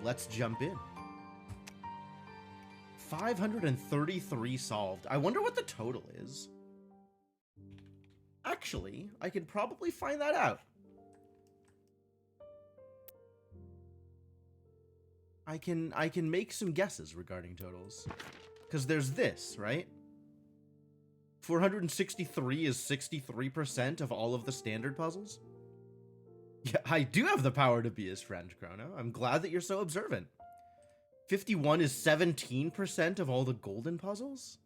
let's jump in. 533 solved. I wonder what the total is. Actually, I could probably find that out. I can make some guesses regarding totals. Because there's this, right? 463 is 63% of all of the standard puzzles. Yeah, I do have the power to be his friend, Chrono. I'm glad that you're so observant. 51 is 17% of all the golden puzzles.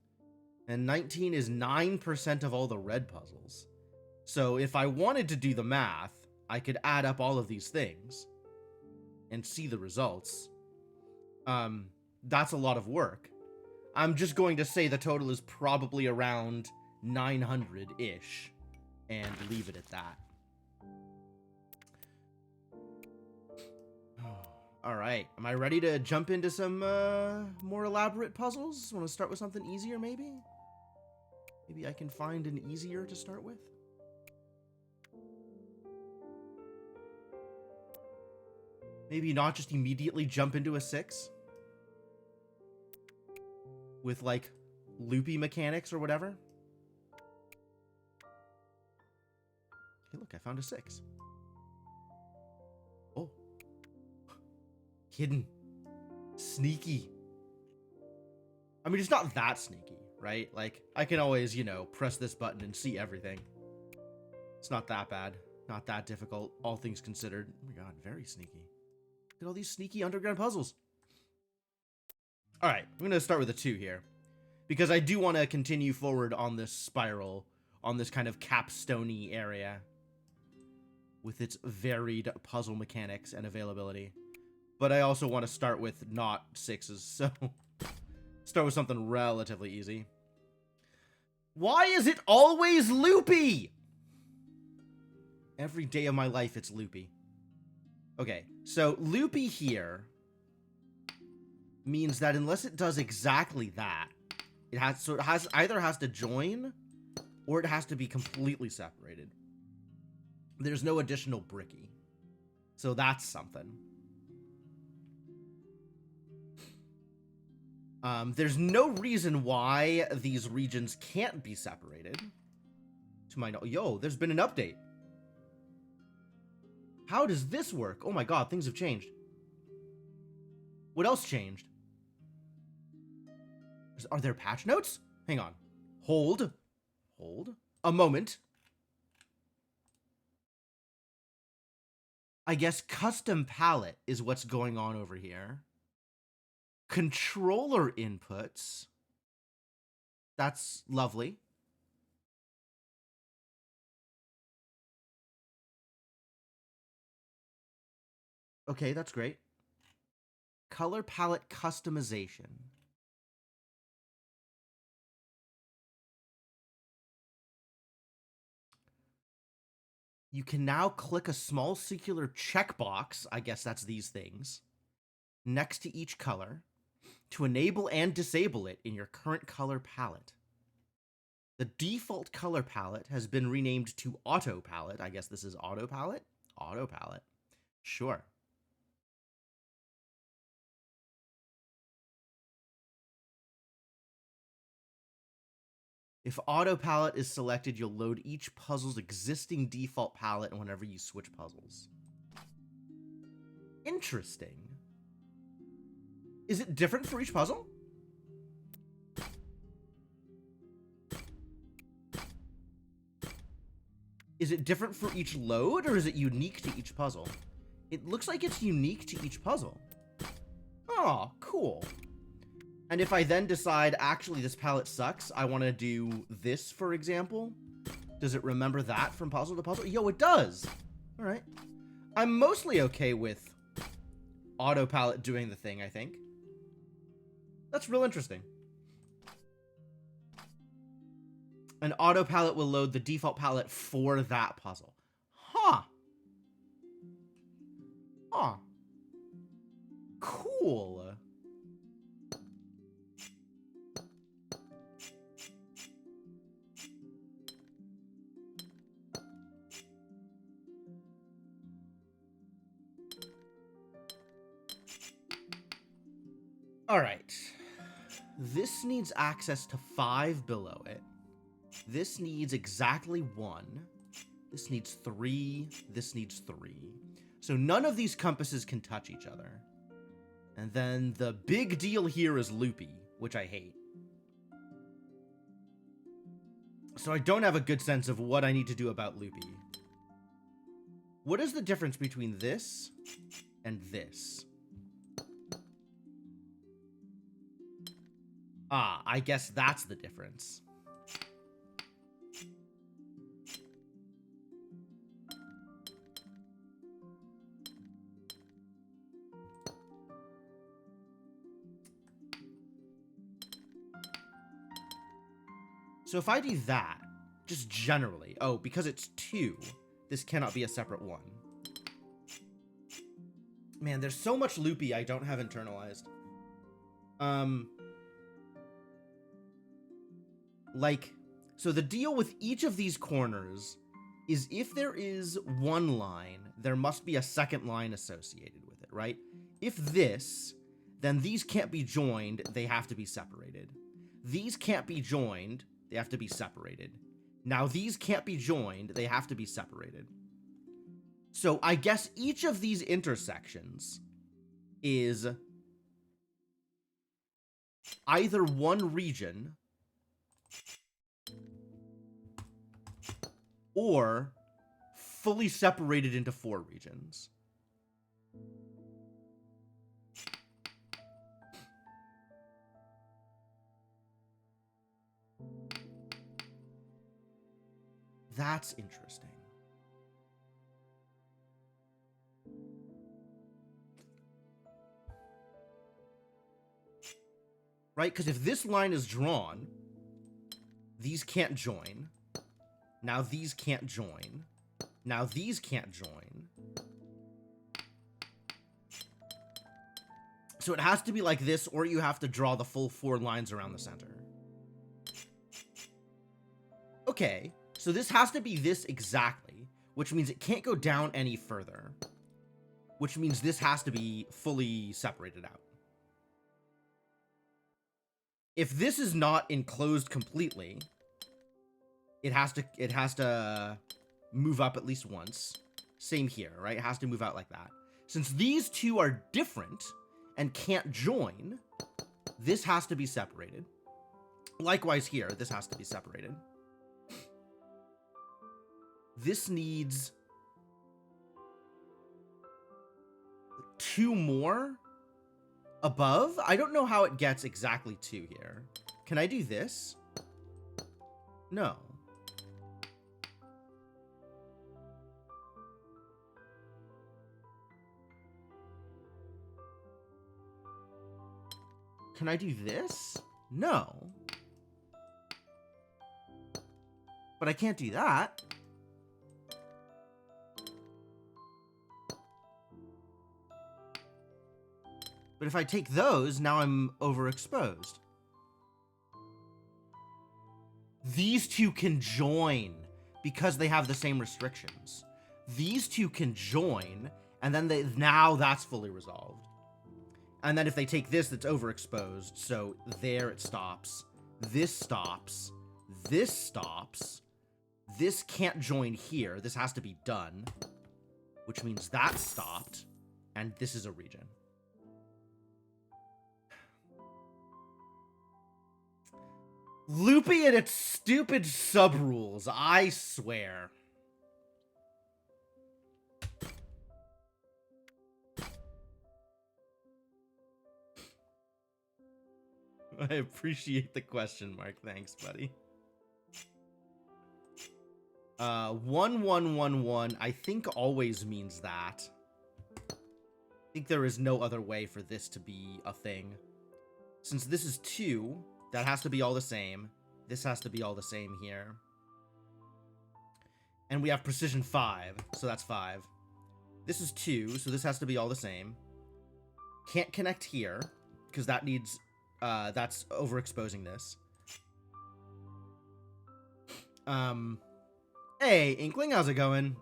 And 19 is 9% of all the red puzzles. So if I wanted to do the math, I could add up all of these things and see the results. That's a lot of work. I'm just going to say the total is probably around 900-ish and leave it at that. All right, am I ready to jump into some more elaborate puzzles? Want to start with something easier, maybe? Maybe I can find an easier to start with? Maybe not just immediately jump into a 6? With, like, loopy mechanics or whatever? Hey, look, I found a 6. Oh. Hidden. Sneaky. I mean, it's not that sneaky, right? Like, I can always, you know, press this button and see everything. It's not that bad. Not that difficult, all things considered. Oh my god, very sneaky. Look at all these sneaky underground puzzles. Alright, I'm going to start with a 2 here. Because I do want to continue forward on this spiral, on this kind of capstone-y area. With its varied puzzle mechanics and availability. But I also want to start with not 6s, so... start with something relatively easy. Why is it always loopy? Every day of my life it's loopy. Okay, so loopy here means that unless it does exactly that, it either has to join or it has to be completely separated. There's no additional bricky. So that's something. There's no reason why these regions can't be separated. To my knowledge. Yo, there's been an update. How does this work? Oh my god, things have changed. What else changed? Are there patch notes? Hang on. Hold. A moment. I guess custom palette is what's going on over here. Controller inputs. That's lovely. Okay, that's great. Color palette customization. You can now click a small circular checkbox, I guess that's these things, next to each color to enable and disable it in your current color palette. The default color palette has been renamed to Auto Palette. I guess this is Auto Palette? Auto Palette. Sure. If Auto Palette is selected, you'll load each puzzle's existing default palette whenever you switch puzzles. Interesting. Is it different for each puzzle? Is it different for each load, or is it unique to each puzzle? It looks like it's unique to each puzzle. Oh, cool. And if I then decide, actually, this palette sucks, I want to do this, for example, does it remember that from puzzle to puzzle? Yo, it does! Alright. I'm mostly okay with Auto Palette doing the thing, I think. That's real interesting. An Auto Palette will load the default palette for that puzzle. Huh. Huh. Cool. Alright. This needs access to 5 below it. This needs exactly 1. This needs 3. This needs 3. So none of these compasses can touch each other. And then the big deal here is loopy, which I hate. So I don't have a good sense of what I need to do about loopy. What is the difference between this and this? Ah, I guess that's the difference. So if I do that, just generally, oh, because it's 2, this cannot be a separate one. Man, there's so much loopy I don't have internalized. Like, so the deal with each of these corners is if there is one line, there must be a second line associated with it, right? If this, then these can't be joined, they have to be separated. These can't be joined, they have to be separated. Now these can't be joined, they have to be separated. So I guess each of these intersections is either one region or fully separated into 4 regions. That's interesting. Right? Because if this line is drawn, these can't join. Now these can't join. Now these can't join. So it has to be like this, or you have to draw the full 4 lines around the center. Okay, so this has to be this exactly, which means it can't go down any further. Which means this has to be fully separated out. If this is not enclosed completely, it has to move up at least once. Same here, right? It has to move out like that. Since these two are different and can't join, this has to be separated. Likewise here, this has to be separated. This needs 2 more above. I don't know how it gets exactly 2 here. Can I do this? No. Can I do this? No. But I can't do that. But if I take those, now I'm overexposed. These two can join because they have the same restrictions. These two can join, and then now that's fully resolved. And then if they take this, that's overexposed. So there it stops. This stops. This stops. This can't join here. This has to be done. Which means that stopped. And this is a region. Loopy and its stupid sub-rules, I swear. I appreciate the question mark. Thanks, buddy. 1111, I think always means that. I think there is no other way for this to be a thing. Since this is 2, that has to be all the same. This has to be all the same here. And we have precision 5, so that's 5. This is 2, so this has to be all the same. Can't connect here, because that needs... that's overexposing this. Hey, Inkling, how's it going?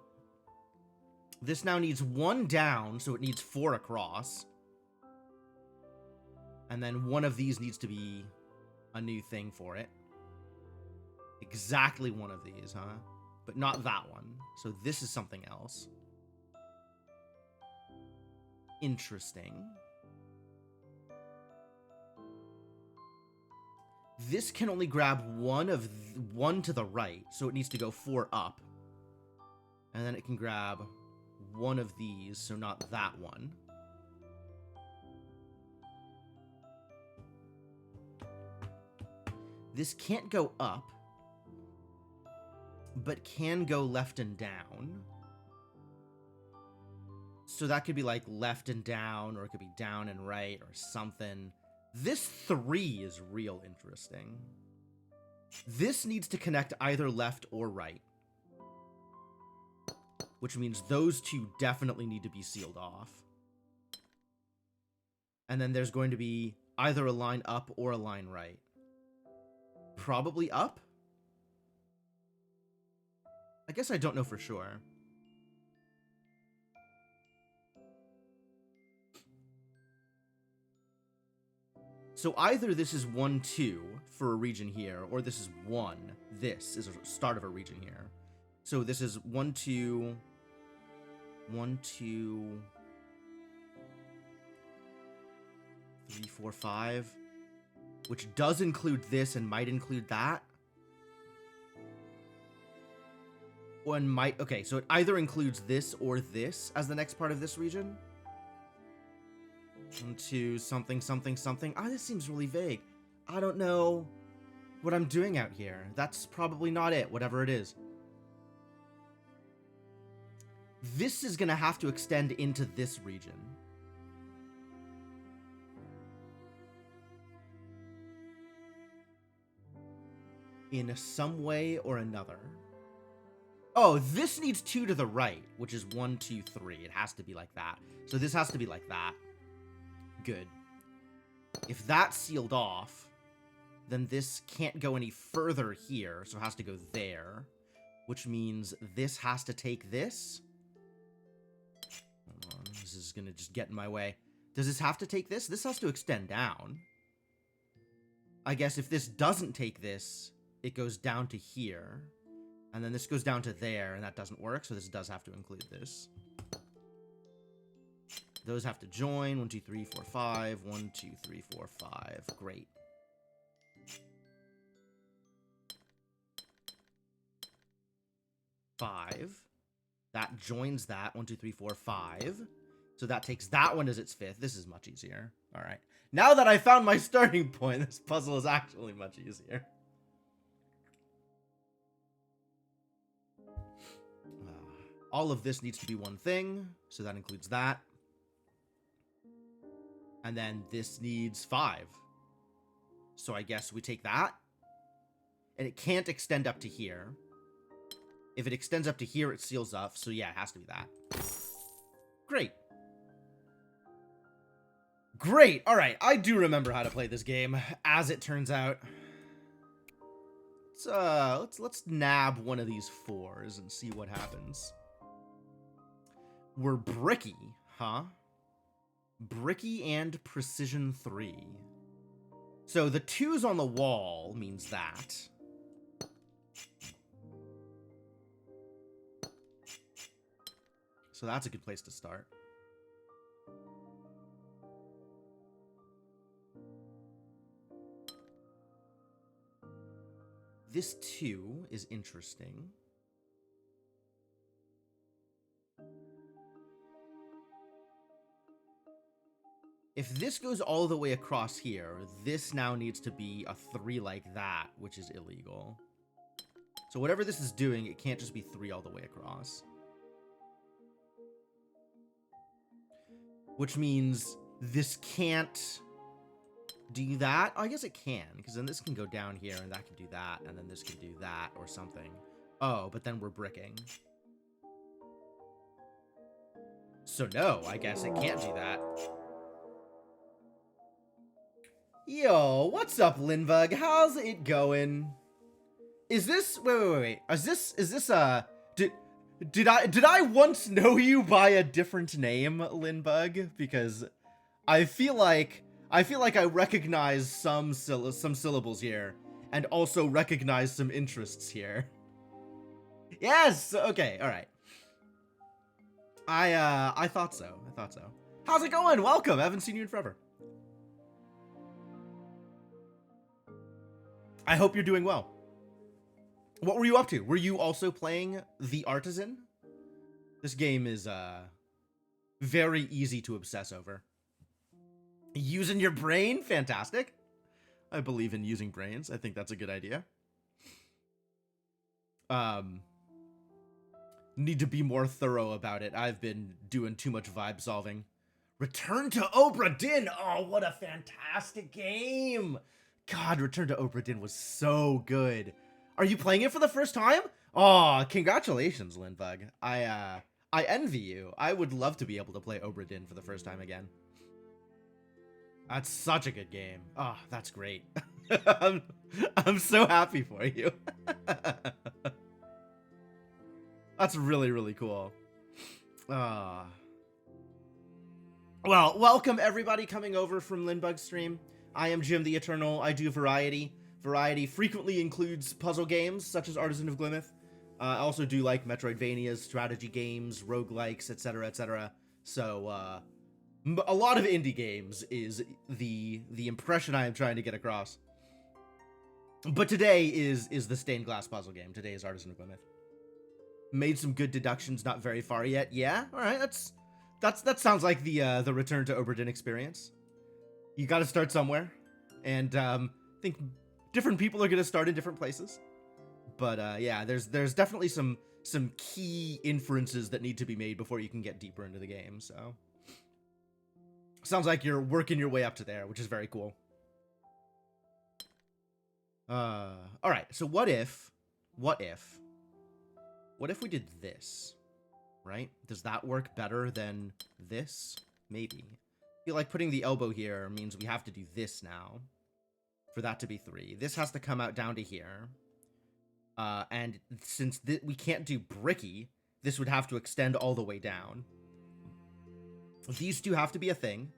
This now needs 1 down, so it needs 4 across. And then one of these needs to be a new thing for it. Exactly one of these, huh? But not that one. So this is something else. Interesting. This can only grab one to the right, so it needs to go 4 up. And then it can grab one of these, so not that one. This can't go up, but can go left and down. So that could be like left and down, or it could be down and right, or something. This 3 is real interesting. This needs to connect either left or right, which means those two definitely need to be sealed off. And then there's going to be either a line up or a line right. Probably up? I guess I don't know for sure. So either this is 1, 2 for a region here, or this is 1. This is a start of a region here. So this is 1, 2, 1, 2, 3, 4, 5, which does include this and might include that. One might, okay, so it either includes this or this as the next part of this region. 1, 2, something, something, something. Ah, this seems really vague. I don't know what I'm doing out here. That's probably not it, whatever it is. This is gonna have to extend into this region. In some way or another. Oh, this needs 2 to the right, which is 1, 2, 3. It has to be like that. So this has to be like that. Good. If that's sealed off, then this can't go any further here, so it has to go there, which means this has to take this. Hold on, this is gonna just get in my way. Does this have to take this? This has to extend down. I guess if this doesn't take this, it goes down to here, and then this goes down to there, and that doesn't work, so this does have to include this. Those have to join. 1, 2, 3, 4, 5. 1, 2, 3, 4, 5. Great. Five. That joins that. 1, 2, 3, 4, 5. So that takes that one as its 5th. This is much easier. All right. Now that I found my starting point, this puzzle is actually much easier. All of this needs to be one thing, so that includes that. And then this needs 5. So I guess we take that. And it can't extend up to here. If it extends up to here, it seals up. So yeah, it has to be that. Great. Great. All right. I do remember how to play this game, as it turns out. Let's nab one of these 4s and see what happens. We're bricky, huh? Bricky and precision 3. So the 2's on the wall means that. So that's a good place to start. This 2 is interesting. If this goes all the way across here, this now needs to be a 3 like that, which is illegal. So whatever this is doing, it can't just be 3 all the way across. Which means this can't do that. Oh, I guess it can, because then this can go down here, and that can do that, and then this can do that, or something. Oh, but then we're bricking. So no, I guess it can't do that. Yo, what's up, Linbug? How's it going? Is this... Wait. Is this, Did I once know you by a different name, Linbug? Because I feel like I feel like I recognize some syllables here, and also recognize some interests here. Yes! Okay, alright. I thought so. I thought so. How's it going? Welcome! I haven't seen you in forever. I hope you're doing well. What were you up to? Were you also playing The Artisan? This game is, very easy to obsess over. Using your brain? Fantastic. I believe in using brains. I think that's a good idea. Need to be more thorough about it. I've been doing too much vibe solving. Return to Obra Dinn! Oh, what a fantastic game! God, Return to Obra Dinn was so good. Are you playing it for the first time? Oh, congratulations, Lindbug. I envy you. I would love to be able to play Obra Dinn for the first time again. That's such a good game. Oh, that's great. I'm so happy for you. That's really, really cool. Well, welcome everybody coming over from Lindbug's stream. I am Jim the Eternal. I do variety. Variety frequently includes puzzle games, such as Artisan of Glimmith. I also do like Metroidvanias, strategy games, roguelikes, etc., etc. So, a lot of indie games is the impression I am trying to get across. But today is the stained glass puzzle game. Today is Artisan of Glimmith. Made some good deductions, not very far yet. Yeah, all right. That sounds like the Return to Obra Dinn experience. You got to start somewhere, and I think different people are gonna start in different places. But yeah, there's definitely some key inferences that need to be made before you can get deeper into the game. So sounds like you're working your way up to there, which is very cool. All right. So what if we did this, right? Does that work better than this? Maybe. I feel like putting the elbow here means we have to do this now for that to be 3. This has to come out down to here. And since we can't do bricky, this would have to extend all the way down. These two have to be a thing.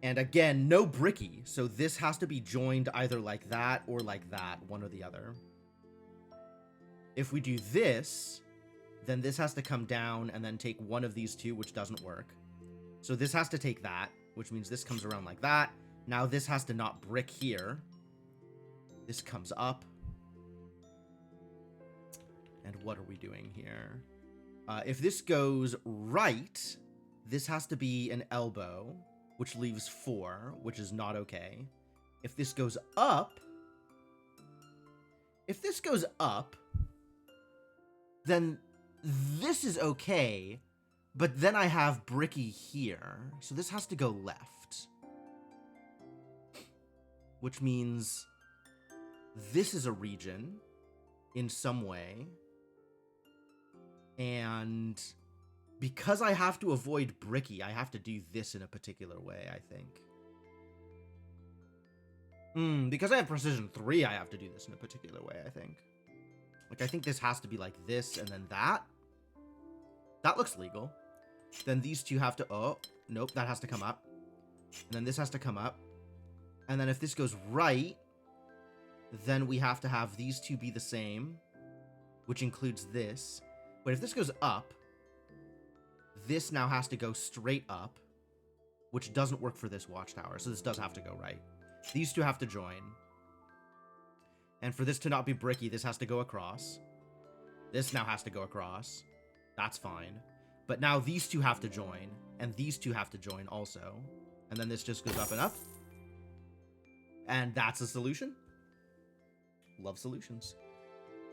And again, no bricky, so this has to be joined either like that or like that, one or the other. If we do this, then this has to come down and then take one of these two, which doesn't work. So this has to take that, which means this comes around like that. Now this has to not brick here. This comes up. And what are we doing here? If this goes right, this has to be an elbow, which leaves 4, which is not okay. If this goes up, then this is okay, but then I have bricky here, so this has to go left. Which means this is a region in some way. And because I have to avoid bricky, I have to do this in a particular way, I think. Because I have precision 3, I have to do this in a particular way, I think. Like, I think this has to be like this and then that. That looks legal. Then these two have to... Oh, nope, that has to come up. And then this has to come up. And then if this goes right, then we have to have these two be the same, which includes this. But if this goes up, this now has to go straight up, which doesn't work for this watchtower, so this does have to go right. These two have to join. And for this to not be bricky, this has to go across. This now has to go across. That's fine. But now these two have to join, and these two have to join also. And then this just goes up and up. And that's a solution. Love solutions.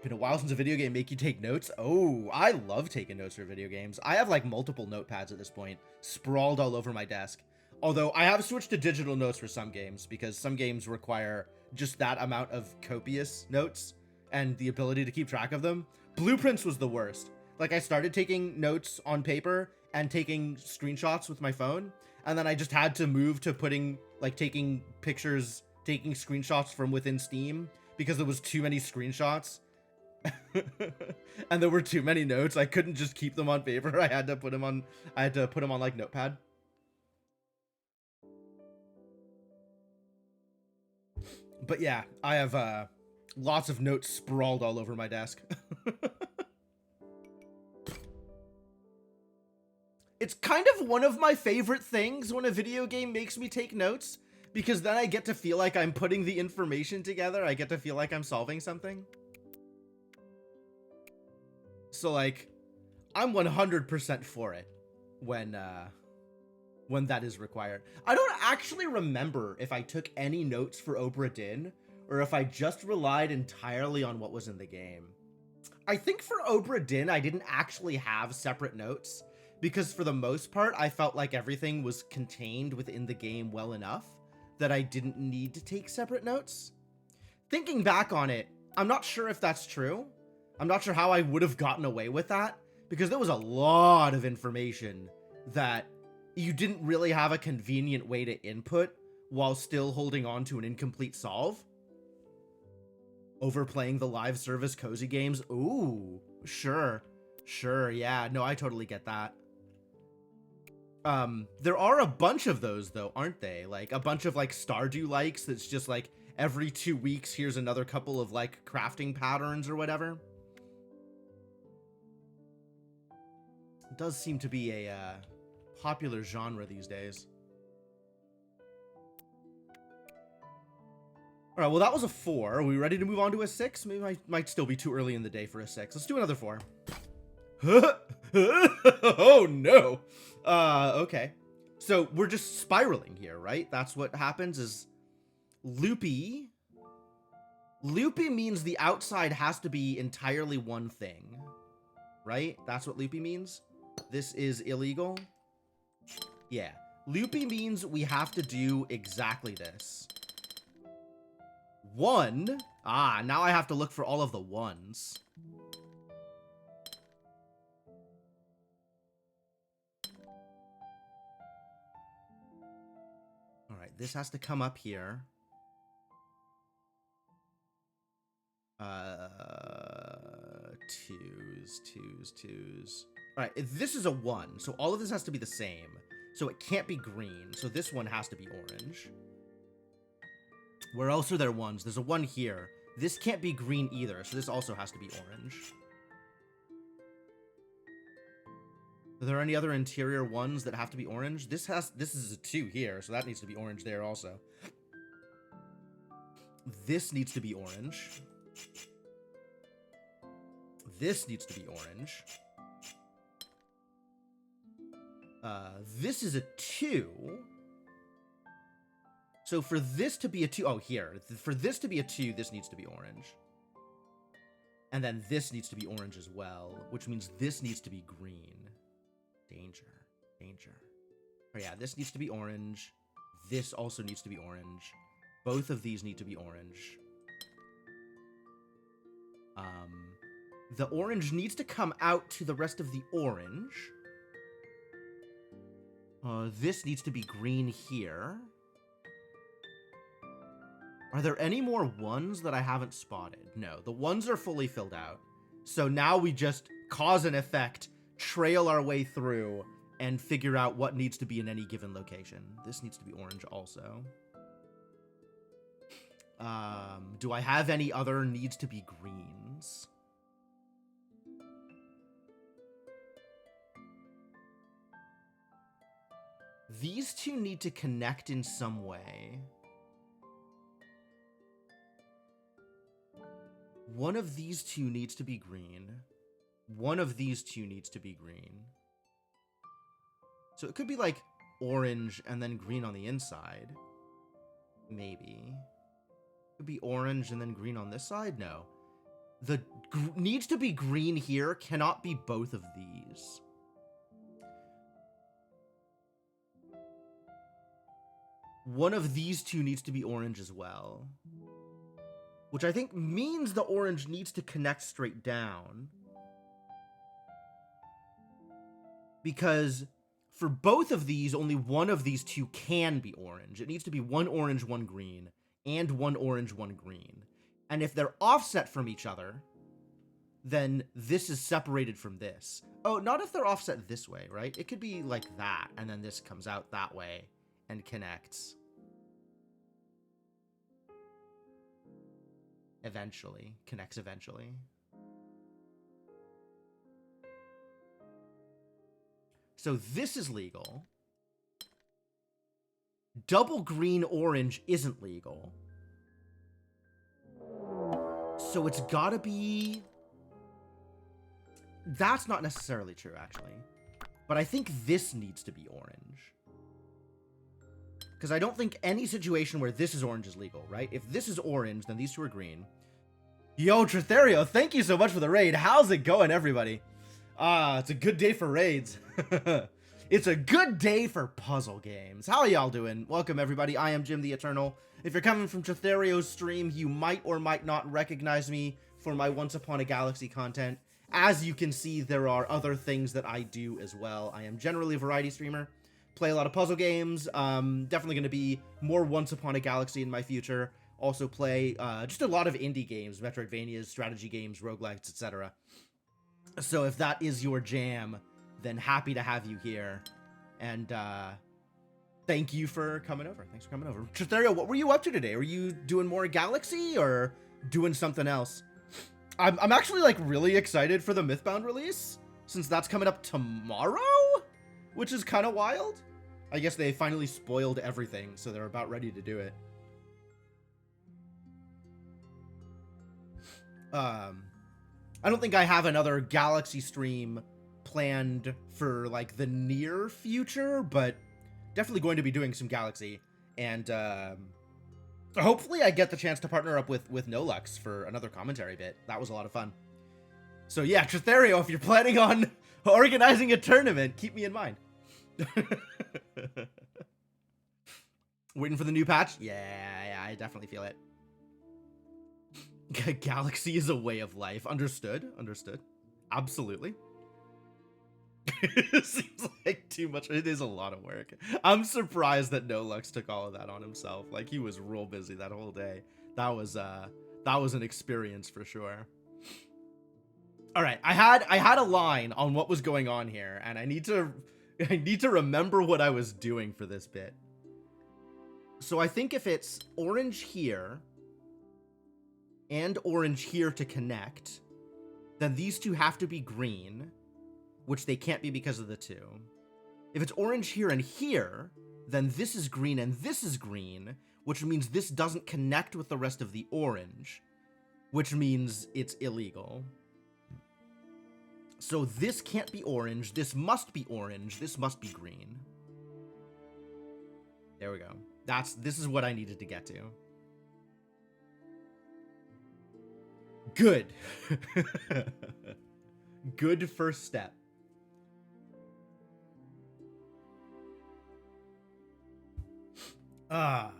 Been a while since a video game make you take notes. Oh, I love taking notes for video games. I have like multiple notepads at this point, sprawled all over my desk. Although I have switched to digital notes for some games, because some games require just that amount of copious notes and the ability to keep track of them. Blueprints was the worst. Like, I started taking notes on paper and taking screenshots with my phone, and then I just had to move to taking pictures, taking screenshots from within Steam, because there was too many screenshots. And there were too many notes. I couldn't just keep them on paper. I had to put them on like Notepad. But yeah, I have lots of notes sprawled all over my desk. It's kind of one of my favorite things when a video game makes me take notes, because then I get to feel like I'm putting the information together. I get to feel like I'm solving something. So, like, I'm 100% for it when that is required. I don't actually remember if I took any notes for Obra Dinn, or if I just relied entirely on what was in the game. I think for Obra Dinn, I didn't actually have separate notes, because for the most part, I felt like everything was contained within the game well enough that I didn't need to take separate notes. Thinking back on it, I'm not sure if that's true. I'm not sure how I would have gotten away with that, because there was a lot of information that you didn't really have a convenient way to input while still holding on to an incomplete solve. Overplaying the live service cozy games. Ooh, sure, yeah, no, I totally get that. There are a bunch of those, though, aren't they? Like, a bunch of, like, Stardew likes that's just, like, every 2 weeks, here's another couple of, like, crafting patterns or whatever. It does seem to be a, popular genre these days. Alright, well, that was a 4. Are we ready to move on to a 6? Maybe I might still be too early in the day for a 6. Let's do another 4. Oh, no. Okay. So we're just spiraling here, right? That's what happens is loopy. Loopy means the outside has to be entirely one thing, right? That's what loopy means. This is illegal. Yeah. Loopy means we have to do exactly this. 1. Ah, now I have to look for all of the 1s. Alright, this has to come up here. Twos. Alright, this is a 1, so all of this has to be the same. So it can't be green, so this one has to be orange. Where else are there 1s? There's a 1 here. This can't be green either, so this also has to be orange. Are there any other interior 1s that have to be orange? This is a 2 here, so that needs to be orange there also. This needs to be orange. This needs to be orange. This is a 2. So for this to be a 2, oh, here. For this to be a 2, this needs to be orange. And then this needs to be orange as well, which means this needs to be green. Danger. Oh yeah, this needs to be orange. This also needs to be orange. Both of these need to be orange. The orange needs to come out to the rest of the orange. This needs to be green here. Are there any more 1s that I haven't spotted? No, the 1s are fully filled out. So now we just cause and effect, trail our way through, and figure out what needs to be in any given location. This needs to be orange also. Do I have any other needs to be greens? These two need to connect in some way. One of these two needs to be green. One of these two needs to be green. So it could be like orange and then green on the inside. Maybe. It could be orange and then green on this side? No. The needs to be green here cannot be both of these. One of these two needs to be orange as well. Which I think means the orange needs to connect straight down. Because for both of these, only one of these two can be orange. It needs to be one orange, one green, and one orange, one green. And if they're offset from each other, then this is separated from this. Oh, not if they're offset this way, right? It could be like that, and then this comes out that way and connects. Eventually. Connects eventually. So this is legal. Double green orange isn't legal. So it's gotta be... That's not necessarily true, actually. But I think this needs to be orange. Because I don't think any situation where this is orange is legal, right? If this is orange, then these two are green. Yo, Tritherio, thank you so much for the raid. How's it going, everybody? It's a good day for raids. It's a good day for puzzle games. How are y'all doing? Welcome, everybody. I am Jim the Eternal. If you're coming from Tritherio's stream, you might or might not recognize me for my Once Upon a Galaxy content. As you can see, there are other things that I do as well. I am generally a variety streamer. Play a lot of puzzle games. Definitely going to be more Once Upon a Galaxy in my future. Also play just a lot of indie games, Metroidvanias, strategy games, roguelikes, etc. So if that is your jam, then happy to have you here. And thank you for coming over. Thanks for coming over. Tritherio, what were you up to today? Were you doing more Galaxy or doing something else? I'm actually like really excited for the Mythbound release, since that's coming up tomorrow, which is kind of wild. I guess they finally spoiled everything, so they're about ready to do it. I don't think I have another Galaxy stream planned for like the near future, but definitely going to be doing some Galaxy, and hopefully I get the chance to partner up with Nolux for another commentary bit. That was a lot of fun. So yeah, Tritherio, if you're planning on organizing a tournament, keep me in mind. Waiting for the new patch? Yeah, I definitely feel it. Galaxy is a way of life. Understood. Absolutely. It seems like too much. It is a lot of work. I'm surprised that Nolux took all of that on himself. Like, he was real busy that whole day. That was an experience for sure. All right, I had a line on what was going on here, and I need to remember what I was doing for this bit. So I think if it's orange here and orange here to connect, then these two have to be green, which they can't be because of the two. If it's orange here and here, then this is green and this is green, which means this doesn't connect with the rest of the orange, which means it's illegal. So this can't be orange, this must be orange, this must be green. There we go. This is what I needed to get to. Good. Good first step. Well,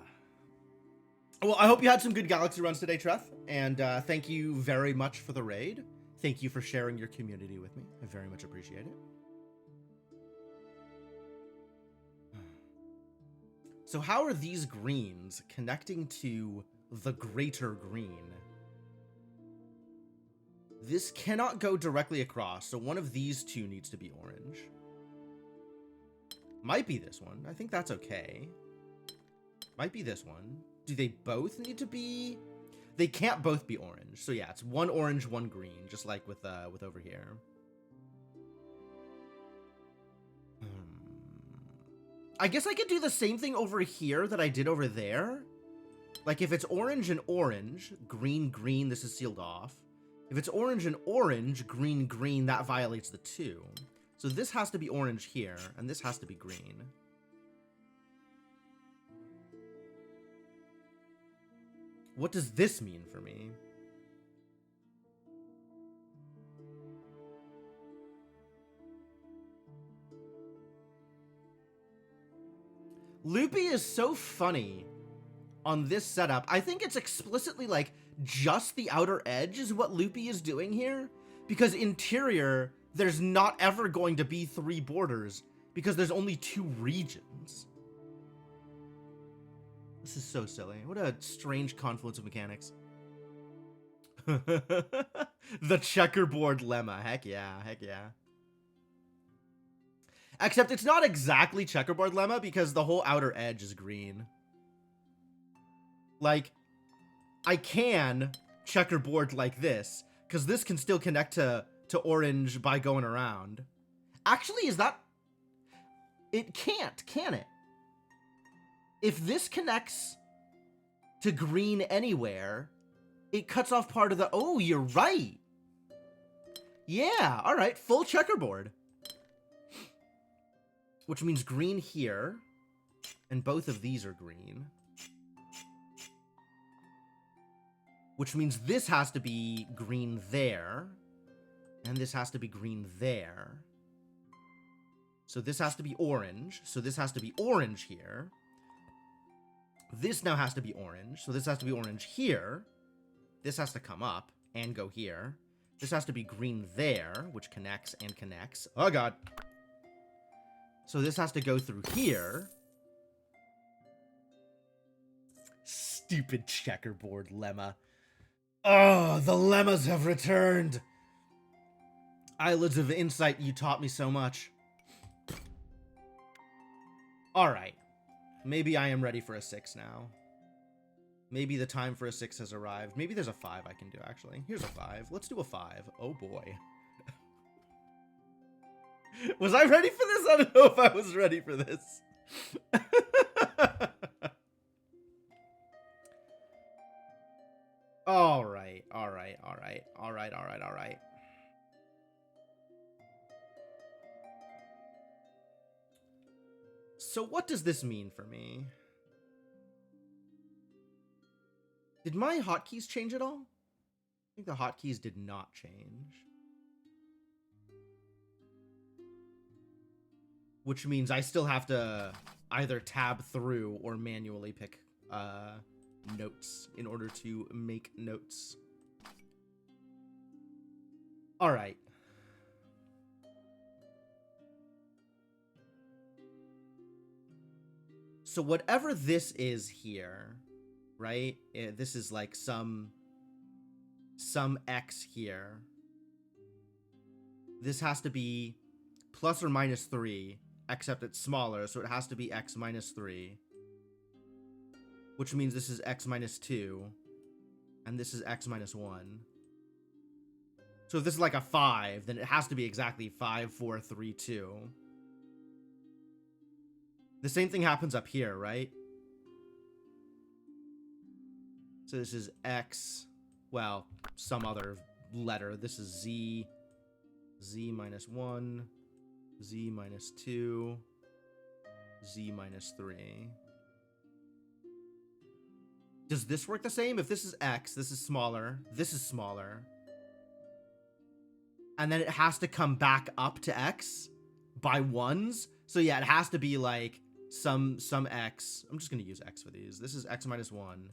I hope you had some good Galaxy runs today, Treth, and thank you very much for the raid. Thank you for sharing your community with me. I very much appreciate it. So how are these greens connecting to the greater green? This cannot go directly across, so one of these two needs to be orange. Might be this one. I think that's okay. Might be this one. Do they both need to be? They can't both be orange. So yeah, it's one orange, one green, just like with over here. I guess I could do the same thing over here that I did over there. Like if it's orange and orange, green, green, this is sealed off. If it's orange and orange, green, green, that violates the two. So this has to be orange here, and this has to be green. What does this mean for me? Loopy is so funny on this setup. I think it's explicitly like just the outer edge is what Loopy is doing here, because interior there's not ever going to be 3 borders because there's only 2 regions. This is so silly. What a strange confluence of mechanics. The checkerboard lemma. Heck yeah, heck yeah. Except it's not exactly checkerboard lemma because the whole outer edge is green. Like, I can checkerboard like this, because this can still connect to orange by going around. Actually, is that... It can't, can it? If this connects to green anywhere, it cuts off part of the... Oh, you're right. Yeah, all right, full checkerboard. Which means green here, and both of these are green. Which means this has to be green there, and this has to be green there. So this has to be orange, so this has to be orange here. This now has to be orange, so this has to be orange here. This has to come up and go here. This has to be green there, which connects and connects. Oh, God. So this has to go through here. Stupid checkerboard lemma. Oh, the lemmas have returned. Eyelids of Insight, you taught me so much. Alright. Maybe I am ready for a 6 now. Maybe the time for a 6 has arrived. Maybe there's a 5 I can do, actually. Here's a 5. Let's do a 5. Oh, boy. Was I ready for this? I don't know if I was ready for this. Alright, alright, alright, alright, alright, alright. So what does this mean for me? Did my hotkeys change at all? I think the hotkeys did not change. Which means I still have to either tab through or manually pick notes in order to make notes. All right. So whatever this is here, right? This is like some X here. This has to be plus or minus 3, except it's smaller, so it has to be X minus 3. Which means this is X minus 2, and this is X minus 1. So if this is like a 5, then it has to be exactly 5, 4, 3, 2. The same thing happens up here, right? So this is X, well, some other letter. This is Z, Z minus 1, Z minus 2, Z minus 3. Does this work the same? If this is X, this is smaller, this is smaller. And then it has to come back up to X by ones. So yeah, it has to be like some X. I'm just going to use X for these. This is X minus 1.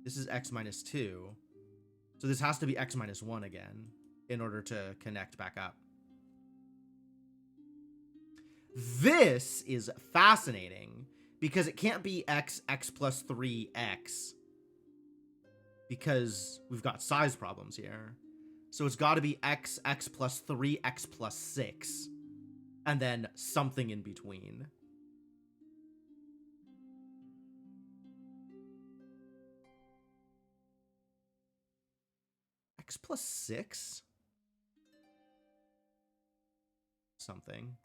This is X minus 2. So this has to be X minus 1 again in order to connect back up. This is fascinating because it can't be X plus 3X because we've got size problems here. So it's got to be X plus 3, X plus 6, and then something in between. X plus 6? Something.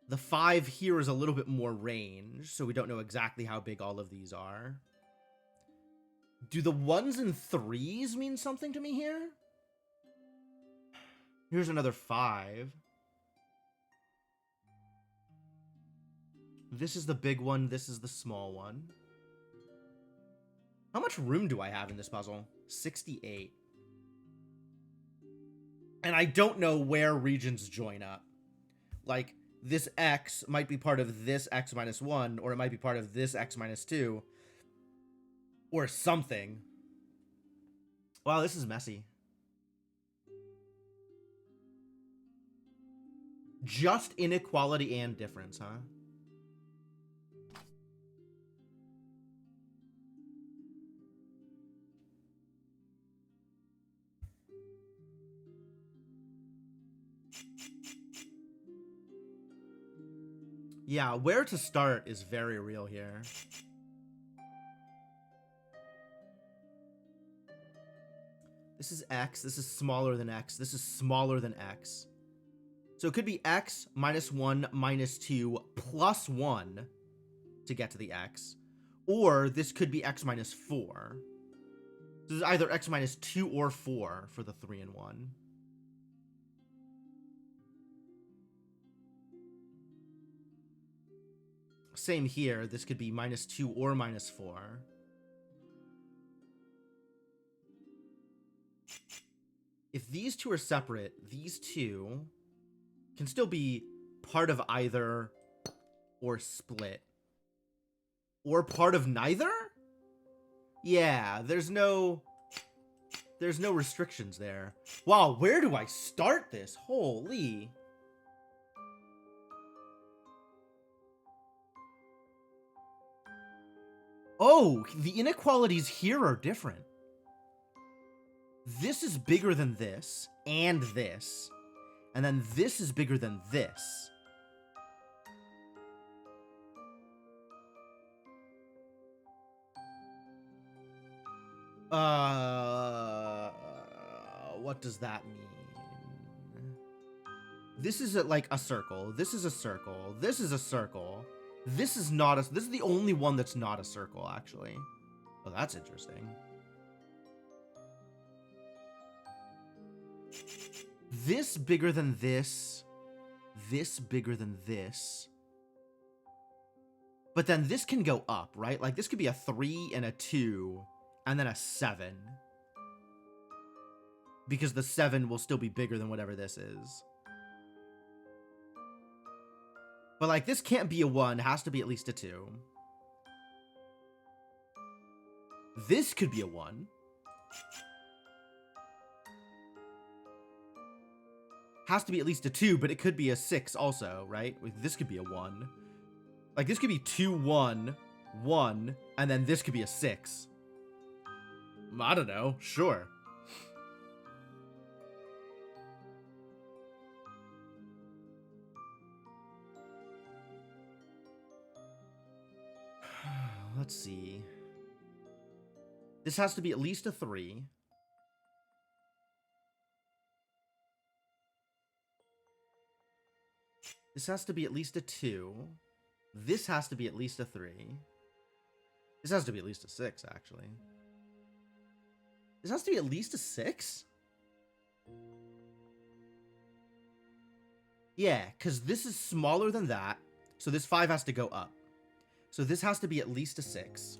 The 5 here is a little bit more range, so we don't know exactly how big all of these are. Do the 1s and 3s mean something to me here? Here's another 5. This is the big one, this is the small one. How much room do I have in this puzzle? 68. And I don't know where regions join up. Like, this X might be part of this X minus 1, or it might be part of this X minus 2, or something. Wow, this is messy. Just inequality and difference, huh? Yeah, where to start is very real here. This is x. This is smaller than x. This is smaller than x. So it could be x minus 1 minus 2 plus 1 to get to the x. Or this could be x minus 4. So this is either x minus 2 or 4 for the 3 and 1. Same here. This could be minus 2 or minus 4. If these two are separate, these two can still be part of either or split. Or part of neither? Yeah, there's no restrictions there. Wow, where do I start this? Holy. Oh, the inequalities here are different. This is bigger than this, and this. And then this is bigger than this. What does that mean? This is like a circle. This is a circle. This is a circle. This is not a... This is the only one that's not a circle, actually. Oh, that's interesting. This bigger than this. This bigger than this. But then this can go up, right? Like, this could be a 3 and a 2, and then a 7. Because the 7 will still be bigger than whatever this is. But, like, this can't be a 1. It has to be at least a 2. This could be a 1. Has to be at least a 2, but it could be a 6 also, right? This could be a 1. Like, this could be 2, 1, 1, and then this could be a 6. I don't know. Sure. Let's see. This has to be at least a 3. This has to be at least a 2. This has to be at least a 3. This has to be at least a 6, actually. This has to be at least a 6? Yeah, because this is smaller than that, so this 5 has to go up. So this has to be at least a 6.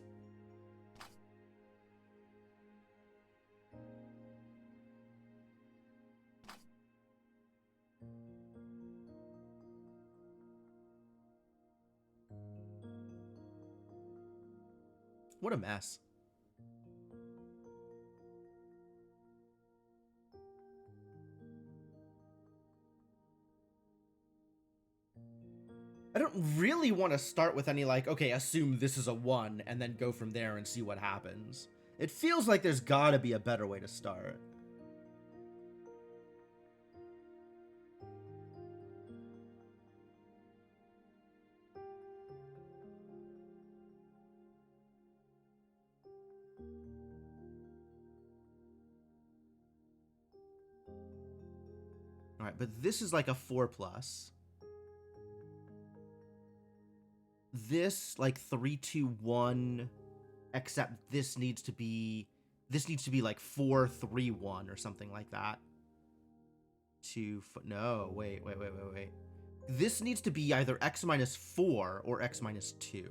What a mess. I don't really want to start with any, like, okay, assume this is a 1, and then go from there and see what happens. It feels like there's gotta be a better way to start. Alright, but this is like a 4 plus. This, like, 3, 2, 1, except this needs to be like 4, 3, 1 or something like that. No, wait. This needs to be either x minus 4 or x minus 2.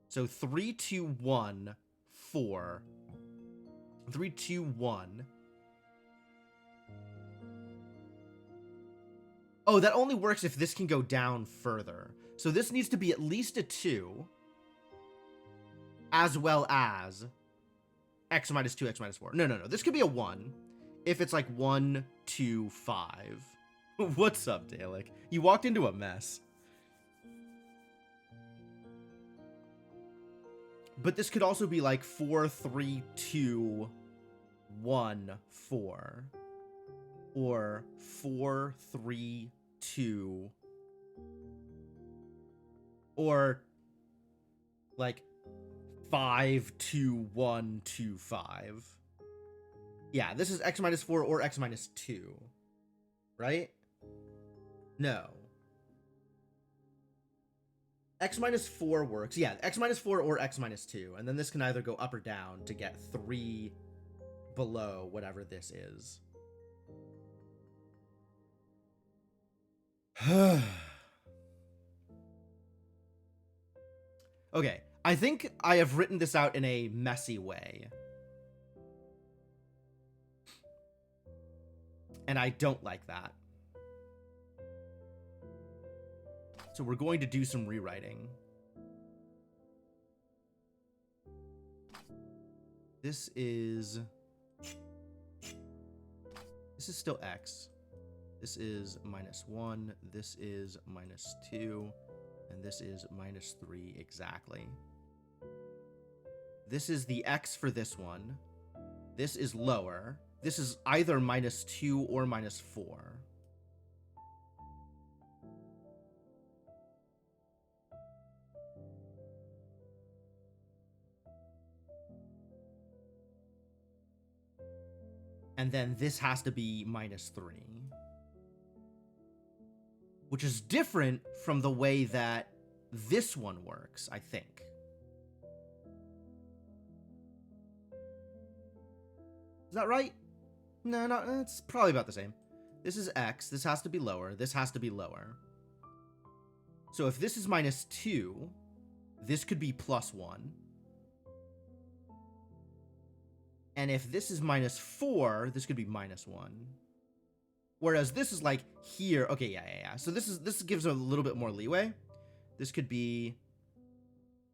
So 3, 2, 1, 4. 3, 2, 1. Oh, that only works if this can go down further. So this needs to be at least a 2, as well as x minus 2, x minus 4. No. This could be a 1 if it's like 1, 2, 5. What's up, Dalek? You walked into a mess. But this could also be like 4, 3, 2, 1, 4. Or 4, 3, 2. Or like 5, 2, 1, 2, 5. Yeah, this is x minus 4 or x minus 2. Right? No. X minus 4 works. Yeah, x minus 4 or x minus 2. And then this can either go up or down to get 3 below whatever this is. Okay, I think I have written this out in a messy way. And I don't like that. So we're going to do some rewriting. This is still x. This is minus 1. This is minus 2. And this is minus 3 exactly. This is the x for this one. This is lower. This is either minus 2 or minus 4. And then this has to be minus 3. Which is different from the way that this one works, I think. Is that right? No, it's probably about the same. This is x. This has to be lower. This has to be lower. So if this is minus 2, this could be plus 1. And if this is minus 4, this could be minus 1. Whereas this is like here. Okay, yeah. So this gives a little bit more leeway. This could be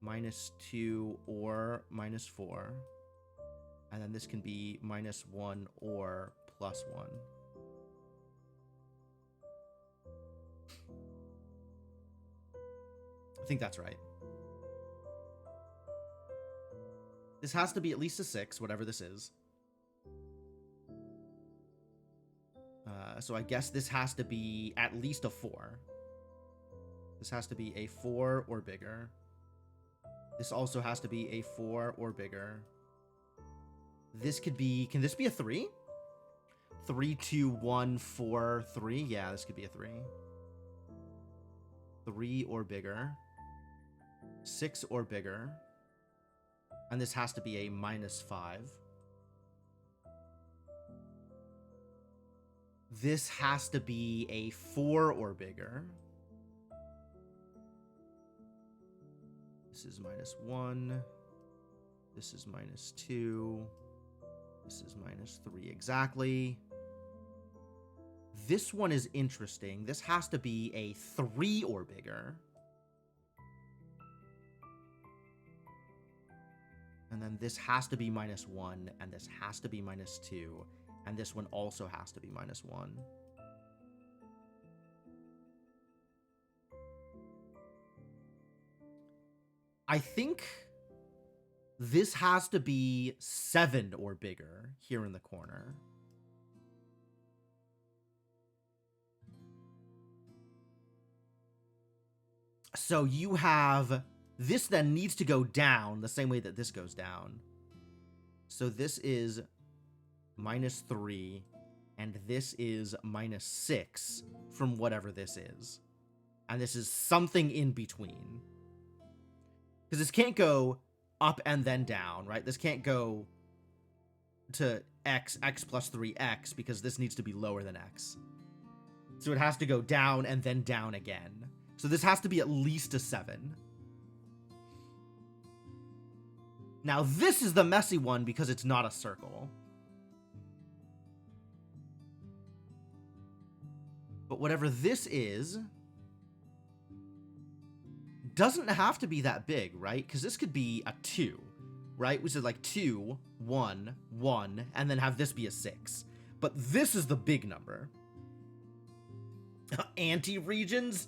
minus 2 or minus 4. And then this can be minus 1 or plus 1. I think that's right. This has to be at least a 6, whatever this is. So I guess this has to be at least a 4. This has to be a 4 or bigger. This also has to be a 4 or bigger. This could be... Can this be a 3? 3, 2, 1, 4, 3. Yeah, this could be a 3. 3 or bigger. 6 or bigger. And this has to be a minus 5. This has to be a 4 or bigger. This is minus 1. This is minus 2. This is minus 3 exactly. This one is interesting. This has to be a 3 or bigger. And then this has to be minus 1, and this has to be minus 2, and this one also has to be minus 1. I think this has to be 7 or bigger here in the corner. So you have... This then needs to go down the same way that this goes down. So this is minus 3, and this is minus 6 from whatever this is. And this is something in between. Because this can't go up and then down, right? This can't go to x plus 3x, because this needs to be lower than x. So it has to go down and then down again. So this has to be at least a 7. Now, this is the messy one because it's not a circle. But whatever this is, doesn't have to be that big, right? Because this could be a 2, right? Which is like 2, 1, 1, and then have this be a 6. But this is the big number. Anti-regions?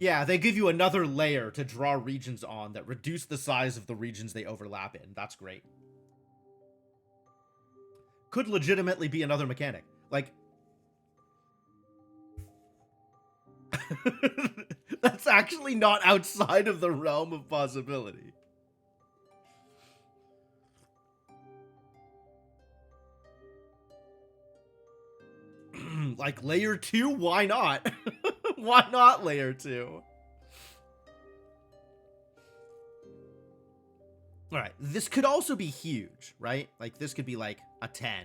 Yeah, they give you another layer to draw regions on that reduce the size of the regions they overlap in. That's great. Could legitimately be another mechanic. Like... That's actually not outside of the realm of possibility. Like layer 2? Why not? Why not layer 2? Alright, this could also be huge, right? Like, this could be like a 10.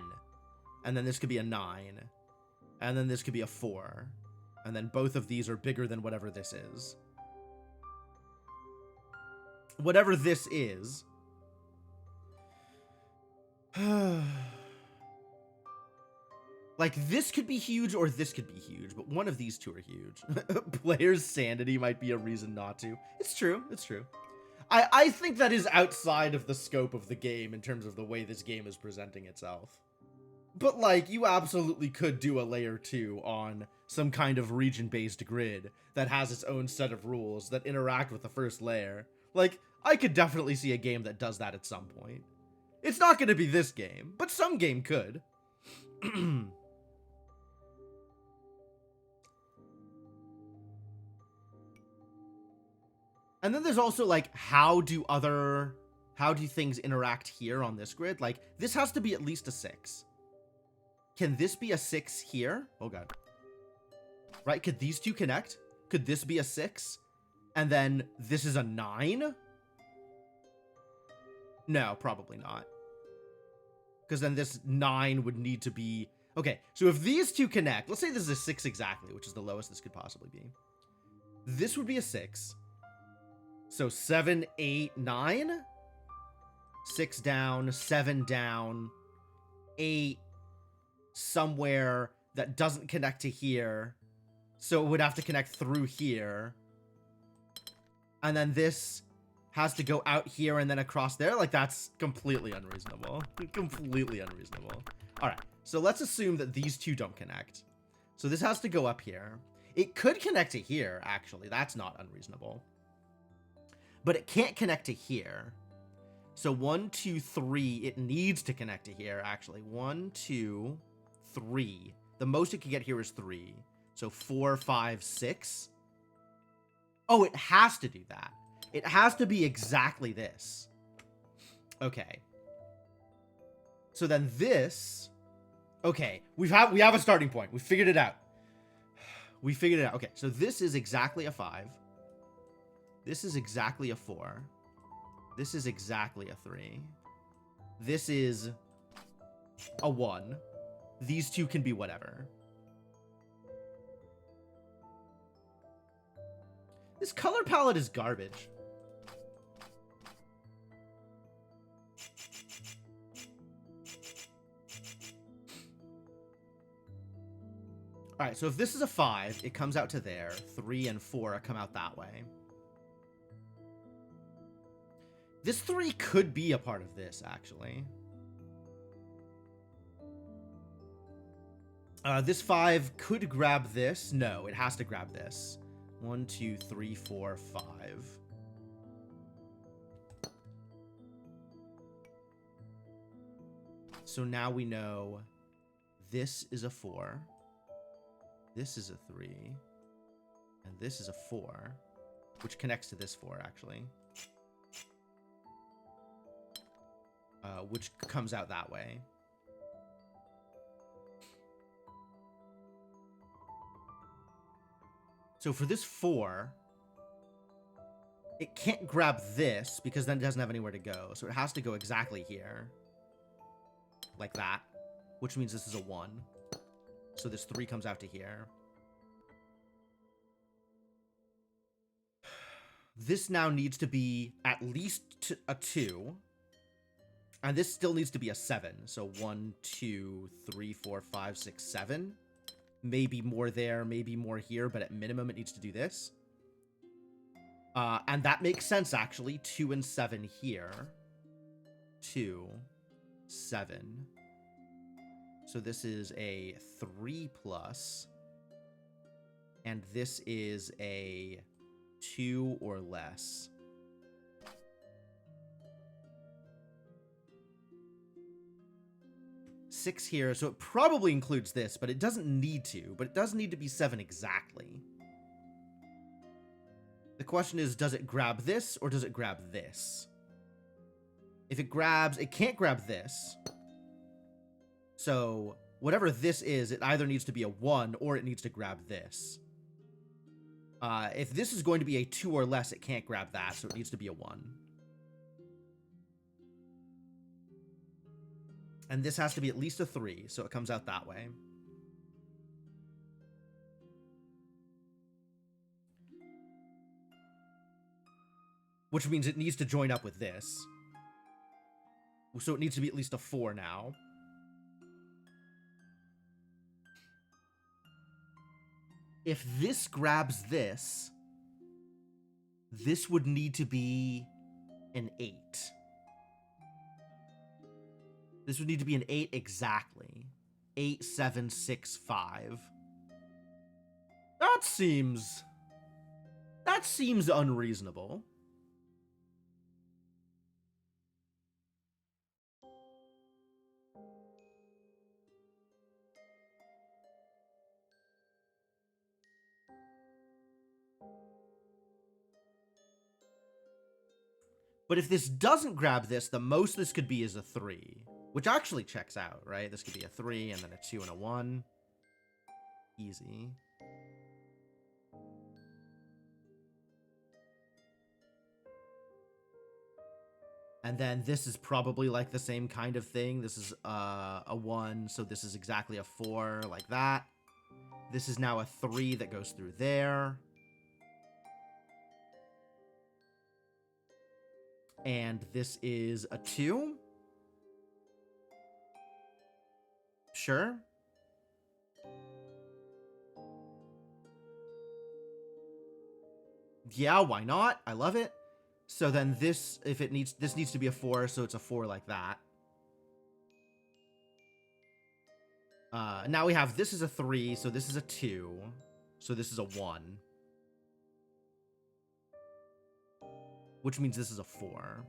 And then this could be a 9. And then this could be a 4. And then both of these are bigger than whatever this is. Whatever this is. Like, this could be huge or this could be huge, but one of these two are huge. Player's sanity might be a reason not to. It's true. It's true. I think that is outside of the scope of the game in terms of the way this game is presenting itself. But, like, you absolutely could do a layer 2 on some kind of region-based grid that has its own set of rules that interact with the first layer. Like, I could definitely see a game that does that at some point. It's not going to be this game, but some game could. And then there's also, like, how do things interact here on this grid? Like, this has to be at least a 6. Can this be a 6 here? Oh, God. Right? Could these two connect? Could this be a 6? And then this is a 9? No, probably not. Because then this 9 would need to be... Okay, so if these two connect, let's say this is a 6 exactly, which is the lowest this could possibly be. This would be a 6. So 7, 8, 9. 6 down, 7 down, 8 somewhere that doesn't connect to here. So it would have to connect through here. And then this has to go out here and then across there. Like, that's completely unreasonable. Completely unreasonable. All right, so let's assume that these two don't connect. So this has to go up here. It could connect to here, actually. That's not unreasonable. But it can't connect to here. So 1, 2, 3, it needs to connect to here, actually. 1, 2, 3. The most it can get here is 3. So 4, 5, 6. Oh, it has to do that. It has to be exactly this. Okay. So then this... Okay, we have a starting point. We figured it out. We figured it out. Okay, so this is exactly a 5. This is exactly a 4. This is exactly a 3. This is a 1. These two can be whatever. This color palette is garbage. Alright, so if this is a 5, it comes out to there. 3 and 4 come out that way. This 3 could be a part of this, actually. This 5 could grab this. No, it has to grab this. 1, 2, 3, 4, 5. So now we know this is a 4. This is a 3. And this is a 4. Which connects to this 4, actually. Which comes out that way. So for this 4, it can't grab this because then it doesn't have anywhere to go. So it has to go exactly here. Like that. Which means this is a 1. So this 3 comes out to here. This now needs to be at least a 2. And this still needs to be a 7. So 1, 2, 3, 4, 5, 6, 7. Maybe more there, maybe more here, but at minimum it needs to do this. And that makes sense, actually. 2 and 7 here. 2, 7. So this is a 3 plus. And this is a 2 or less. Six here, so it probably includes this, but it doesn't need to. But it does need to be 7 exactly. The question is, does it grab this or does it grab this? If it grabs, it can't grab this. So whatever this is, it either needs to be a 1 or it needs to grab this. If this is going to be a 2 or less, it can't grab that, so it needs to be a 1. And this has to be at least a 3, so it comes out that way. Which means it needs to join up with this. So it needs to be at least a 4 now. If this grabs this, this would need to be an 8. This would need to be an 8 exactly. 8, 7, 6, 5. That seems unreasonable. But if this doesn't grab this, the most this could be is a 3. Which actually checks out, right? This could be a 3, and then a 2 and a 1. Easy. And then this is probably like the same kind of thing. This is a 1, so this is exactly a 4, like that. This is now a 3 that goes through there. And this is a 2. Sure. Yeah, why not? I love it. So then this, if it needs, this needs to be a 4, so it's a 4 like that. Now we have, this is a 3, so this is a 2. So this is a 1. Which means this is a 4.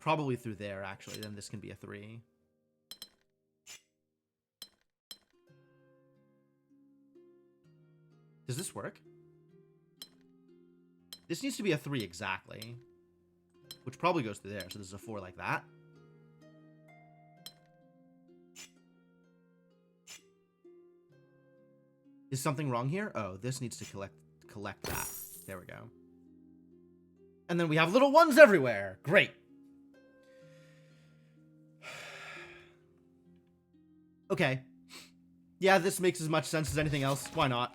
Probably through there, actually. Then this can be a 3. Does this work? This needs to be a 3 exactly. Which probably goes through there. So this is a 4 like that. Is something wrong here? Oh, this needs to collect that. There we go. And then we have little ones everywhere. Great. Okay. Yeah, this makes as much sense as anything else. Why not?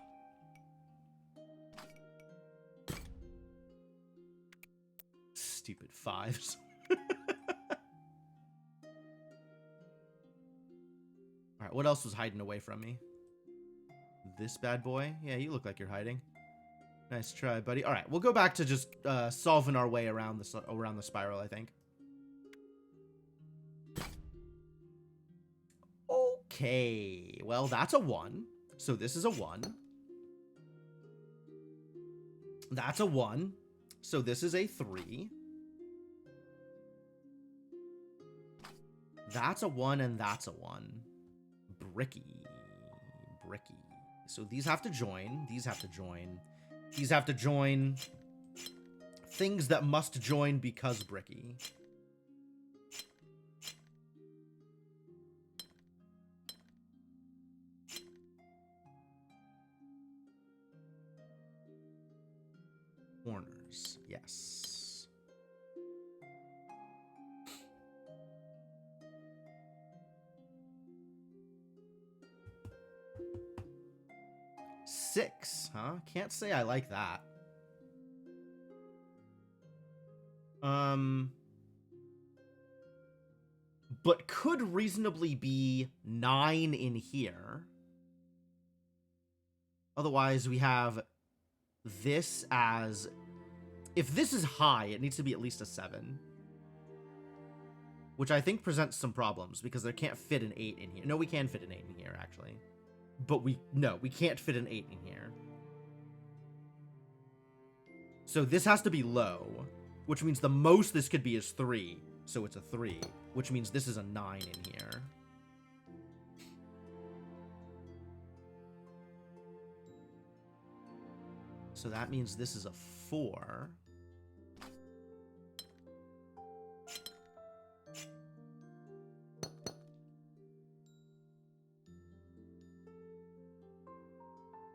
Stupid 5s. Alright, what else was hiding away from me? This bad boy? Yeah, you look like you're hiding. Nice try, buddy. Alright, we'll go back to just solving our way around the spiral, I think. Okay, well, that's a 1. So this is a 1. That's a 1. So this is a 3. That's a 1 and that's a 1. Bricky. Bricky. So these have to join. These have to join. These have to join. Things that must join because bricky. Corners. Yes. Six, huh? Can't say I like that. But could reasonably be 9 in here. Otherwise, we have this as... If this is high, it needs to be at least a 7. Which I think presents some problems, because there can't fit an 8 in here. No, we can fit an 8 in here, actually. But we can't fit an 8 in here. So this has to be low, which means the most this could be is 3. So it's a 3, which means this is a 9 in here. So that means this is a 4.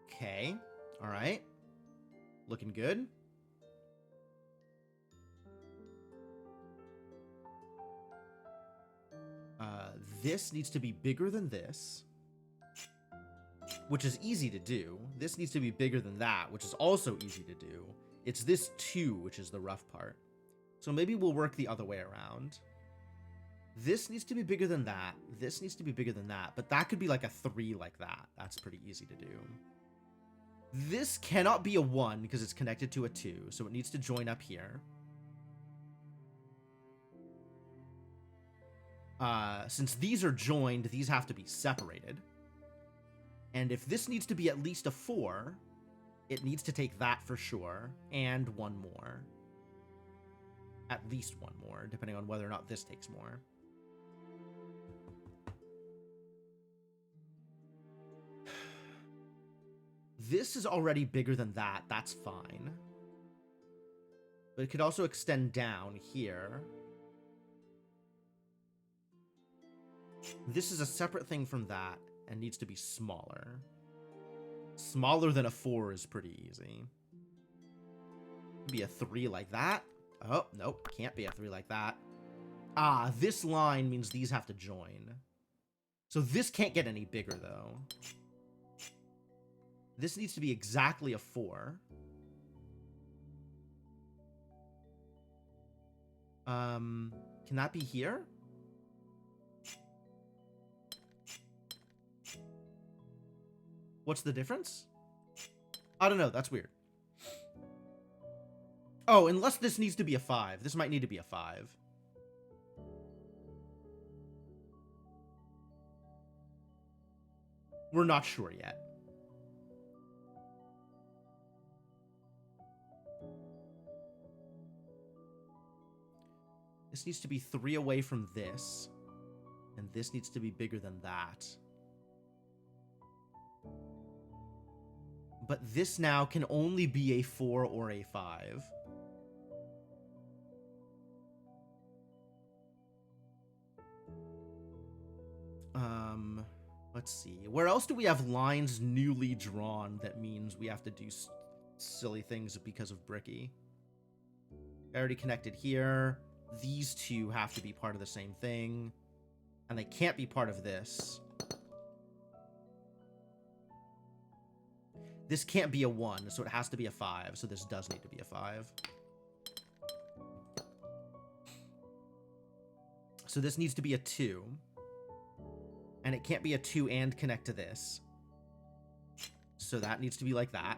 Okay. All right. Looking good. This needs to be bigger than this, which is easy to do. This needs to be bigger than that, which is also easy to do. It's this 2, which is the rough part. So maybe we'll work the other way around. This needs to be bigger than that. This needs to be bigger than that. But that could be like a 3 like that. That's pretty easy to do. This cannot be a 1 because it's connected to a 2. So it needs to join up here. Since these are joined, these have to be separated. And if this needs to be at least a 4, it needs to take that for sure, and 1 more. At least 1 more, depending on whether or not this takes more. This is already bigger than that, that's fine. But it could also extend down here. This is a separate thing from that and needs to be smaller. Smaller than a 4 is pretty easy. Be a 3 like that. Oh, nope, can't be a 3 like that. Ah, this line means these have to join. So this can't get any bigger, though. This needs to be exactly a 4. Can that be here? What's the difference? I don't know. That's weird. Oh, unless this needs to be a 5. This might need to be a 5. We're not sure yet. This needs to be 3 away from this. And this needs to be bigger than that. But this now can only be a 4 or a 5. Let's see. Where else do we have lines newly drawn that means we have to do silly things because of Bricky? I already connected here. These two have to be part of the same thing. And they can't be part of this. This can't be a 1, so it has to be a 5. So this does need to be a 5. So this needs to be a 2. And it can't be a 2 and connect to this. So that needs to be like that.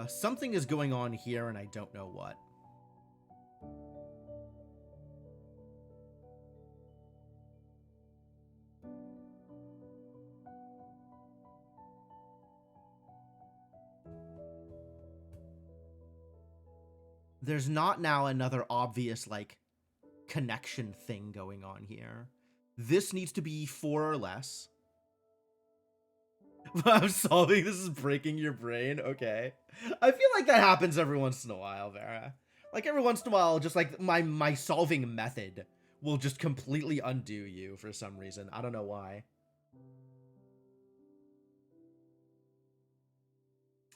Something is going on here and I don't know what. There's not now another obvious, like, connection thing going on here. This needs to be 4 or less. I'm solving this is breaking your brain. Okay. I feel like that happens every once in a while, Vera. Like, every once in a while, just, like, my solving method will just completely undo you for some reason. I don't know why.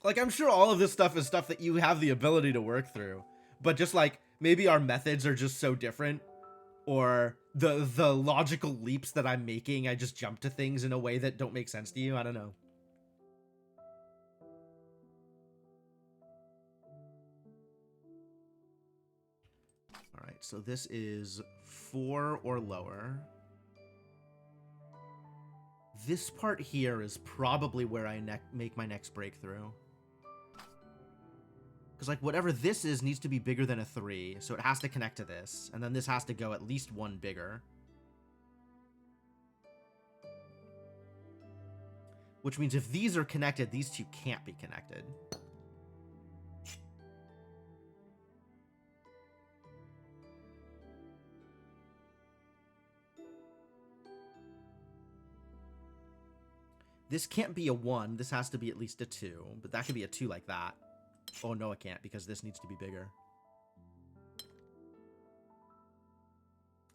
Like, I'm sure all of this stuff is stuff that you have the ability to work through. But just, like, maybe our methods are just so different. Or the logical leaps that I'm making, I just jump to things in a way that don't make sense to you. I don't know. Alright, so this is 4 or lower. This part here is probably where I make my next breakthrough. Because, like, whatever this is needs to be bigger than a 3, so it has to connect to this. And then this has to go at least 1 bigger. Which means if these are connected, these two can't be connected. This can't be a 1. This has to be at least a 2. But that could be a 2 like that. Oh, no, it can't, because this needs to be bigger.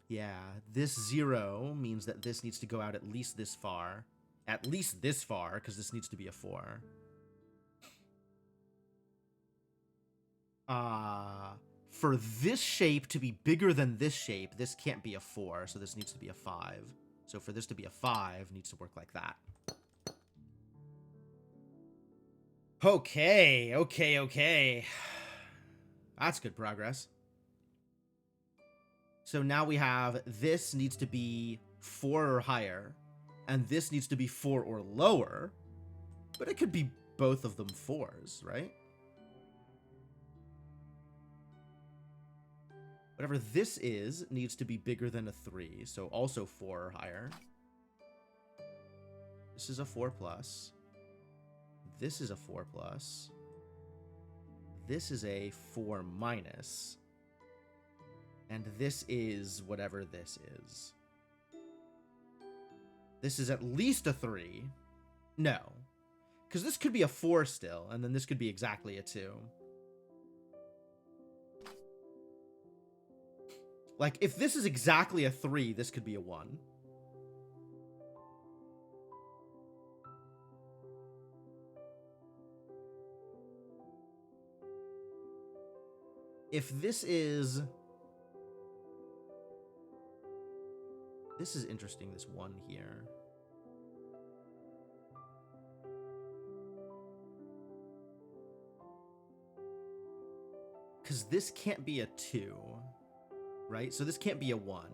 Yeah, this 0 means that this needs to go out at least this far. At least this far, because this needs to be a 4. For this shape to be bigger than this shape, this can't be a 4, so this needs to be a 5. So for this to be a 5, it needs to work like that. Okay, okay. That's good progress. So now we have this needs to be 4 or higher, and this needs to be 4 or lower, but it could be both of them 4s, right? Whatever this is needs to be bigger than a 3, so also 4 or higher. This is a 4+. This is a 4+. This is a 4-. And this is whatever this is. This is at least a 3. No. Because this could be a 4 still, and then this could be exactly a 2. Like, if this is exactly a 3, this could be a 1. If this is... This is interesting, this 1 here. Because this can't be a 2, right? So this can't be a 1.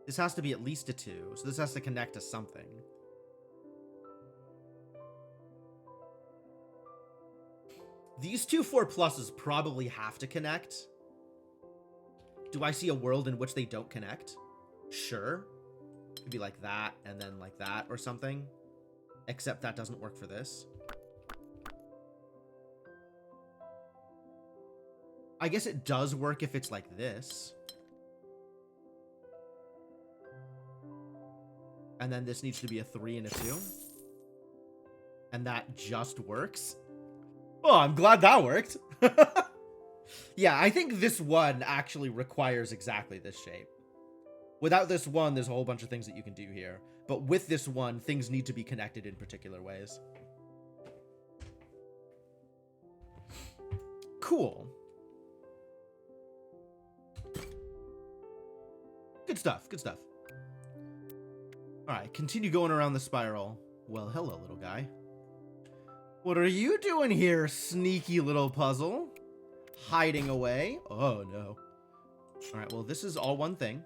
This has to be at least a 2, so this has to connect to something. These two 4+s probably have to connect. Do I see a world in which they don't connect? Sure. It could be like that, and then like that, or something. Except that doesn't work for this. I guess it does work if it's like this. And then this needs to be a 3 and a 2. And that just works. Oh, I'm glad that worked. Yeah, I think this 1 actually requires exactly this shape. Without this 1, there's a whole bunch of things that you can do here. But with this 1, things need to be connected in particular ways. Cool. Good stuff, good stuff. Alright, continue going around the spiral. Well, hello, little guy. What are you doing here, sneaky little puzzle? Hiding away? Oh, no. Alright, well, this is all one thing.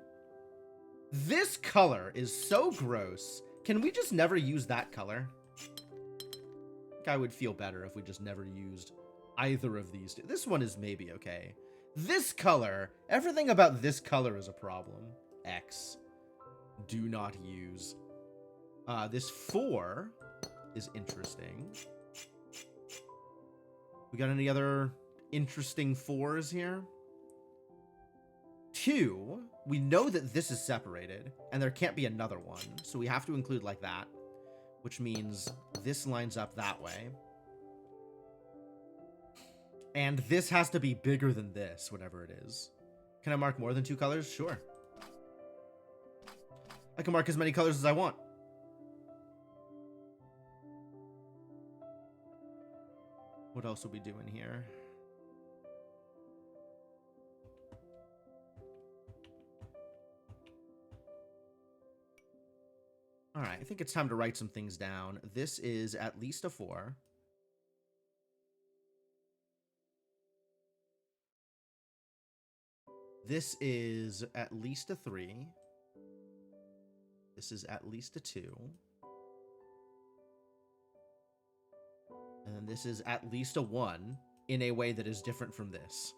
This color is so gross. Can we just never use that color? I think I would feel better if we just never used either of these two. This one is maybe okay. This color, everything about this color is a problem. X. Do not use. This 4 is interesting. We got any other interesting 4s here? 2, we know that this is separated, and there can't be another one, so we have to include like that, which means this lines up that way. And this has to be bigger than this, whatever it is. Can I mark more than 2 colors? Sure. I can mark as many colors as I want. What else are we doing here? All right, I think it's time to write some things down. This is at least a 4. This is at least a 3. This is at least a 2. And then this is at least a 1 in a way that is different from this.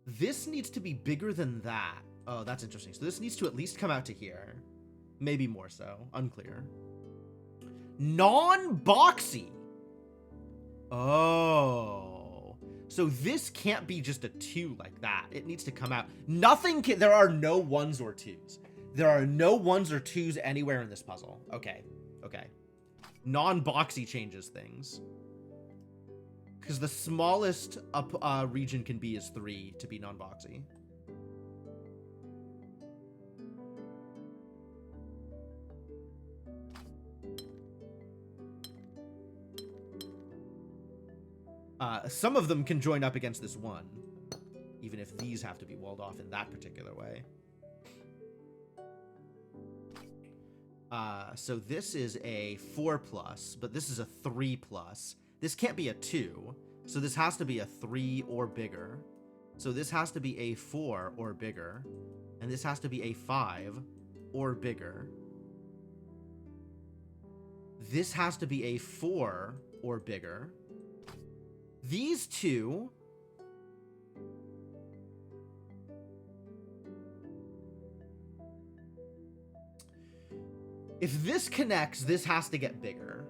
This needs to be bigger than that. Oh, that's interesting. So this needs to at least come out to here. Maybe more so. Unclear. Non-boxy. Oh. So this can't be just a 2 like that. It needs to come out. Nothing can, there are no 1s or 2s. There are no 1s or 2s anywhere in this puzzle. Okay. Okay. Non-boxy changes things. Because the smallest region can be is 3 to be non-boxy. Some of them can join up against this 1, even if these have to be walled off in that particular way. So this is a 4+, but this is a 3+. This can't be a 2, so this has to be a 3 or bigger. So this has to be a 4 or bigger, and this has to be a 5 or bigger. This has to be a 4 or bigger. These two... If this connects, this has to get bigger.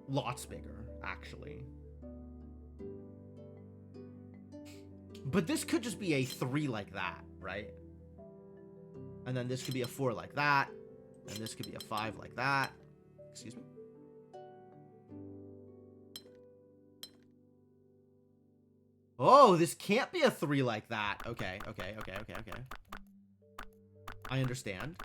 Lots bigger, actually. But this could just be a 3 like that, right? And then this could be a 4 like that. And this could be a 5 like that. Excuse me? Oh, this can't be a 3 like that. Okay. I understand.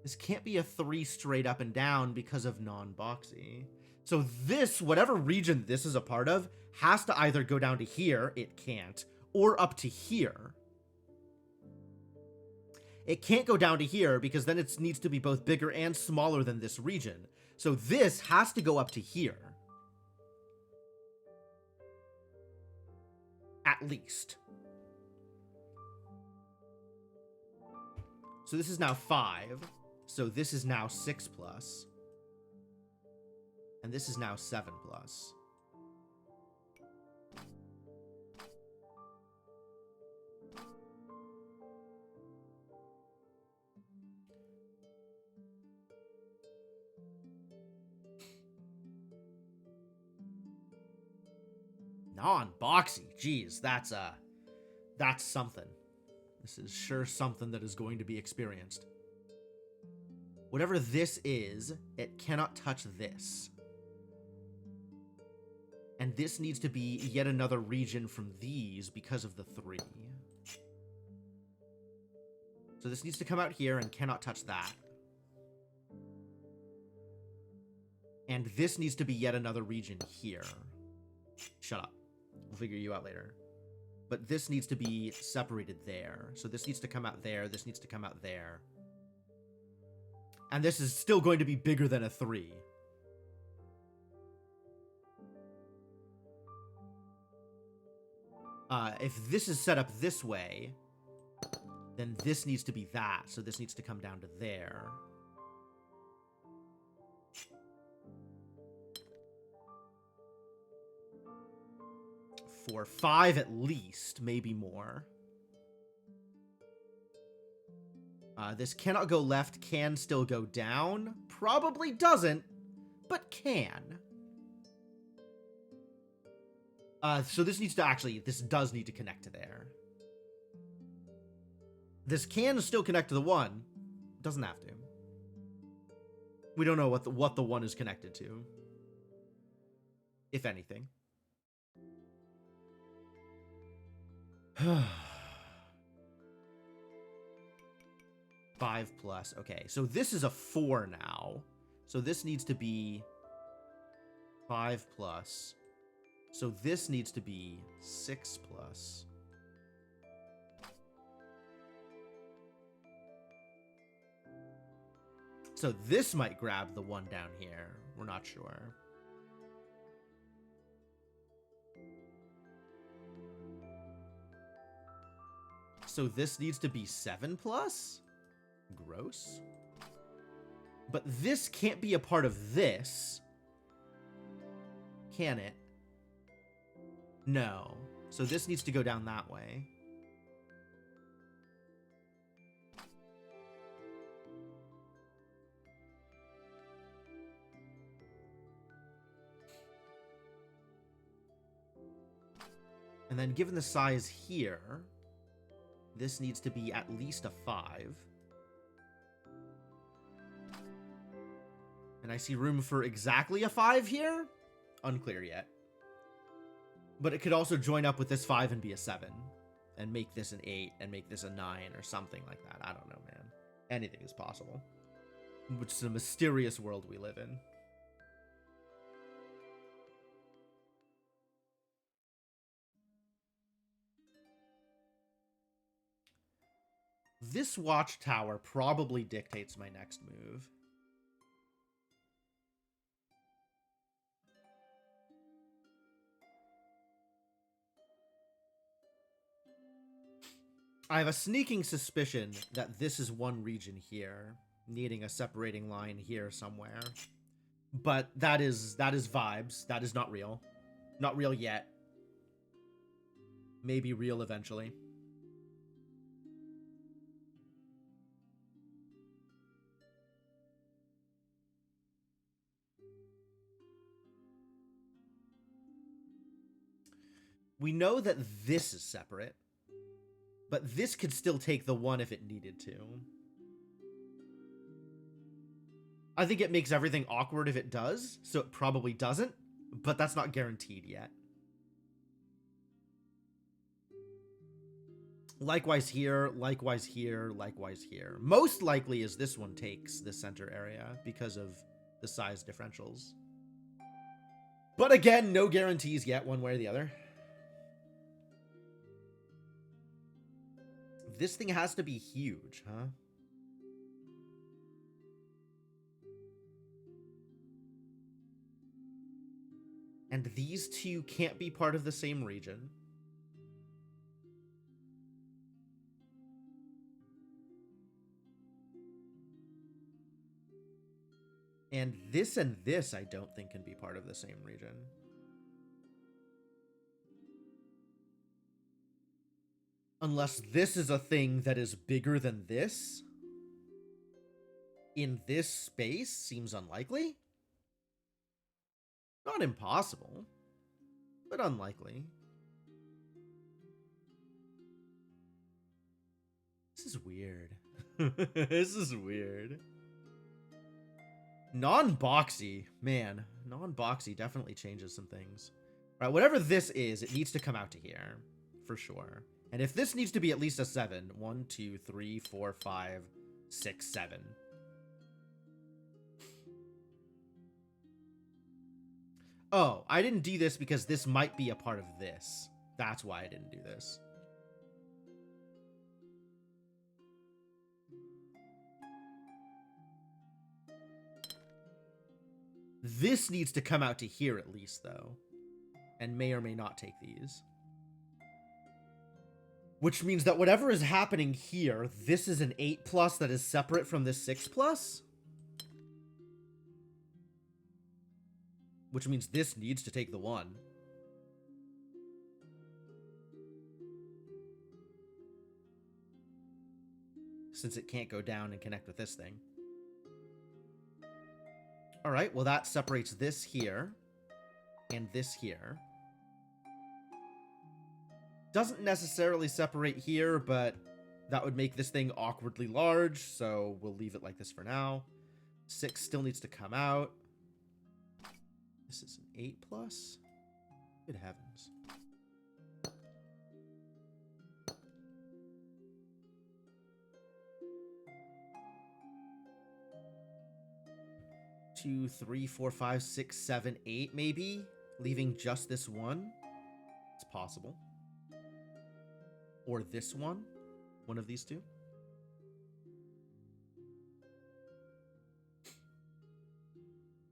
This can't be a 3 straight up and down because of non-boxy. So this, whatever region this is a part of, has to either go down to here, it can't, or up to here. It can't go down to here because then it needs to be both bigger and smaller than this region. So this has to go up to here. At least. So this is now 5. So this is now 6+. And this is now 7+. Non-boxy. Jeez, that's something. This is sure something that is going to be experienced. Whatever this is, it cannot touch this. And this needs to be yet another region from these because of the 3. So this needs to come out here and cannot touch that. And this needs to be yet another region here. Shut up. We'll figure you out later. But this needs to be separated there. So this needs to come out there. This needs to come out there. And this is still going to be bigger than a 3. If this is set up this way, then this needs to be that. So this needs to come down to there. For 5 at least, maybe more. This cannot go left, can still go down. Probably doesn't, but can. So this needs to actually, this does need to connect to there. This can still connect to the 1. Doesn't have to. We don't know what the 1 is connected to. If anything. 5+. Okay, so this is a 4 now. So this needs to be 5+. So this needs to be 6+. So this might grab the 1 down here. We're not sure. So this needs to be 7+? Gross. But this can't be a part of this. Can it? No. So this needs to go down that way. And then given the size here, this needs to be at least a 5. And I see room for exactly a 5 here? Unclear yet. But it could also join up with this 5 and be a 7. And make this an 8 and make this a 9 or something like that. I don't know, man. Anything is possible. Which is a mysterious world we live in. This watchtower probably dictates my next move. I have a sneaking suspicion that this is one region here, needing a separating line here somewhere. But that is vibes. That is not real. Not real yet. Maybe real eventually. We know that this is separate. But this could still take the 1 if it needed to. I think it makes everything awkward if it does, so it probably doesn't, but that's not guaranteed yet. Likewise here, likewise here, likewise here. Most likely is this one takes the center area because of the size differentials. But again, no guarantees yet one way or the other. This thing has to be huge, huh? And these two can't be part of the same region. And this I don't think can be part of the same region. Unless this is a thing that is bigger than this. In this space seems unlikely. Not impossible, but unlikely. This is weird. This is weird. Non-boxy. Man, non-boxy definitely changes some things. All right, whatever this is, it needs to come out to here. For sure. And if this needs to be at least a 7. 1, 2, 3, 4, 5, 6, 7. Oh, I didn't do this because this might be a part of this. That's why I didn't do this. This needs to come out to here at least, though. And may or may not take these. Which means that whatever is happening here, this is an 8+ that is separate from this 6+. Which means this needs to take the 1. Since it can't go down and connect with this thing. Alright, well that separates this here. And this here. Doesn't necessarily separate here, but that would make this thing awkwardly large, so we'll leave it like this for now. 6 still needs to come out. This is an 8+. Good heavens. Two, 3, 4, 5, 6, 7, 8, maybe? Leaving just this one? It's possible. Or this one? One of these two?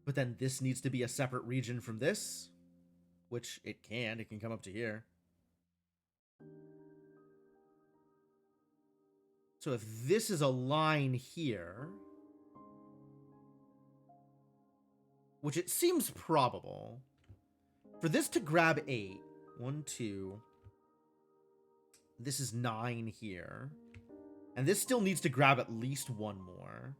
But then this needs to be a separate region from this, which it can. It can come up to here. So if this is a line here, which it seems probable, for this to grab 8, 1, 2, this is 9 here, and this still needs to grab at least 1 more.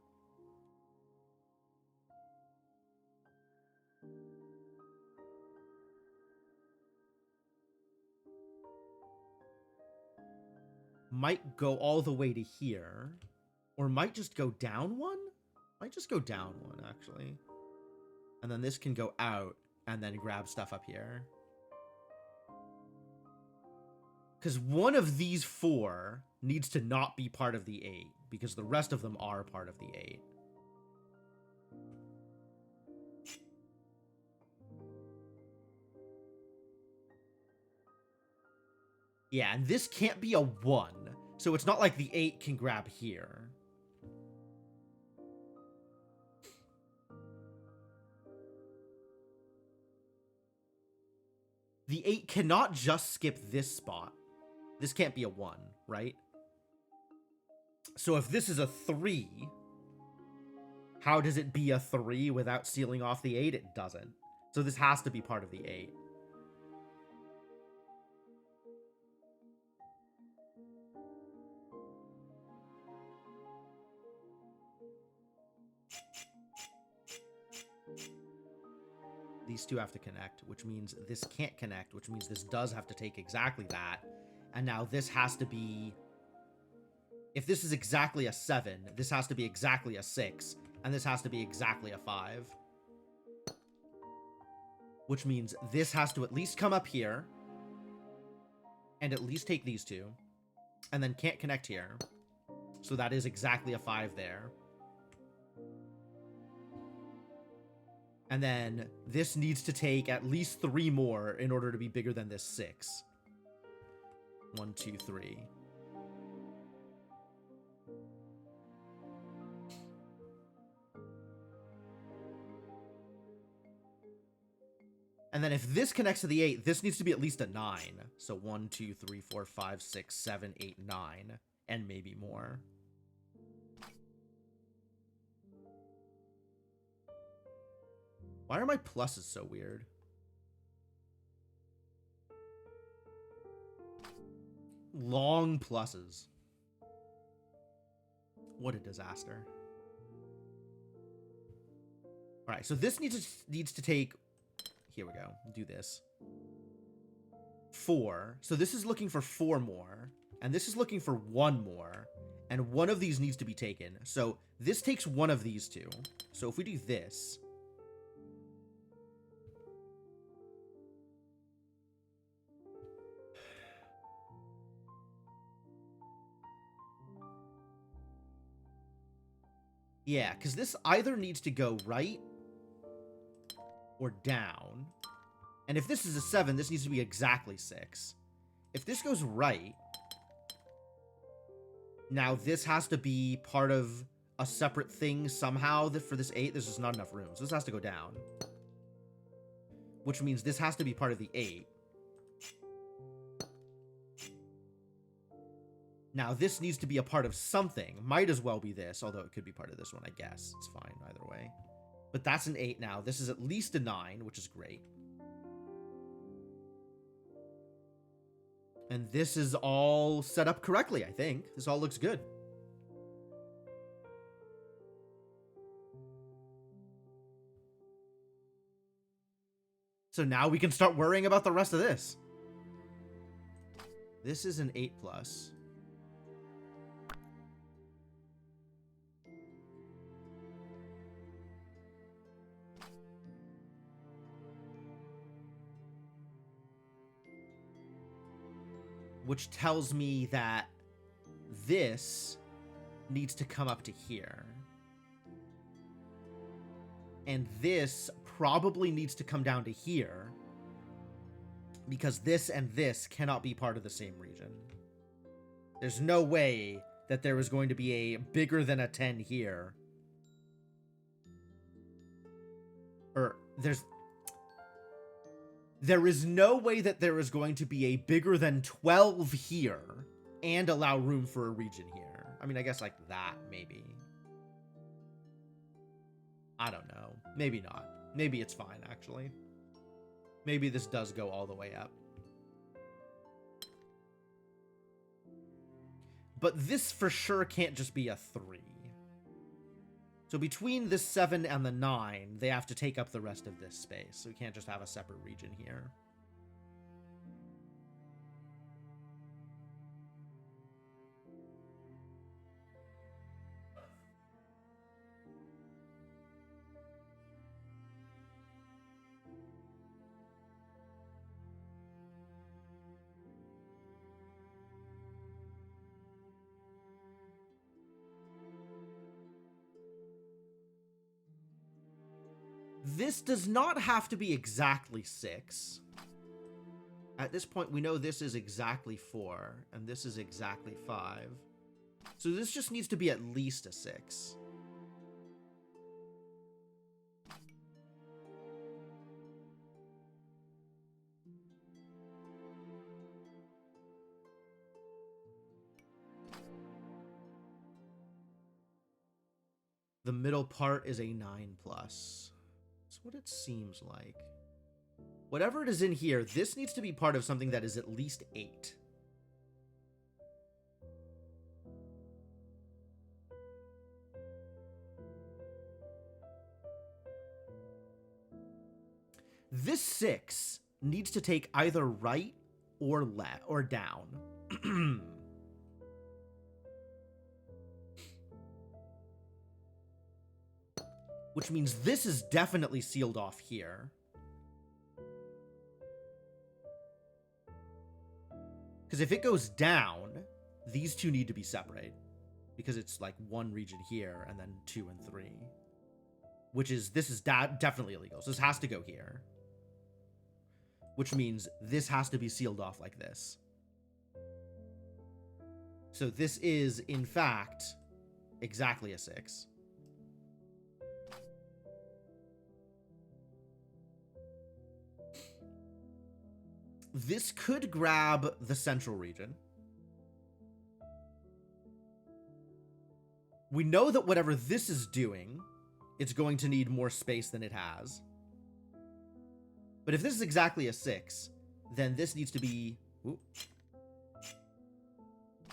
might go all the way to here, or might just go down one. Might just go down one, actually. And then this can go out and then grab stuff up here. Because one of these 4 needs to not be part of the 8, because the rest of them are part of the 8. Yeah, and this can't be a 1, so it's not like the 8 can grab here. The 8 cannot just skip this spot. This can't be a 1, right? So if this is a 3, how does it be a 3 without sealing off the 8? It doesn't. So this has to be part of the 8. These 2 have to connect, which means this can't connect, which means this does have to take exactly that. And now this has to be... If this is exactly a 7, this has to be exactly a 6, and this has to be exactly a 5. Which means this has to at least come up here, and at least take these 2, and then can't connect here. So that is exactly a 5 there. And then this needs to take at least 3 more in order to be bigger than this 6. 1, 2, 3. And then if this connects to the 8, this needs to be at least a 9. So 1, 2, 3, 4, 5, 6, 7, 8, 9. And maybe more. Why are my pluses so weird? Long pluses. What a disaster. Alright, so this needs to take... Here we go. Do this. 4. So this is looking for 4 more. And this is looking for 1 more. And one of these needs to be taken. So this takes one of these 2. So if we do this... Yeah, because this either needs to go right or down. And if this is a 7, this needs to be exactly 6. If this goes right, now this has to be part of a separate thing somehow. That for this 8, there's just not enough room. So this has to go down. Which means this has to be part of the 8. Now, this needs to be a part of something. Might as well be this, although it could be part of this one, I guess. It's fine either way. But that's an 8 now. This is at least a 9, which is great. And this is all set up correctly, I think. This all looks good. So now we can start worrying about the rest of this. This is an 8+. Which tells me that this needs to come up to here. And this probably needs to come down to here. Because this and this cannot be part of the same region. There's no way that there is going to be a bigger than a 10 here. Or there is no way that there is going to be a bigger than 12 here and allow room for a region here. I mean, I guess like that, maybe. I don't know. Maybe not. Maybe it's fine, actually. Maybe this does go all the way up. But this for sure can't just be a 3. So between the 7 and the 9, they have to take up the rest of this space. So we can't just have a separate region here. This does not have to be exactly 6. At this point, we know this is exactly 4, and this is exactly 5. So this just needs to be at least a 6. The middle part is a 9+. That's what it seems like. Whatever it is in here, this needs to be part of something that is at least 8. This 6 needs to take either right or left or down. Which means this is definitely sealed off here. Because if it goes down, these two need to be separate. Because it's like one region here, and then 2 and 3. Which is, this is definitely illegal. So this has to go here. Which means this has to be sealed off like this. So this is, in fact, exactly a 6. This could grab the central region. We know that whatever this is doing, it's going to need more space than it has. But if this is exactly a 6, then this needs to be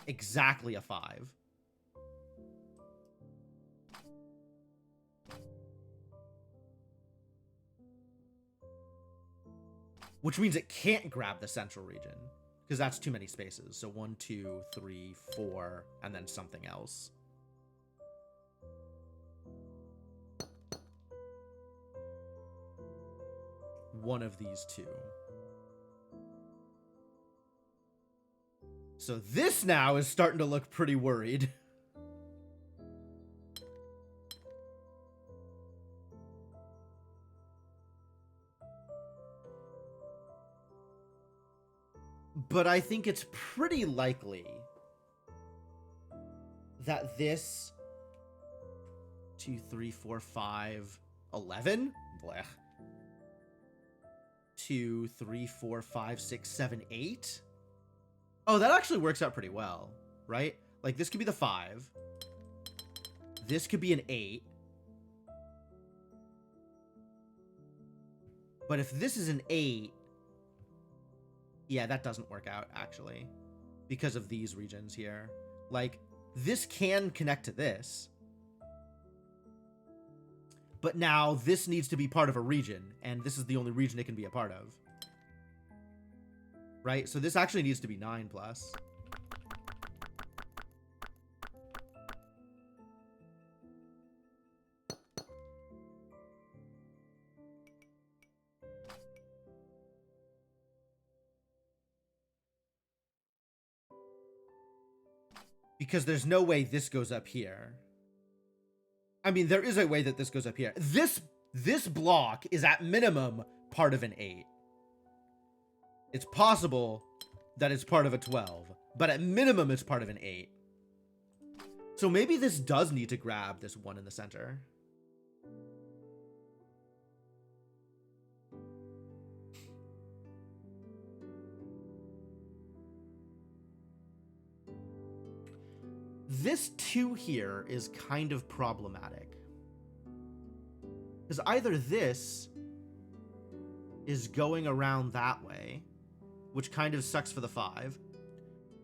exactly a 5. Which means it can't grab the central region, because that's too many spaces. So 1, 2, 3, 4, and then something else. One of these two. So this now is starting to look pretty worried. But I think it's pretty likely that this 2, 3, 4, 5, 11? Blech. 2, 3, 4, 5, 6, 7, 8? Oh, that actually works out pretty well, right? Like, this could be the 5. This could be an 8. But if this is an 8... Yeah, that doesn't work out, actually. Because of these regions here. Like, this can connect to this. But now, this needs to be part of a region. And this is the only region it can be a part of. Right? So this actually needs to be 9+. Because there's no way this goes up here. I mean, there is a way that this goes up here. This block is at minimum part of an 8. It's possible that it's part of a 12, but at minimum it's part of an 8. So maybe this does need to grab this 1 in the center. This 2 here is kind of problematic. Because either this is going around that way, which kind of sucks for the 5,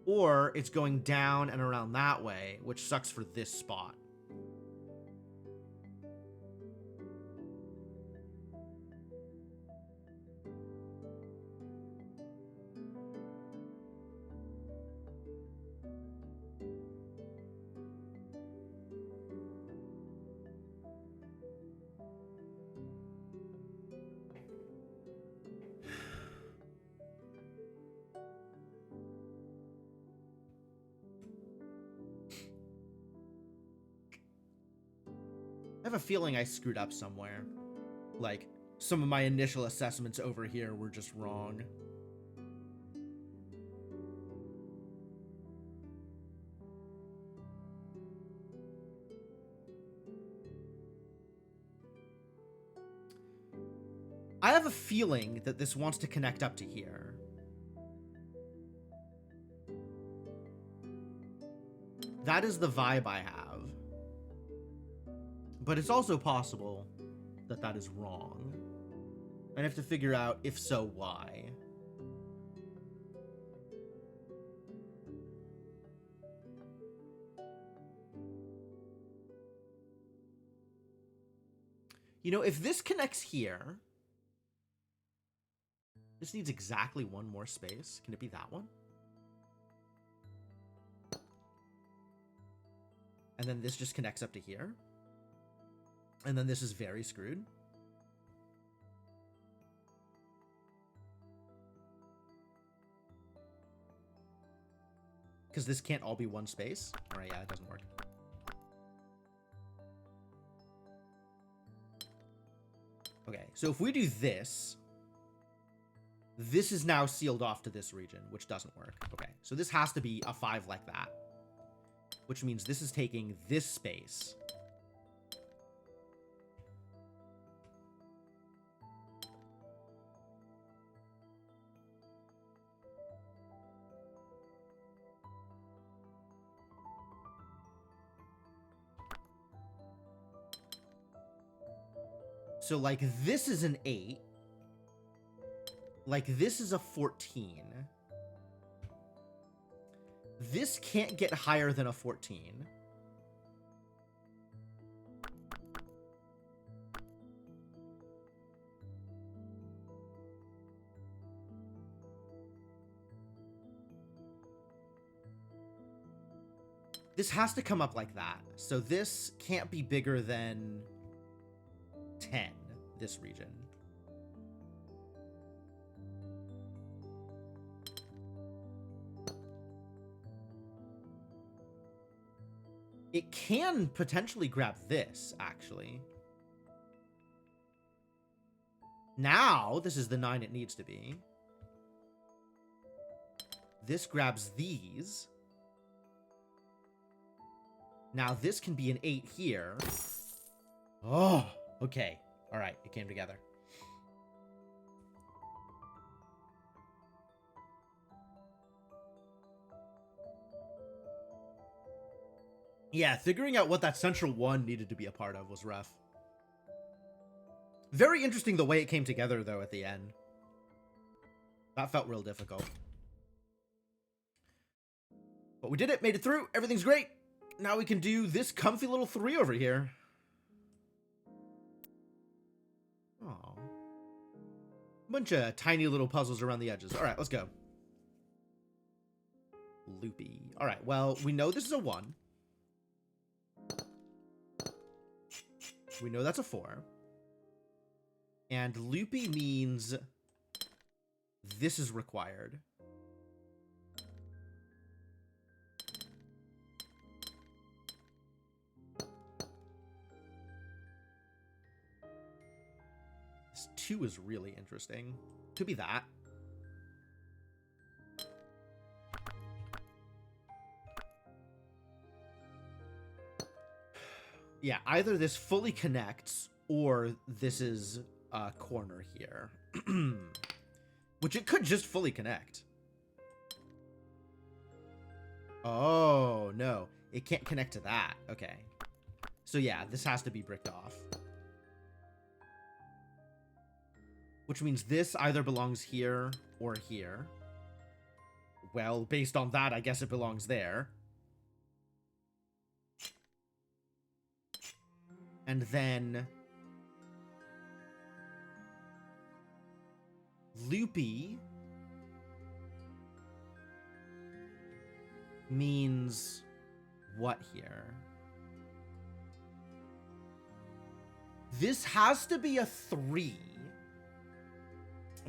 or it's going down and around that way, which sucks for this spot. I have a feeling I screwed up somewhere. Like, some of my initial assessments over here were just wrong. I have a feeling that this wants to connect up to here. That is the vibe I have. But it's also possible that that is wrong. I have to figure out, if so, why. You know, if this connects here, this needs exactly one more space. Can it be that one? And then this just connects up to here. And then this is very screwed. Because this can't all be one space. All right, yeah, it doesn't work. Okay, so if we do this, this is now sealed off to this region, which doesn't work. Okay, so this has to be a 5 like that, which means this is taking this space. So, like, this is an 8. Like, this is a 14. This can't get higher than a 14. This has to come up like that. So this can't be bigger than 10, this region. It can potentially grab this, actually. Now, this is the 9 it needs to be. This grabs these. Now, this can be an 8 here. Oh, okay. All right, it came together. Yeah, figuring out what that central one needed to be a part of was rough. Very interesting the way it came together, though, at the end. That felt real difficult. But we did it, made it through, everything's great. Now we can do this comfy little 3 over here. Oh, bunch of tiny little puzzles around the edges. All right, let's go. Loopy. All right, well, we know this is a 1. We know that's a 4. And loopy means this is required. This 2 is really interesting. Could be that. Yeah, either this fully connects or this is a corner here. Which it could just fully connect. Oh, no. It can't connect to that. Okay. So yeah, this has to be bricked off. Which means this either belongs here or here. Well, based on that, I guess it belongs there. And then loopy means what here? This has to be a 3,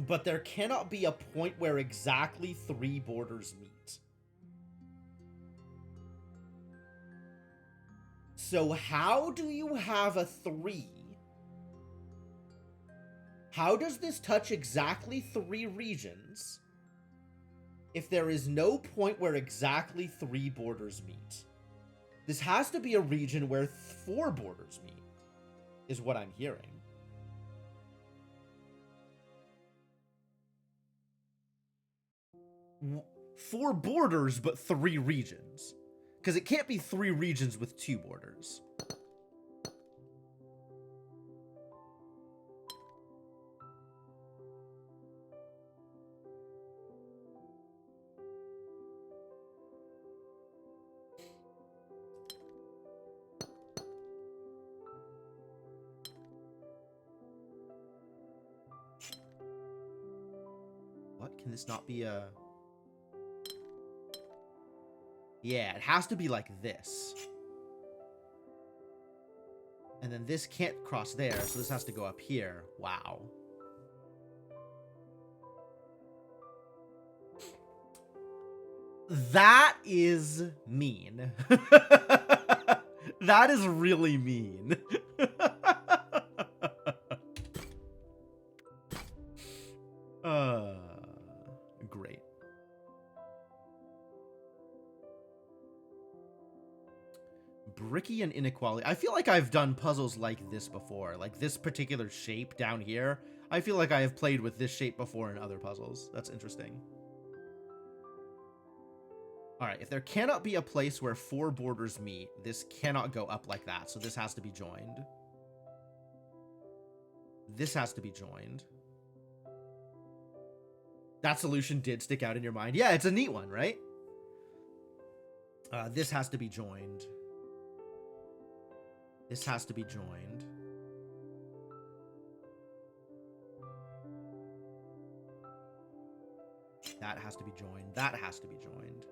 but there cannot be a point where exactly 3 borders meet. So how do you have a 3 How does this touch exactly 3 regions if there is no point where exactly 3 borders meet? This has to be a region where 4 borders meet, is what I'm hearing. Four borders, but 3 regions. Because it can't be 3 regions with 2 borders. What? Can this not be a... Yeah, it has to be like this. And then this can't cross there, so this has to go up here. Wow. That is mean. That is really mean. Great. Bricky and inequality. I feel like I've done puzzles like this before. Like this particular shape down here. I feel like I have played with this shape before in other puzzles. That's interesting. Alright, if there cannot be a place where 4 borders meet, this cannot go up like that. So this has to be joined. This has to be joined. That solution did stick out in your mind. Yeah, it's a neat one, right? This has to be joined. This has to be joined. That has to be joined. That has to be joined.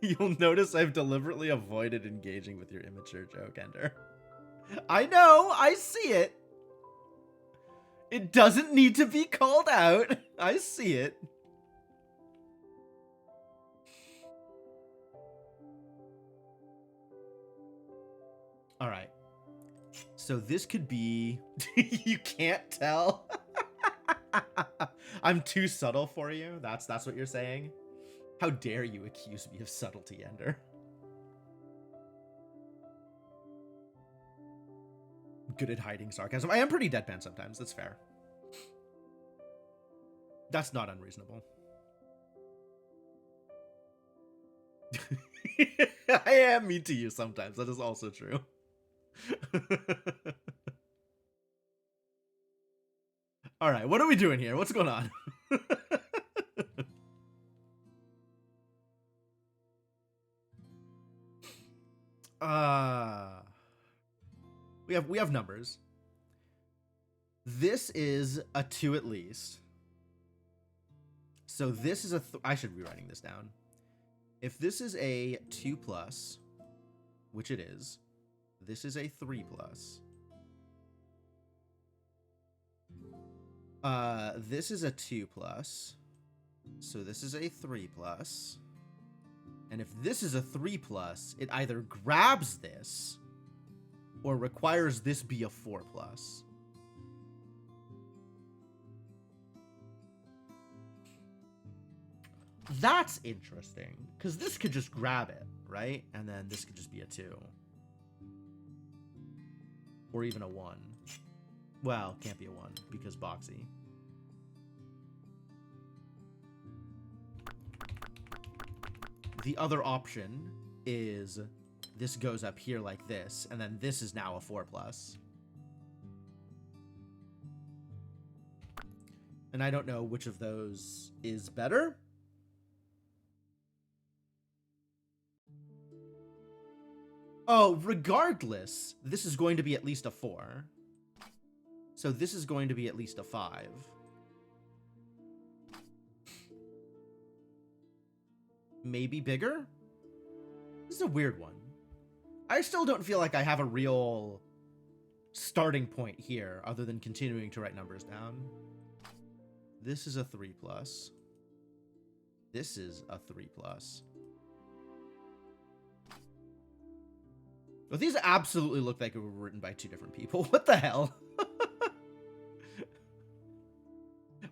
You'll notice I've deliberately avoided engaging with your immature joke, Ender. I know, I see it. It doesn't need to be called out. I see it. All right. So this could be... You can't tell? I'm too subtle for you? That's what you're saying? How dare you accuse me of subtlety, Ender? Good at hiding sarcasm. I am pretty deadpan sometimes. That's fair. That's not unreasonable. I am mean to you sometimes. That is also true. All right, what are we doing here? What's going on? We have numbers. This is a 2 at least. So this is a... I should be writing this down. If this is a 2 plus, which it is, this is a 3 plus. This is a 2 plus. So this is a 3 plus. And if this is a 3 plus, it either grabs this or requires this be a 4 plus. That's interesting, because this could just grab it, right? And then this could just be a 2. Or even a 1. Well, can't be a 1, because boxy. The other option is this goes up here like this, and then this is now a 4 plus. And I don't know which of those is better. Oh, regardless, this is going to be at least a 4. So this is going to be at least a 5. Maybe bigger? This is a weird one. I still don't feel like I have a real starting point here other than continuing to write numbers down. This is a 3+. This is a 3+. Well, these absolutely look like they were written by two different people. What the hell?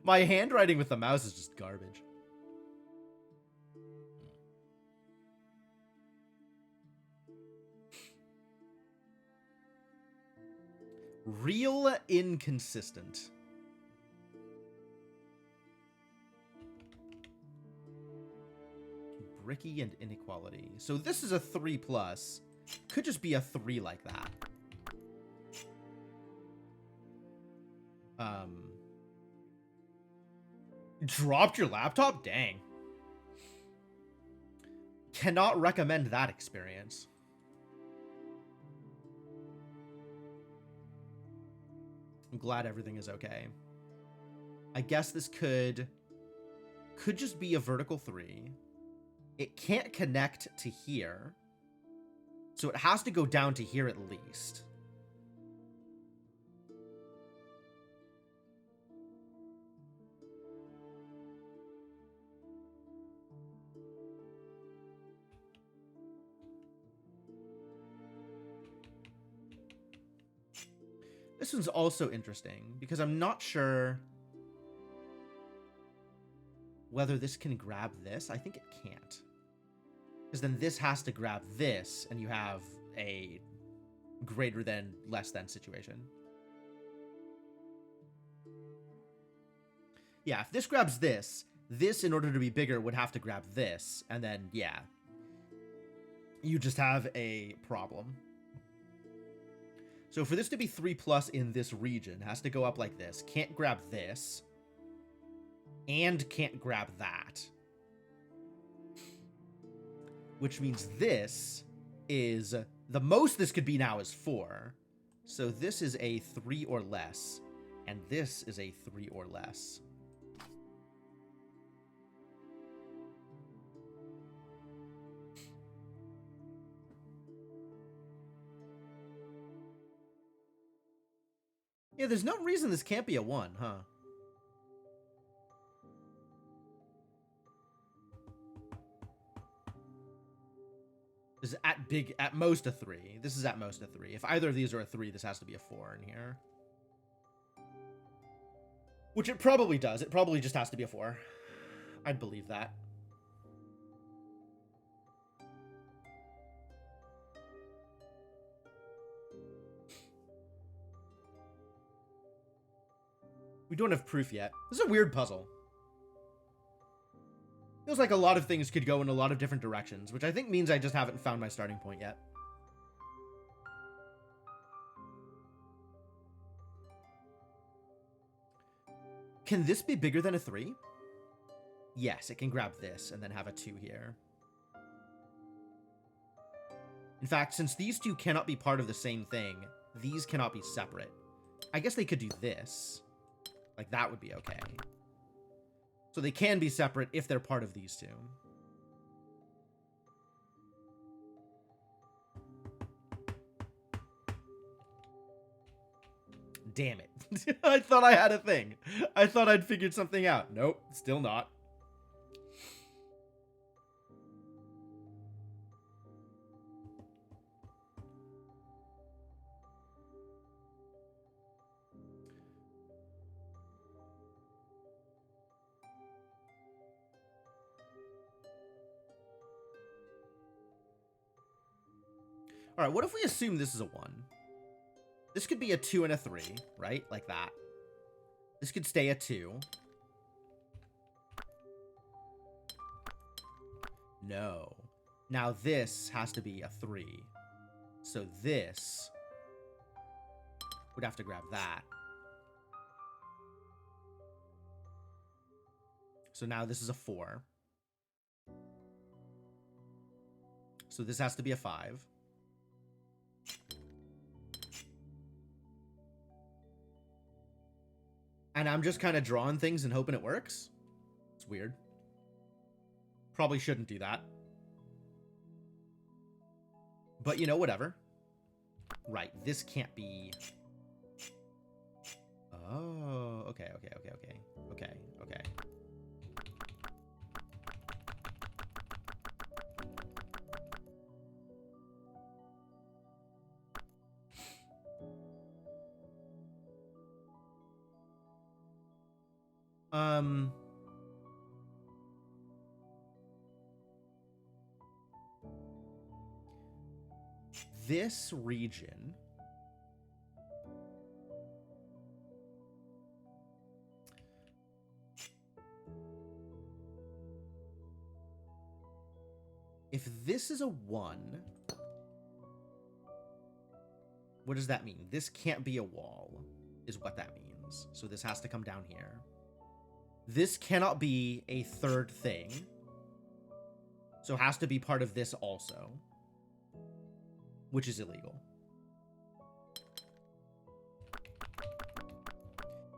My handwriting with the mouse is just garbage. Real inconsistent. Bricky and inequality. So this is a 3+. Could just be a 3 like that. Dropped your laptop? Dang. Cannot recommend that experience. I'm glad everything is okay. I guess this could just be a vertical 3. It can't connect to here. So it has to go down to here at least. This one's also interesting because I'm not sure whether this can grab this. I think it can't. Because then this has to grab this, and you have a greater than, less than situation. Yeah, if this grabs this, this, in order to be bigger, would have to grab this, and then, yeah. You just have a problem. So for this to be 3+ in this region, it has to go up like this. Can't grab this, and can't grab that. Which means this is, the most this could be now is 4. So this is a 3 or less, and this is a 3 or less. Yeah, there's no reason this can't be a 1, huh? This is at most a 3. This is at most a 3. If either of these are a 3, this has to be a 4 in here. Which it probably does. It probably just has to be a 4. I'd believe that. We don't have proof yet. This is a weird puzzle. Feels like a lot of things could go in a lot of different directions, which I think means I just haven't found my starting point yet. Can this be bigger than a 3? Yes, it can grab this and then have a 2 here. In fact, since these two cannot be part of the same thing, these cannot be separate. I guess they could do this. Like, that would be okay. So they can be separate if they're part of these two. Damn it. I thought I had a thing. I thought I'd figured something out. Nope, still not. All right, what if we assume this is a 1? This could be a 2 and a 3, right? Like that. This could stay a 2. No. Now this has to be a 3. So this would have to grab that. So now this is a 4. So this has to be a 5. And I'm just kind of drawing things and hoping it works. It's weird. Probably shouldn't do that. But, you know, whatever. Right, this can't be... Oh, okay. This region... If this is a 1, what does that mean? This can't be a wall, is what that means. So this has to come down here. This cannot be a third thing. So it has to be part of this also, which is illegal.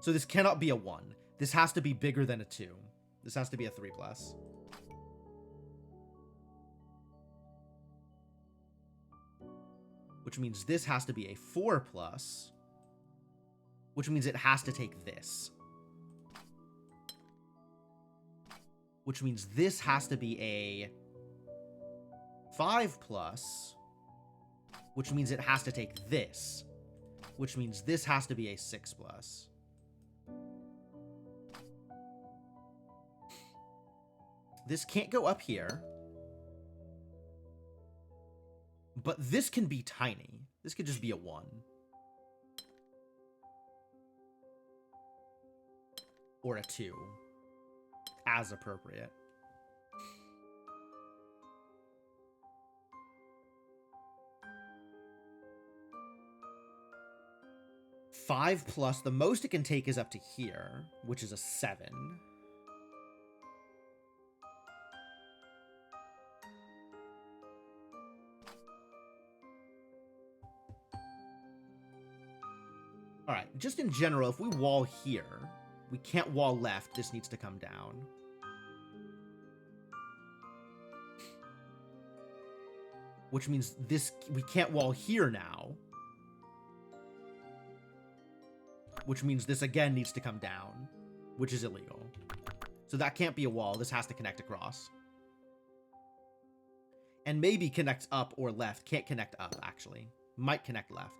So this cannot be a 1. This has to be bigger than a 2. This has to be a 3+. Which means this has to be a 4+, which means it has to take this. Which means this has to be a 5+, which means it has to take this. Which means this has to be a 6+. This can't go up here. But this can be tiny. This could just be a 1. Or a 2. As appropriate. Five plus, the most it can take is up to here, which is a 7. Alright, just in general, if we wall here, we can't wall left, this needs to come down. Which means this, we can't wall here now. Which means this again needs to come down, which is illegal. So that can't be a wall, this has to connect across. And maybe connects up or left, can't connect up actually. Might connect left.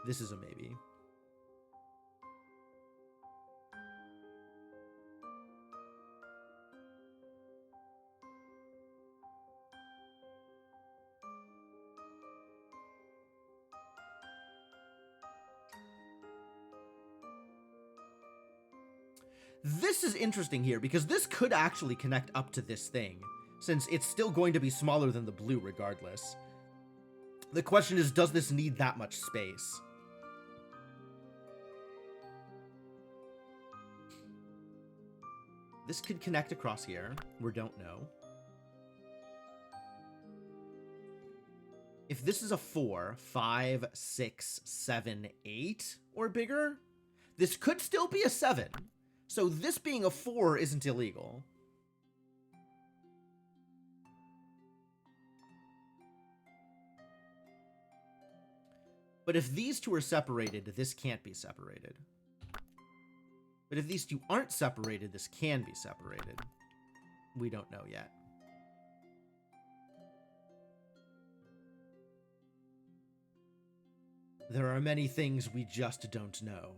This is a maybe. This is interesting here, because this could actually connect up to this thing, since it's still going to be smaller than the blue regardless. The question is, does this need that much space? This could connect across here. We don't know. If this is a 4, 5, 6, 7, 8, or bigger, this could still be a 7. So this being a 4 isn't illegal. But if these two are separated, this can't be separated. But if these two aren't separated, this can be separated. We don't know yet. There are many things we just don't know.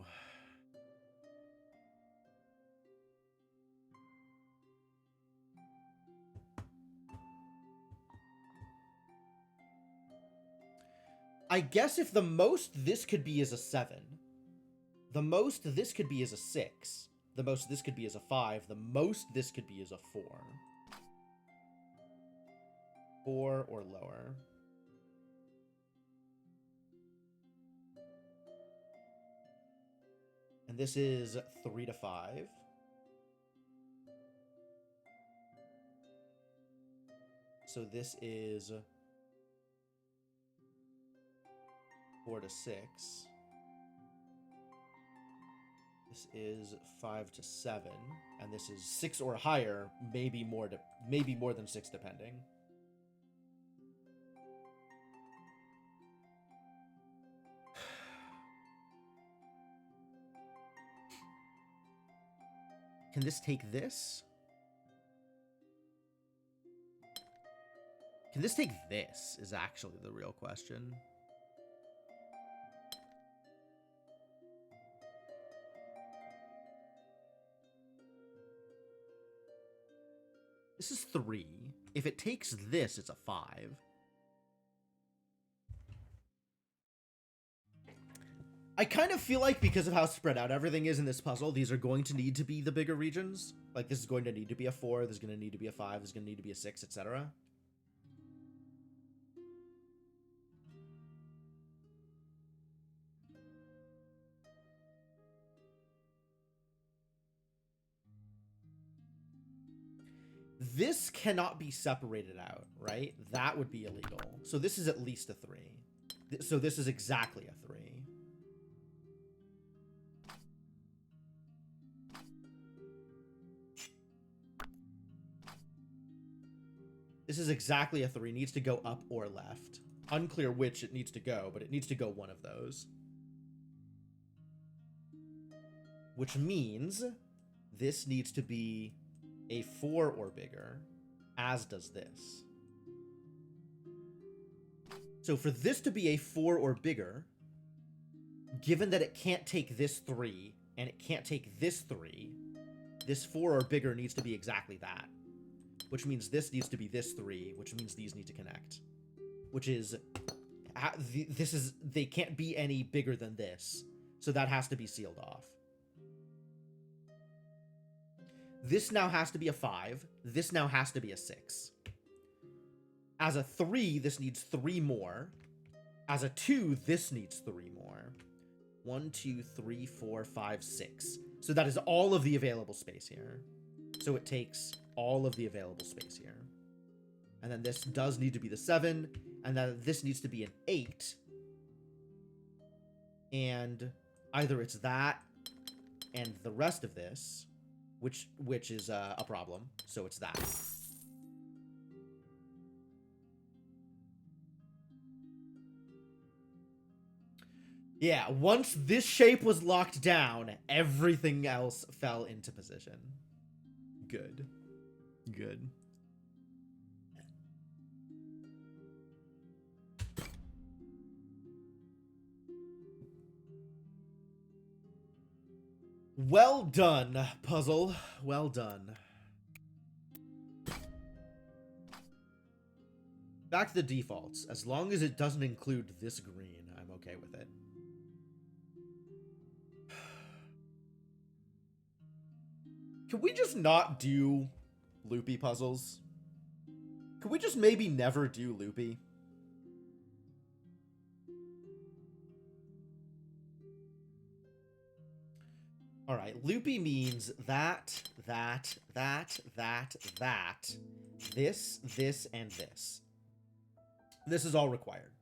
I guess if the most this could be is a 7, the most this could be is a 6, the most this could be is a 5, the most this could be is a 4. 4 or lower. And this is 3 to 5. So this is 4 to 6. This is 5 to 7, and this is 6 or higher, maybe more than 6 depending. Can this take this? Can this take this is actually the real question. This is 3. If it takes this, it's a 5. I kind of feel like because of how spread out everything is in this puzzle, these are going to need to be the bigger regions. Like, this is going to need to be a 4, there's going to need to be a 5, there's going to need to be a 6, etc. This cannot be separated out, right? That would be illegal. So this is at least a 3. So this is exactly a 3. This is exactly a 3. Needs to go up or left. Unclear which it needs to go, but it needs to go one of those. Which means this needs to be a 4 or bigger, as does this. So for this to be a 4 or bigger, given that it can't take this 3, and it can't take this 3, this 4 or bigger needs to be exactly that. Which means this needs to be this 3, which means these need to connect. Which is, they can't be any bigger than this. So that has to be sealed off. This now has to be a 5. This now has to be a 6. As a 3, this needs 3 more. As a 2, this needs 3 more. 1, 2, 3, 4, 5, 6. So that is all of the available space here. So it takes all of the available space here. And then this does need to be the 7. And then this needs to be an 8. And either it's that and the rest of this, which is a problem. So it's that. Yeah, once this shape was locked down, everything else fell into position. Good. Good. Well done, puzzle. Well done. Back to the defaults. As long as it doesn't include this green, I'm okay with it. Can we just not do loopy puzzles? Can we just maybe never do loopy? Alright, loopy means that, this, and this. This is all required.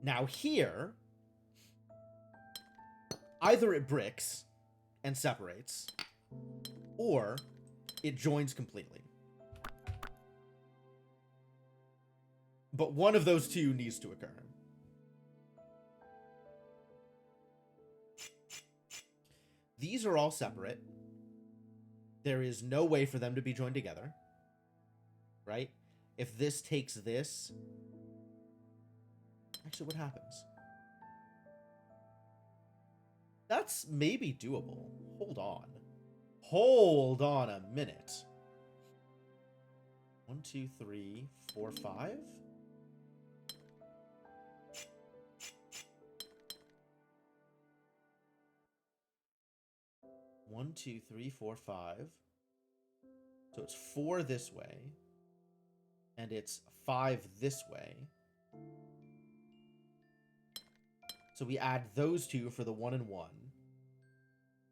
Now here, either it bricks and separates, or it joins completely. But one of those two needs to occur. These are all separate. There is no way for them to be joined together. Right? If this takes this... Actually, what happens? That's maybe doable. Hold on. Hold on a minute. 1, 2, 3, 4, 5? 1, 2, 3, 4, 5. So it's 4 this way. And it's 5 this way. So we add those two for the 1 and 1. 1,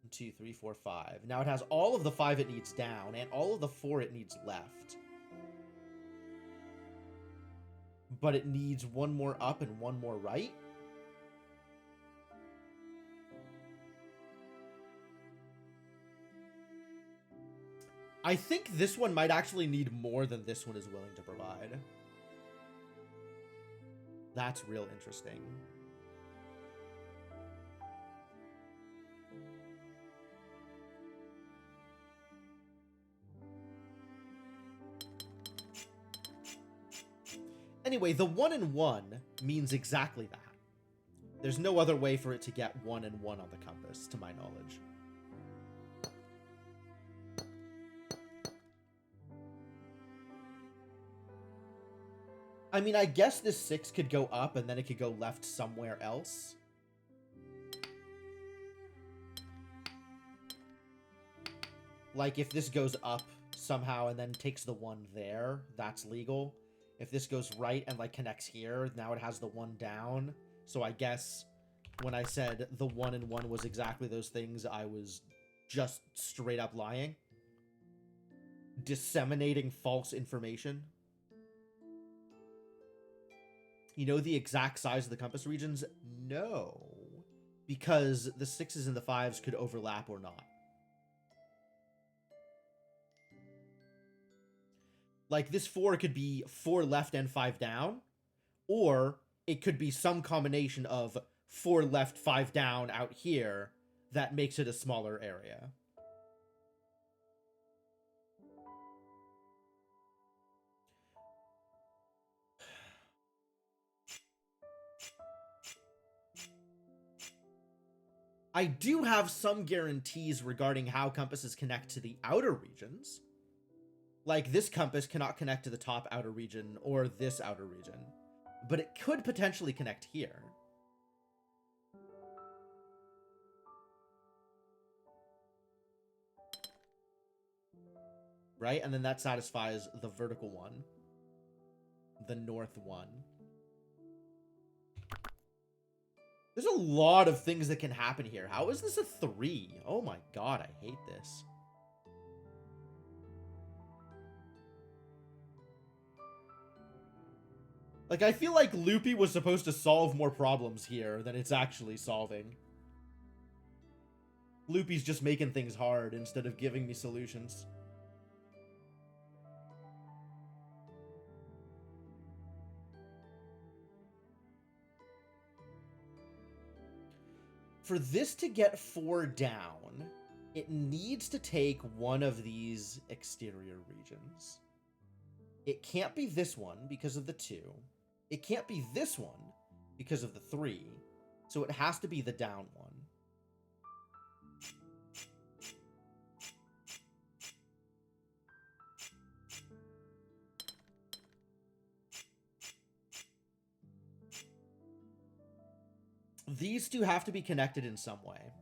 2, 3, 4, 5. Now it has all of the 5 it needs down and all of the 4 it needs left. But it needs 1 more up and 1 more right. I think this one might actually need more than this one is willing to provide. That's real interesting. Anyway, the 1 and 1 means exactly that. There's no other way for it to get 1 and 1 on the compass, to my knowledge. I mean, I guess this 6 could go up and then it could go left somewhere else. Like, if this goes up somehow and then takes the 1 there, that's legal. If this goes right and, like, connects here, now it has the 1 down. So I guess when I said the 1 and 1 was exactly those things, I was just straight up lying. Disseminating false information. You know the exact size of the compass regions? No. Because the 6s and the 5s could overlap or not. Like, this 4 could be 4 left and 5 down. Or it could be some combination of 4 left, 5 down out here that makes it a smaller area. I do have some guarantees regarding how compasses connect to the outer regions. Like, this compass cannot connect to the top outer region or this outer region. But it could potentially connect here. Right? And then that satisfies the vertical one. The north one. There's a lot of things that can happen here. How is this a 3? Oh my god, I hate this. Like, I feel like Loopy was supposed to solve more problems here than it's actually solving. Loopy's just making things hard instead of giving me solutions. For this to get 4 down, it needs to take one of these exterior regions. It can't be this one because of the 2. It can't be this one because of the 3. So it has to be the down one. These two have to be connected in some way.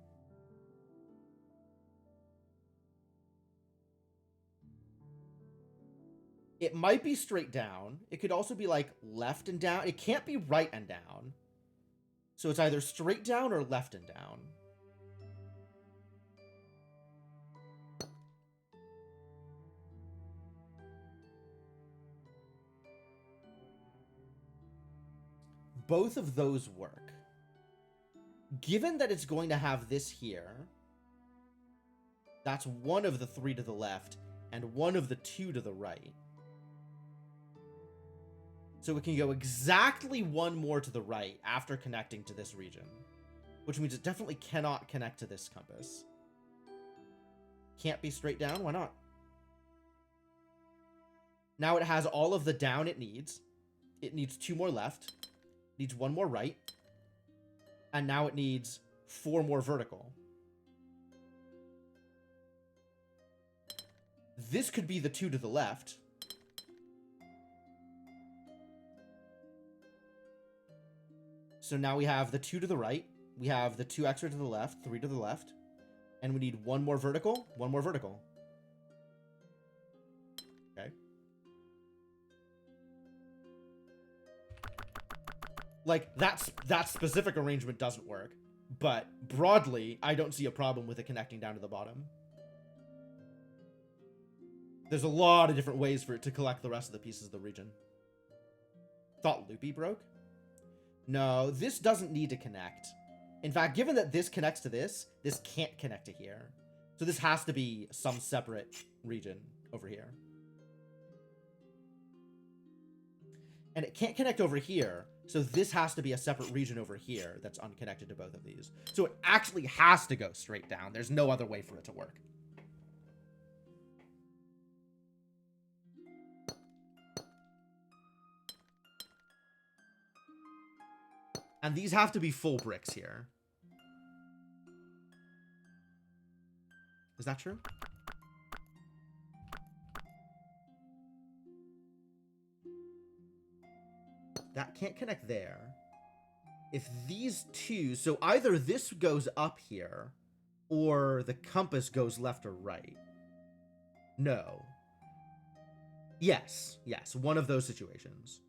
It might be straight down. It could also be like left and down. It can't be right and down. So it's either straight down or left and down. Both of those work. Given that it's going to have this here, that's one of the 3 to the left and one of the 2 to the right. So it can go exactly one more to the right after connecting to this region. Which means it definitely cannot connect to this compass. Can't be straight down? Why not? Now it has all of the down it needs. It needs 2 more left. Needs 1 more right. And now it needs 4 more vertical. This could be the 2 to the left. So now we have the 2 to the right. We have the 2 extra to the left, 3 to the left. And we need 1 more vertical, 1 more vertical. Okay. Like, that specific arrangement doesn't work. But broadly, I don't see a problem with it connecting down to the bottom. There's a lot of different ways for it to collect the rest of the pieces of the region. Thought Loopy broke? No, this doesn't need to connect. In fact, given that this connects to this can't connect to here. So this has to be some separate region over here. And it can't connect over here, so this has to be a separate region over here that's unconnected to both of these. So it actually has to go straight down. There's no other way for it to work. And these have to be full bricks here. Is that true? That can't connect there. If these two... So either this goes up here, or the compass goes left or right. No. Yes. Yes. One of those situations.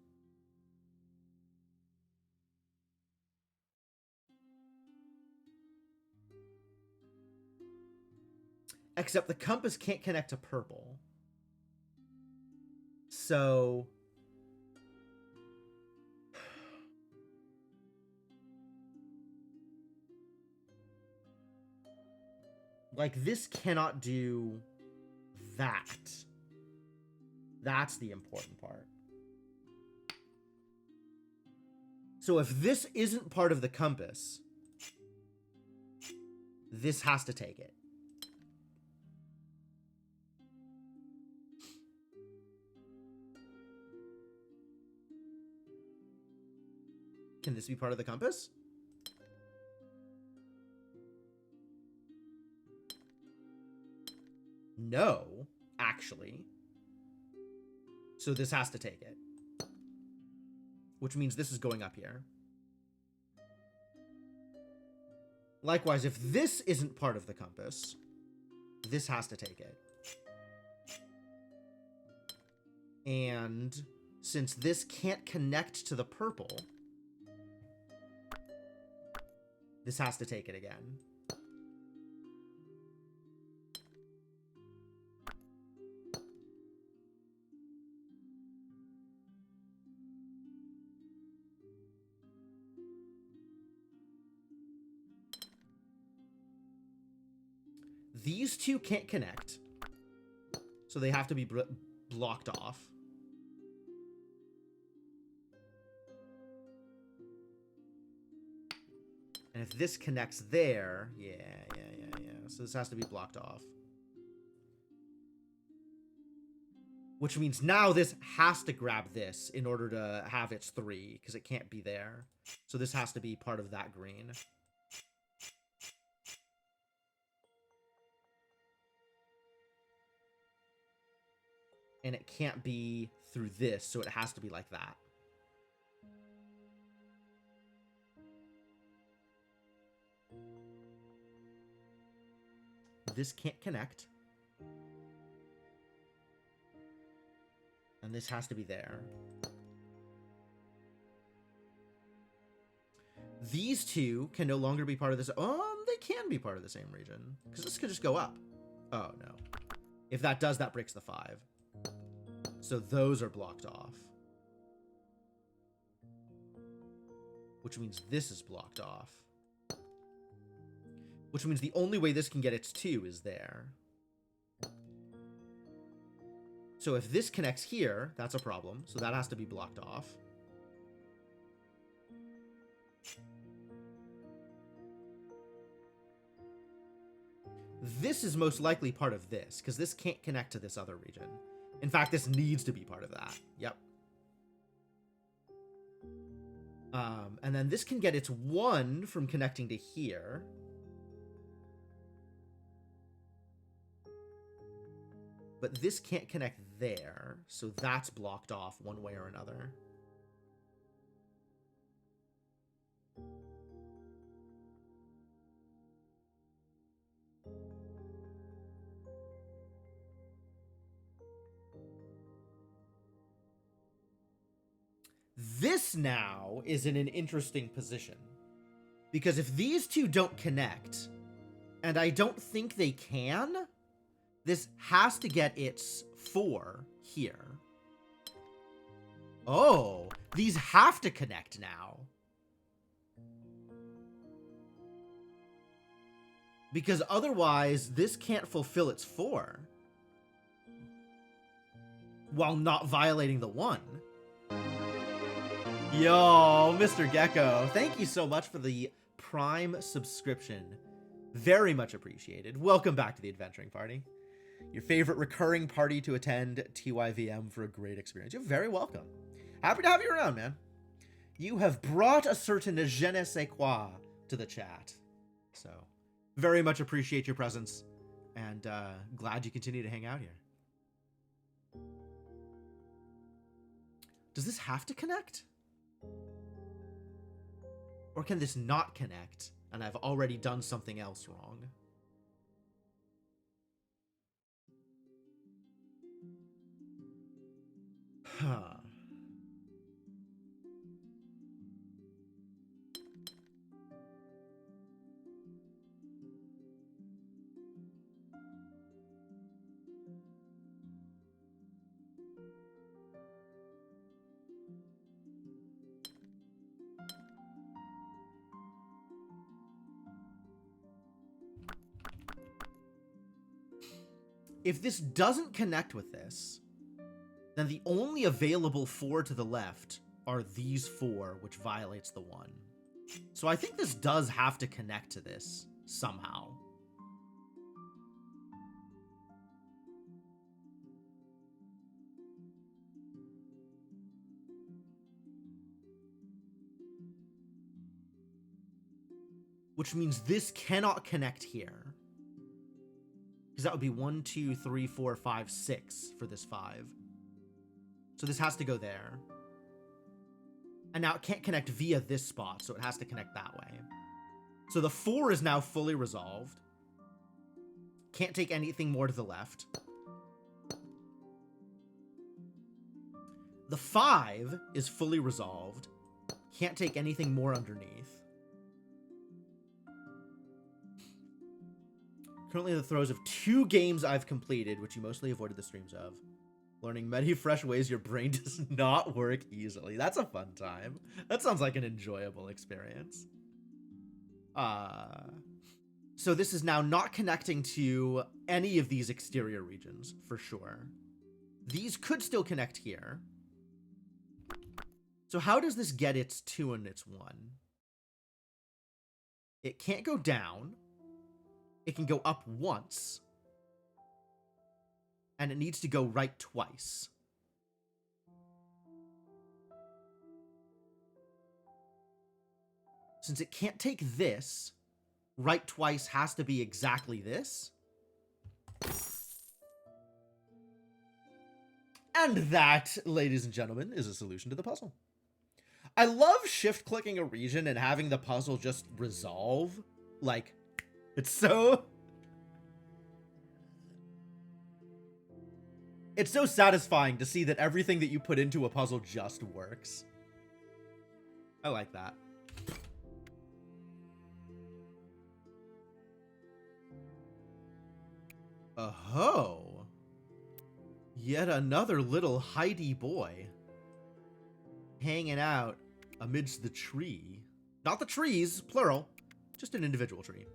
Except the compass can't connect to purple. So... like, this cannot do that. That's the important part. So if this isn't part of the compass, this has to take it. Can this be part of the compass? No, actually. So this has to take it. Which means this is going up here. Likewise, if this isn't part of the compass, this has to take it. And since this can't connect to the purple, this has to take it again. These two can't connect, so they have to be blocked off. And if this connects there, yeah. So this has to be blocked off. Which means now this has to grab this in order to have its 3, because it can't be there. So this has to be part of that green. And it can't be through this, so it has to be like that. This can't connect. And this has to be there. These two can no longer be part of this. They can be part of the same region. Because this could just go up. Oh, no. If that does, that breaks the 5. So those are blocked off. Which means this is blocked off. Which means the only way this can get its 2 is there. So if this connects here, that's a problem. So that has to be blocked off. This is most likely part of this, because this can't connect to this other region. In fact, this needs to be part of that. Yep. And then this can get its 1 from connecting to here. But this can't connect there, so that's blocked off one way or another. This now is in an interesting position. Because if these two don't connect, and I don't think they can, this has to get its 4 here. Oh, these have to connect now. Because otherwise, this can't fulfill its 4. While not violating the 1. Yo, Mr. Gecko, thank you so much for the Prime subscription. Very much appreciated. Welcome back to the Adventuring Party. Your favorite recurring party to attend TYVM for a great experience. You're very welcome. Happy to have you around, man. You have brought a certain je ne sais quoi to the chat. So, very much appreciate your presence, and glad you continue to hang out here. Does this have to connect? Or can this not connect, and I've already done something else wrong? Huh. If this doesn't connect with this, then the only available 4 to the left are these 4, which violates the 1. So I think this does have to connect to this somehow. Which means this cannot connect here. Because that would be 1, 2, 3, 4, 5, 6 for this 5. So this has to go there. And now it can't connect via this spot, so it has to connect that way. So the 4 is now fully resolved. Can't take anything more to the left. The 5 is fully resolved. Can't take anything more underneath. Currently in the throes of 2 games I've completed, which you mostly avoided the streams of. Learning many fresh ways your brain does not work easily. That's a fun time. That sounds like an enjoyable experience. So this is now not connecting to any of these exterior regions, for sure. These could still connect here. So how does this get its 2 and its 1? It can't go down. It can go up once. And it needs to go right twice. Since it can't take this, right twice has to be exactly this. And that, ladies and gentlemen, is a solution to the puzzle. I love shift-clicking a region and having the puzzle just resolve. Like, it's so satisfying to see that everything that you put into a puzzle just works. I like that. Oh, yet another little Heidi boy hanging out amidst the tree. Not the trees, plural, just an individual tree.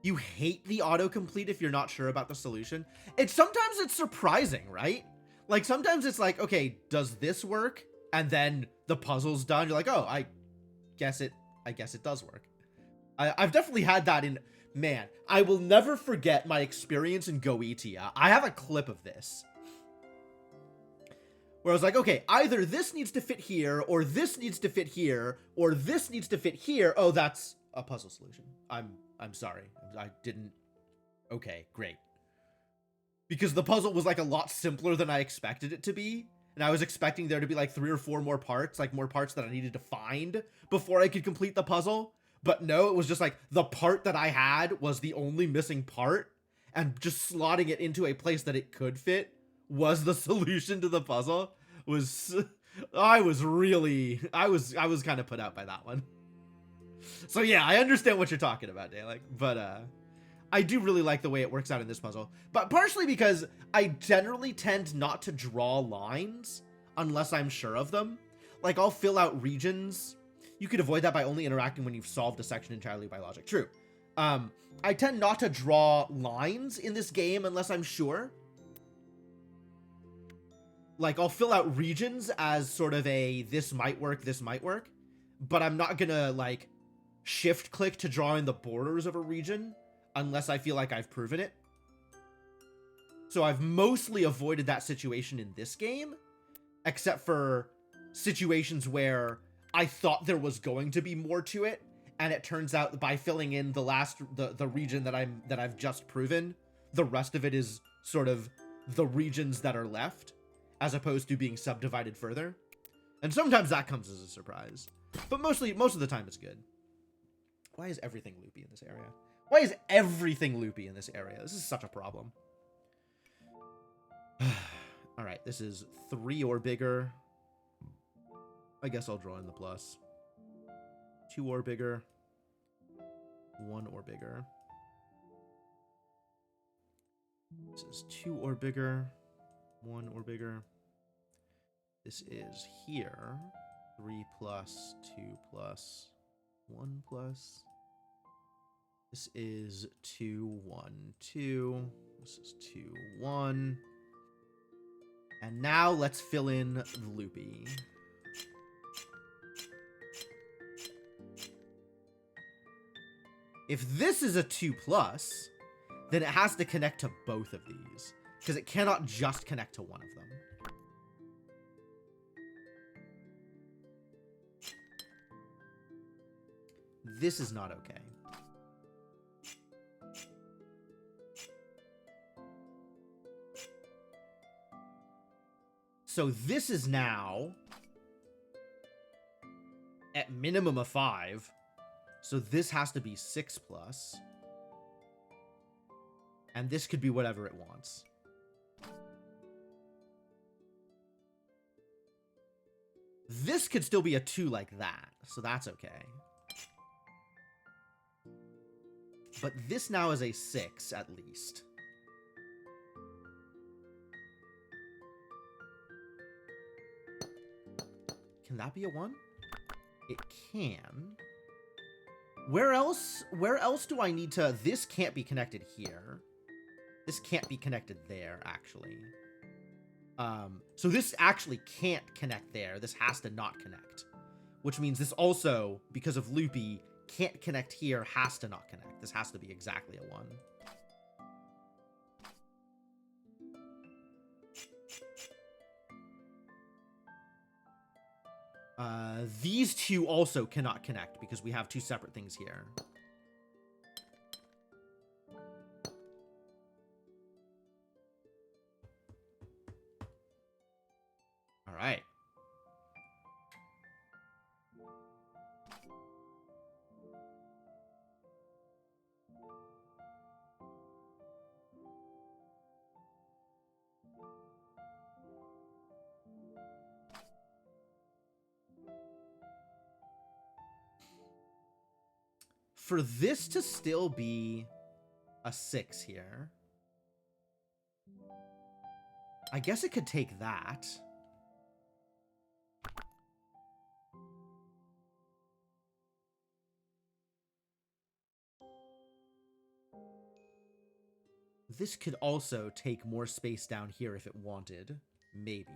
You hate the autocomplete if you're not sure about the solution. Sometimes it's surprising, right? Like, sometimes it's like, okay, does this work? And then the puzzle's done. You're like, oh, I guess it does work. I've definitely had that in, man, I will never forget my experience in Goetia. I have a clip of this. Where I was like, okay, either this needs to fit here, or this needs to fit here, or this needs to fit here. Oh, that's a puzzle solution. I'm sorry. I didn't. Okay, great. Because the puzzle was like a lot simpler than I expected it to be. And I was expecting there to be like 3 or 4 more parts, like more parts that I needed to find before I could complete the puzzle. But no, it was just like the part that I had was the only missing part. And just slotting it into a place that it could fit was the solution to the puzzle. I was kind of put out by that one. So yeah, I understand what you're talking about, Dalek, but I do really like the way it works out in this puzzle. But partially because I generally tend not to draw lines unless I'm sure of them. Like, I'll fill out regions. You could avoid that by only interacting when you've solved a section entirely by logic. True. I tend not to draw lines in this game unless I'm sure. Like, I'll fill out regions as sort of a this might work, but I'm not gonna, like, shift click to draw in the borders of a region unless I feel like I've proven it. So I've mostly avoided that situation in this game, except for situations where I thought there was going to be more to it, and it turns out by filling in the region that I've just proven, the rest of it is sort of the regions that are left, as opposed to being subdivided further. And sometimes that comes as a surprise. But most of the time it's good. Why is everything loopy in this area? Why is everything loopy in this area? This is such a problem. Alright, this is 3 or bigger. I guess I'll draw in the plus. 2 or bigger. 1 or bigger. This is 2 or bigger. 1 or bigger. This is here. 3 plus, 2 plus, 1 plus. This is 2, 1, 2. This is 2, 1. And now let's fill in the loopy. If this is a 2 plus, then it has to connect to both of these, because it cannot just connect to one of them. This is not okay. So this is now at minimum a 5. So this has to be 6 plus. And this could be whatever it wants. This could still be a 2 like that. So that's okay. But this now is a 6 at least. Can that be a 1? It can. Where else do I need to... This can't be connected here. This can't be connected there, actually. So this actually can't connect there. This has to not connect. Which means this also, because of loopy, can't connect here, has to not connect. This has to be exactly a 1. These two also cannot connect because we have 2 separate things here. All right. For this to still be a 6 here, I guess it could take that. This could also take more space down here if it wanted. Maybe.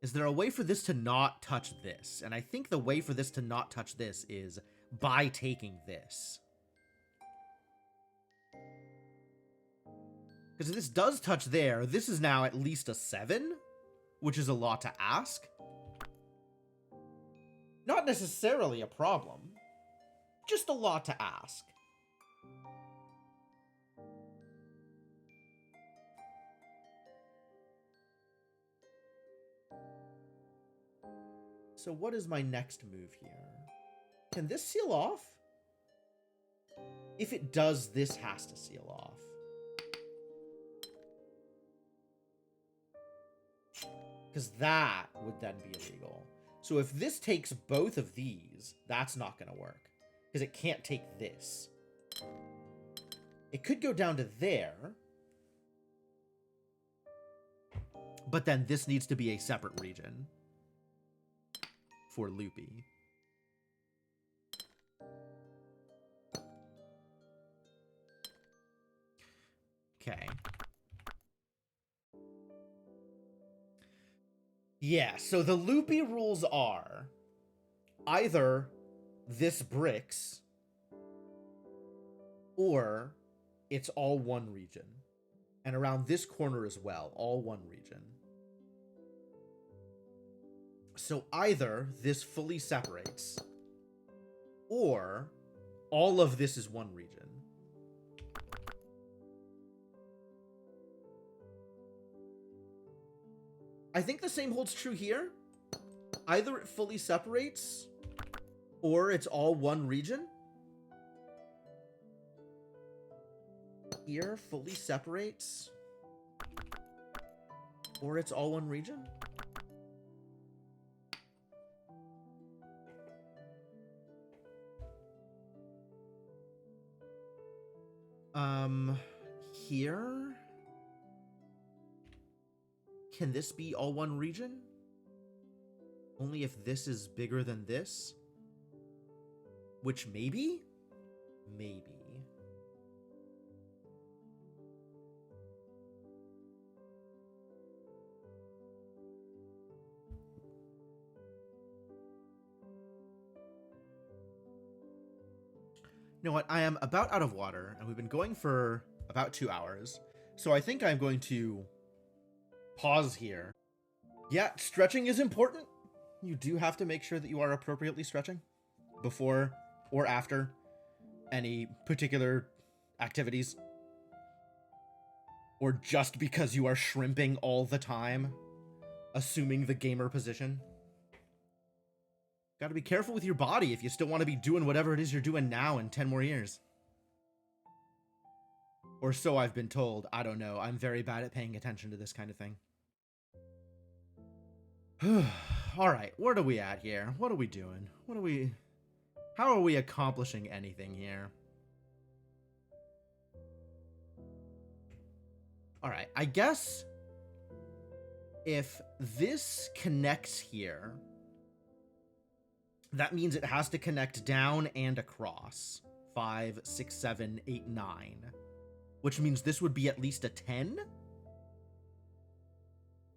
Is there a way for this to not touch this? And I think the way for this to not touch this is by taking this. Because if this does touch there, this is now at least a 7, which is a lot to ask. Not necessarily a problem, just a lot to ask. So what is my next move here? Can this seal off? If it does, this has to seal off. Because that would then be illegal. So if this takes both of these, that's not going to work. Because it can't take this. It could go down to there. But then this needs to be a separate region. For loopy. Okay. Yeah, so the loopy rules are either this bricks or it's all one region. And around this corner as well, all one region. So either this fully separates, or all of this is one region. I think the same holds true here. Either it fully separates, or it's all one region. Here, fully separates, or it's all one region. Here? Can this be all one region? Only if this is bigger than this? Which maybe? Maybe. You know what? I am about out of water, and we've been going for about 2 hours. So I think I'm going to pause here. Yeah, stretching is important. You do have to make sure that you are appropriately stretching before or after any particular activities. Or just because you are shrimping all the time, assuming the gamer position. Gotta be careful with your body if you still want to be doing whatever it is you're doing now in 10 more years. Or so I've been told. I don't know. I'm very bad at paying attention to this kind of thing. Alright, what are we at here? What are we doing? How are we accomplishing anything here? Alright, I guess if this connects here, that means it has to connect down and across. 5, 6, 7, 8, 9. Which means this would be at least a 10?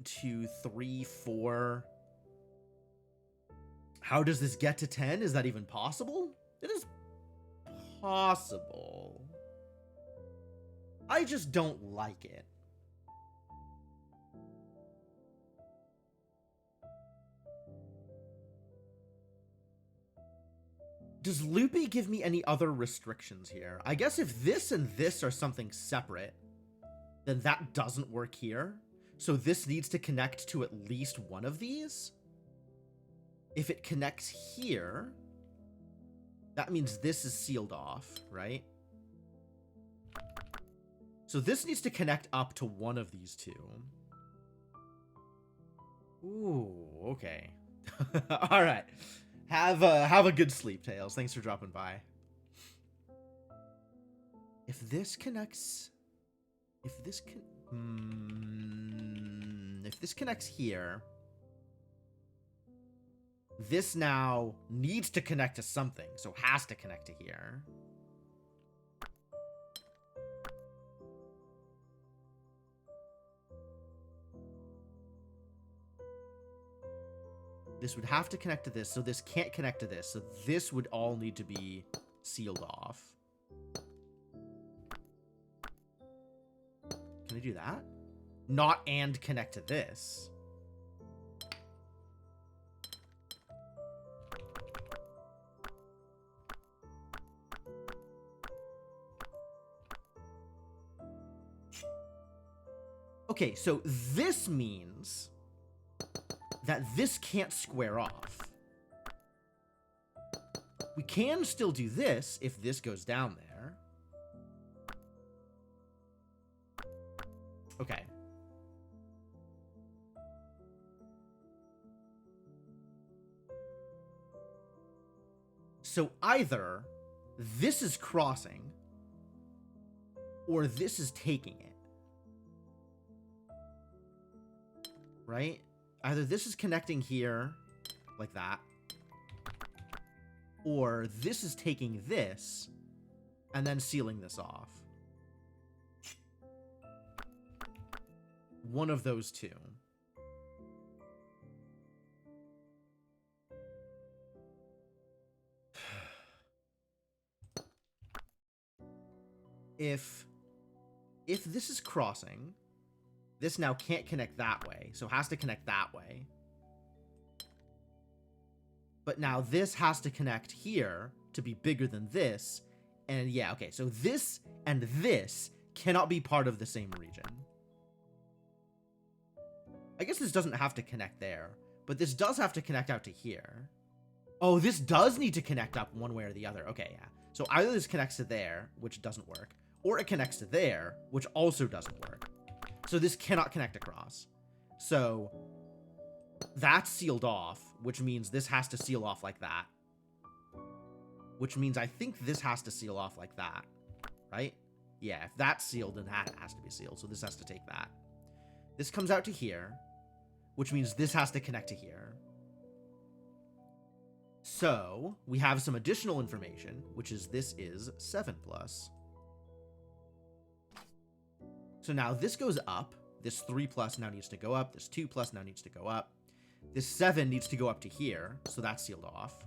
2, 3, 4. How does this get to 10? Is that even possible? It is possible. I just don't like it. Does Loopy give me any other restrictions here? I guess if this and this are something separate, then that doesn't work here. So this needs to connect to at least one of these. If it connects here, that means this is sealed off, right? So this needs to connect up to one of these two. Ooh, okay. All right. Have a good sleep, Tails. Thanks for dropping by. If this connects, if this connects here, this now needs to connect to something, so has to connect to here. This would have to connect to this, so this can't connect to this. So this would all need to be sealed off. Can I do that? Not and connect to this. Okay, so this means that this can't square off. We can still do this if this goes down there. Okay. So either this is crossing, or this is taking it. Right? Either this is connecting here, like that, or this is taking this, and then sealing this off. One of those two. If this is crossing, this now can't connect that way, so it has to connect that way. But now this has to connect here to be bigger than this. And yeah, okay, so this and this cannot be part of the same region. I guess this doesn't have to connect there, but this does have to connect out to here. Oh, this does need to connect up one way or the other. Okay, yeah. So either this connects to there, which doesn't work, or it connects to there, which also doesn't work. So this cannot connect across. So that's sealed off, which means this has to seal off like that. Which means I think this has to seal off like that, right? Yeah, if that's sealed, then that has to be sealed. So this has to take that. This comes out to here, which means this has to connect to here. So we have some additional information, which is this is 7 plus. So now this goes up. This 3 plus now needs to go up. This 2 plus now needs to go up. This 7 needs to go up to here, so that's sealed off.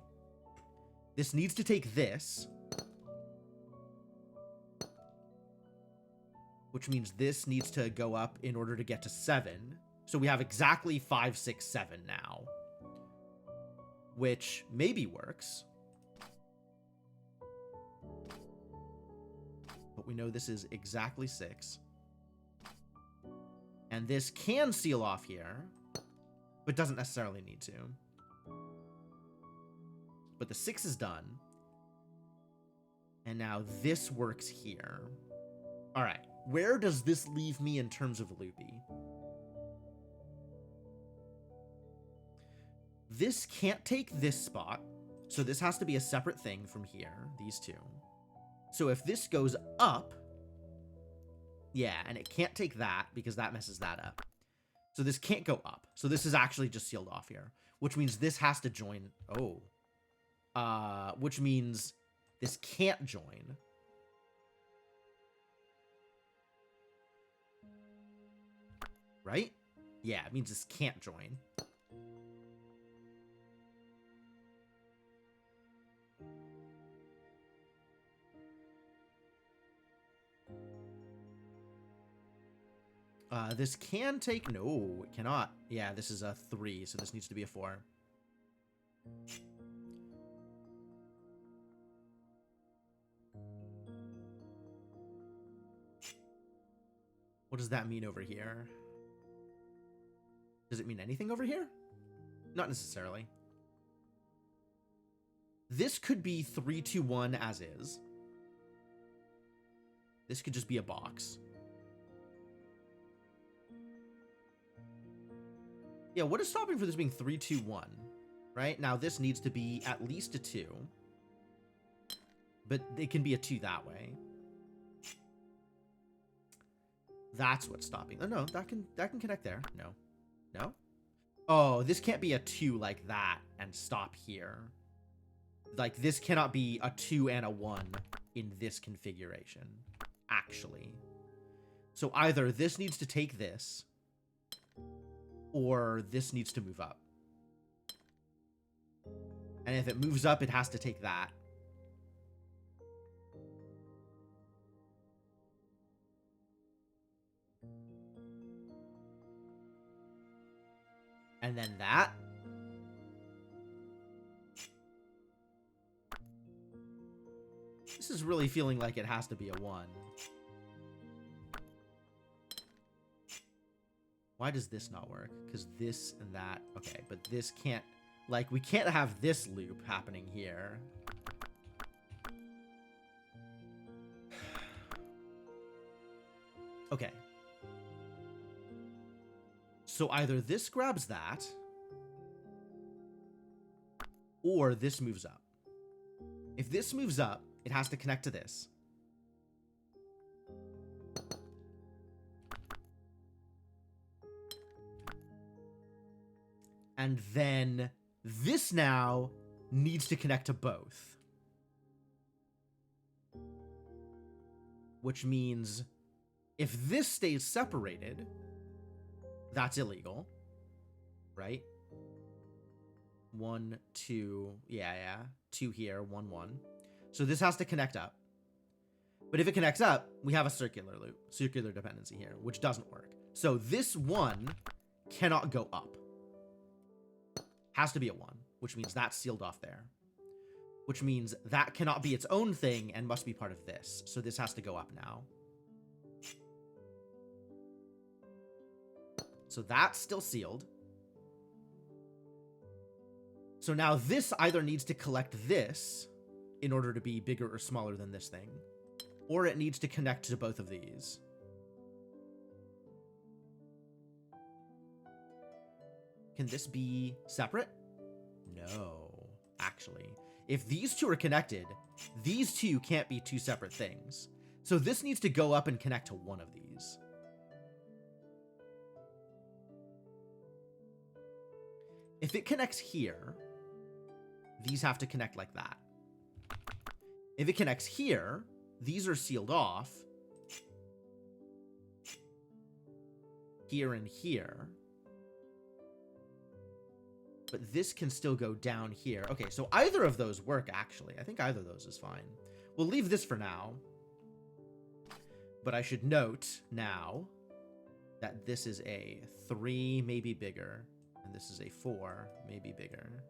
This needs to take this, which means this needs to go up in order to get to 7. So we have exactly 5, 6, 7 now, which maybe works. But we know this is exactly 6. And this can seal off here, but doesn't necessarily need to. But the 6 is done. And now this works here. All right, where does this leave me in terms of loopy? This can't take this spot, so this has to be a separate thing from here, these two. So if this goes up, yeah, and it can't take that because that messes that up. So this can't go up. So this is actually just sealed off here, which means this has to join. Oh. Which means this can't join. Right? Yeah, it means this can't join. This can take... No, it cannot. Yeah, this is a 3, so this needs to be a 4. What does that mean over here? Does it mean anything over here? Not necessarily. This could be 3, 2, 1 as is. This could just be a box. Yeah, what is stopping for this being 3, 2, 1? Right? Now this needs to be at least a 2. But it can be a 2 that way. That's what's stopping. Oh no, that can connect there. No. No? Oh, this can't be a 2 like that and stop here. Like, this cannot be a 2 and a 1 in this configuration, actually. So either this needs to take this, or this needs to move up. And if it moves up, it has to take that. And then that. This is really feeling like it has to be a 1. Why does this not work? Because this and that. Okay, but this can't... Like, we can't have this loop happening here. Okay. So either this grabs that, or this moves up. If this moves up, it has to connect to this. And then this now needs to connect to both. Which means if this stays separated, that's illegal, right? 1, 2, yeah. 2 here, 1, 1. So this has to connect up. But if it connects up, we have a circular loop, circular dependency here, which doesn't work. So this 1 cannot go up. Has to be a 1. which means that's sealed off there. Which means that cannot be its own thing and must be part of this. So this has to go up now. So that's still sealed. So now this either needs to collect this in order to be bigger or smaller than this thing, or it needs to connect to both of these. Can this be separate? No, actually. If these two are connected, these two can't be two separate things. So this needs to go up and connect to one of these. If it connects here, these have to connect like that. If it connects here, these are sealed off. Here and here. But this can still go down here. Okay, so either of those work, actually. I think either of those is fine. We'll leave this for now. But I should note now that this is a 3, maybe bigger. And this is a 4, maybe bigger.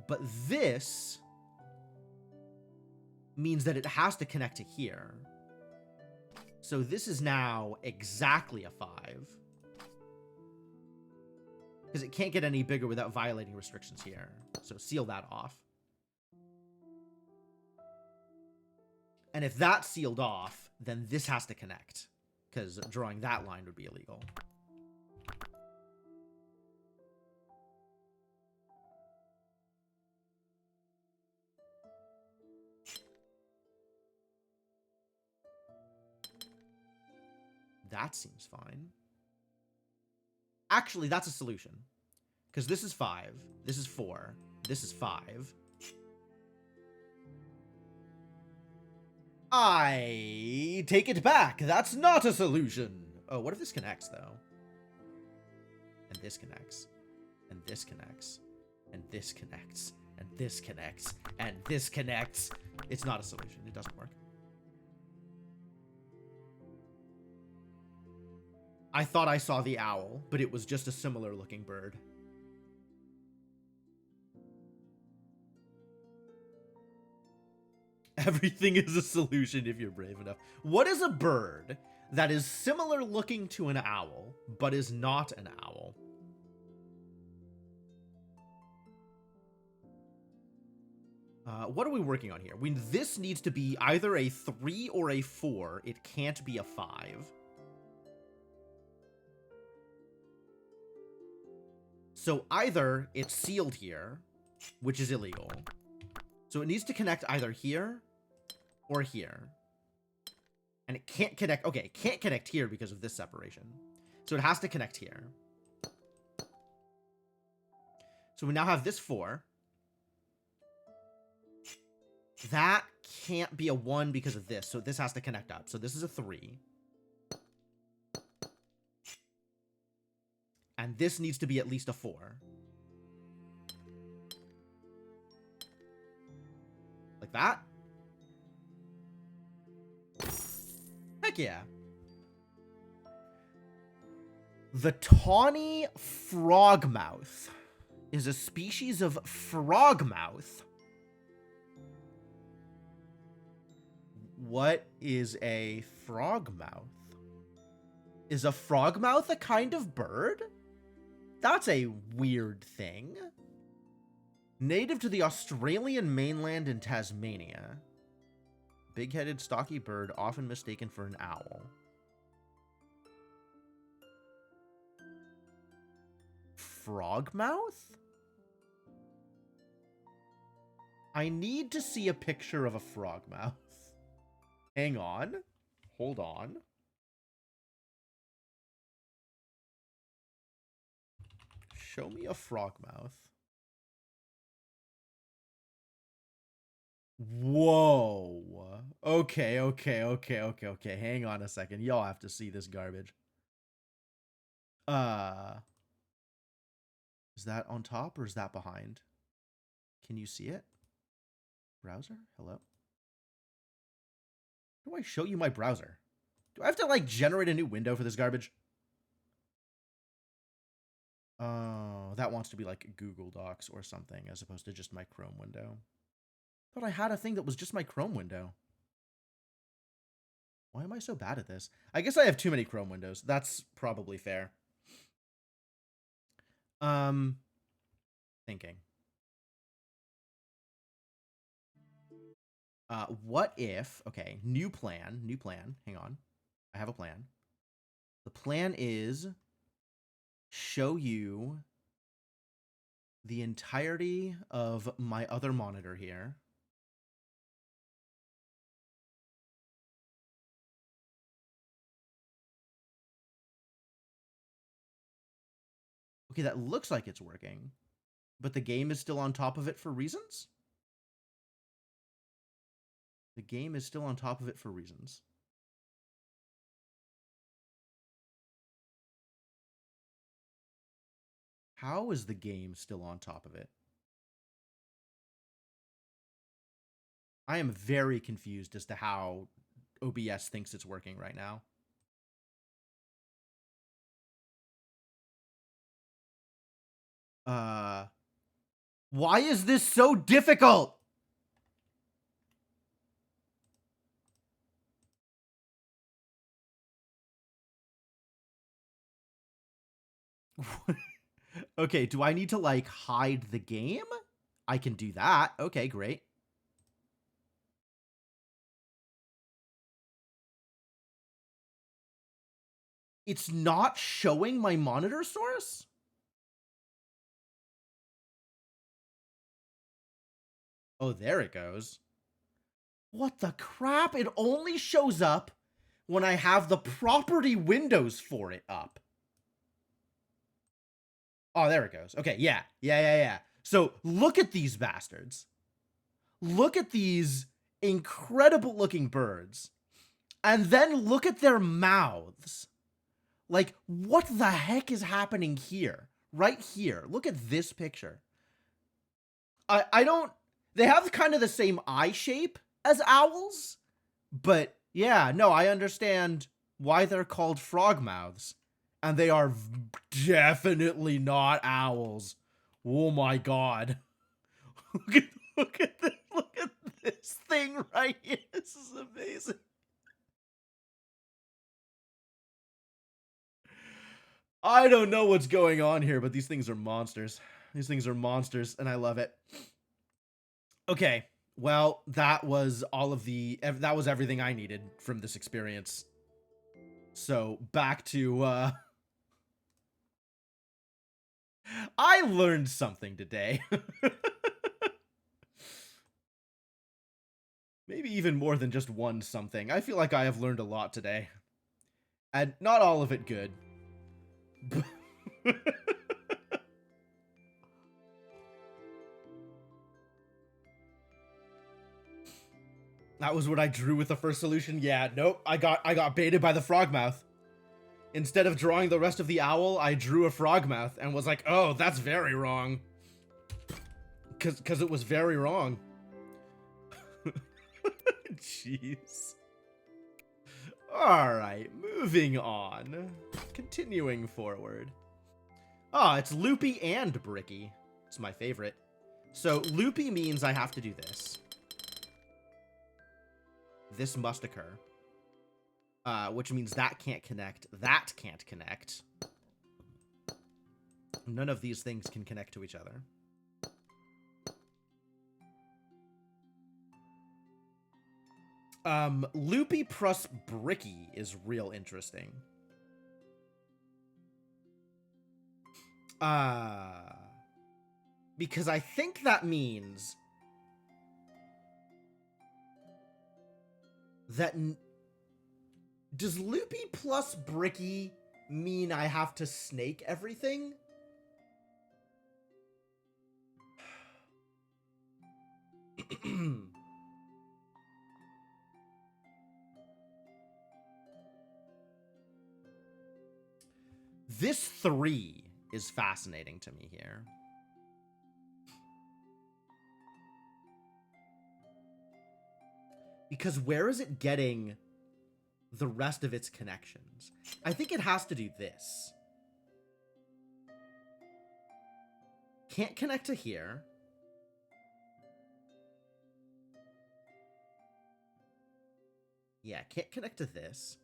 But this means that it has to connect to here. So this is now exactly a 5. Because it can't get any bigger without violating restrictions here. So seal that off. And if that's sealed off, then this has to connect. Because drawing that line would be illegal. That seems fine. Actually, that's a solution. Because this is 5, this is 4, this is 5. I take it back. That's not a solution. Oh, what if this connects, though? And this connects. And this connects. And this connects. And this connects. And this connects. It's not a solution. It doesn't work. I thought I saw the owl, but it was just a similar looking bird. Everything is a solution if you're brave enough. What is a bird that is similar looking to an owl, but is not an owl? What are we working on here? This needs to be either a 3 or a 4. It can't be a 5. So either it's sealed here, which is illegal. So it needs to connect either here or here. And it can't connect. Okay, it can't connect here because of this separation. So it has to connect here. So we now have this 4. That can't be a 1 because of this. So this has to connect up. So this is a 3. And this needs to be at least a 4. Like that? Heck yeah. The tawny frogmouth is a species of frogmouth. What is a frogmouth? Is a frogmouth a kind of bird? That's a weird thing. Native to the Australian mainland and Tasmania. Big-headed, stocky bird, often mistaken for an owl. Frogmouth? I need to see a picture of a frogmouth. Hang on. Hold on. Show me a frogmouth. Whoa. Okay. Hang on a second. Y'all have to see this garbage. Is that on top or is that behind? Can you see it? Browser? Hello? How do I show you my browser? Do I have to, like, generate a new window for this garbage? Oh, that wants to be like Google Docs or something as opposed to just my Chrome window. Thought I had a thing that was just my Chrome window. Why am I so bad at this? I guess I have too many Chrome windows. That's probably fair. Thinking. What if, okay, new plan, hang on. I have a plan. The plan is show you the entirety of my other monitor here. Okay, that looks like it's working, but the game is still on top of it for reasons? The game is still on top of it for reasons. How is the game still on top of it? I am very confused as to how OBS thinks it's working right now. Why is this so difficult? Okay, do I need to, like, hide the game? I can do that. Okay, great. It's not showing my monitor source? Oh, there it goes. What the crap? It only shows up when I have the property windows for it up. Oh, there it goes. Okay, yeah. So look at these bastards. Look at these incredible looking birds. And then look at their mouths. Like, what the heck is happening here? Right here. Look at this picture. I don't... They have kind of the same eye shape as owls. But, yeah, no, I understand why they're called frog mouths. And they are definitely not owls. Oh my god. look at this thing right here. This is amazing. I don't know what's going on here, but these things are monsters. These things are monsters, and I love it. Okay, well, that was that was everything I needed from this experience. So, back to, I learned something today. Maybe even more than just one something. I feel like I have learned a lot today. And not all of it good. That was what I drew with the first solution. Yeah, nope. I got baited by the frogmouth. Instead of drawing the rest of the owl, I drew a frogmouth and was like, "Oh, that's very wrong." Cuz it was very wrong. Jeez. All right, moving on. Continuing forward. Ah, it's loopy and bricky. It's my favorite. So loopy means I have to do this. This must occur. Which means that can't connect. That can't connect. None of these things can connect to each other. Loopy plus bricky is real interesting. Because I think that means that... Does loopy plus bricky mean I have to snake everything? This 3 is fascinating to me here. Because where is it getting the rest of its connections? I think it has to do this. can't connect to here. Yeah, can't connect to this.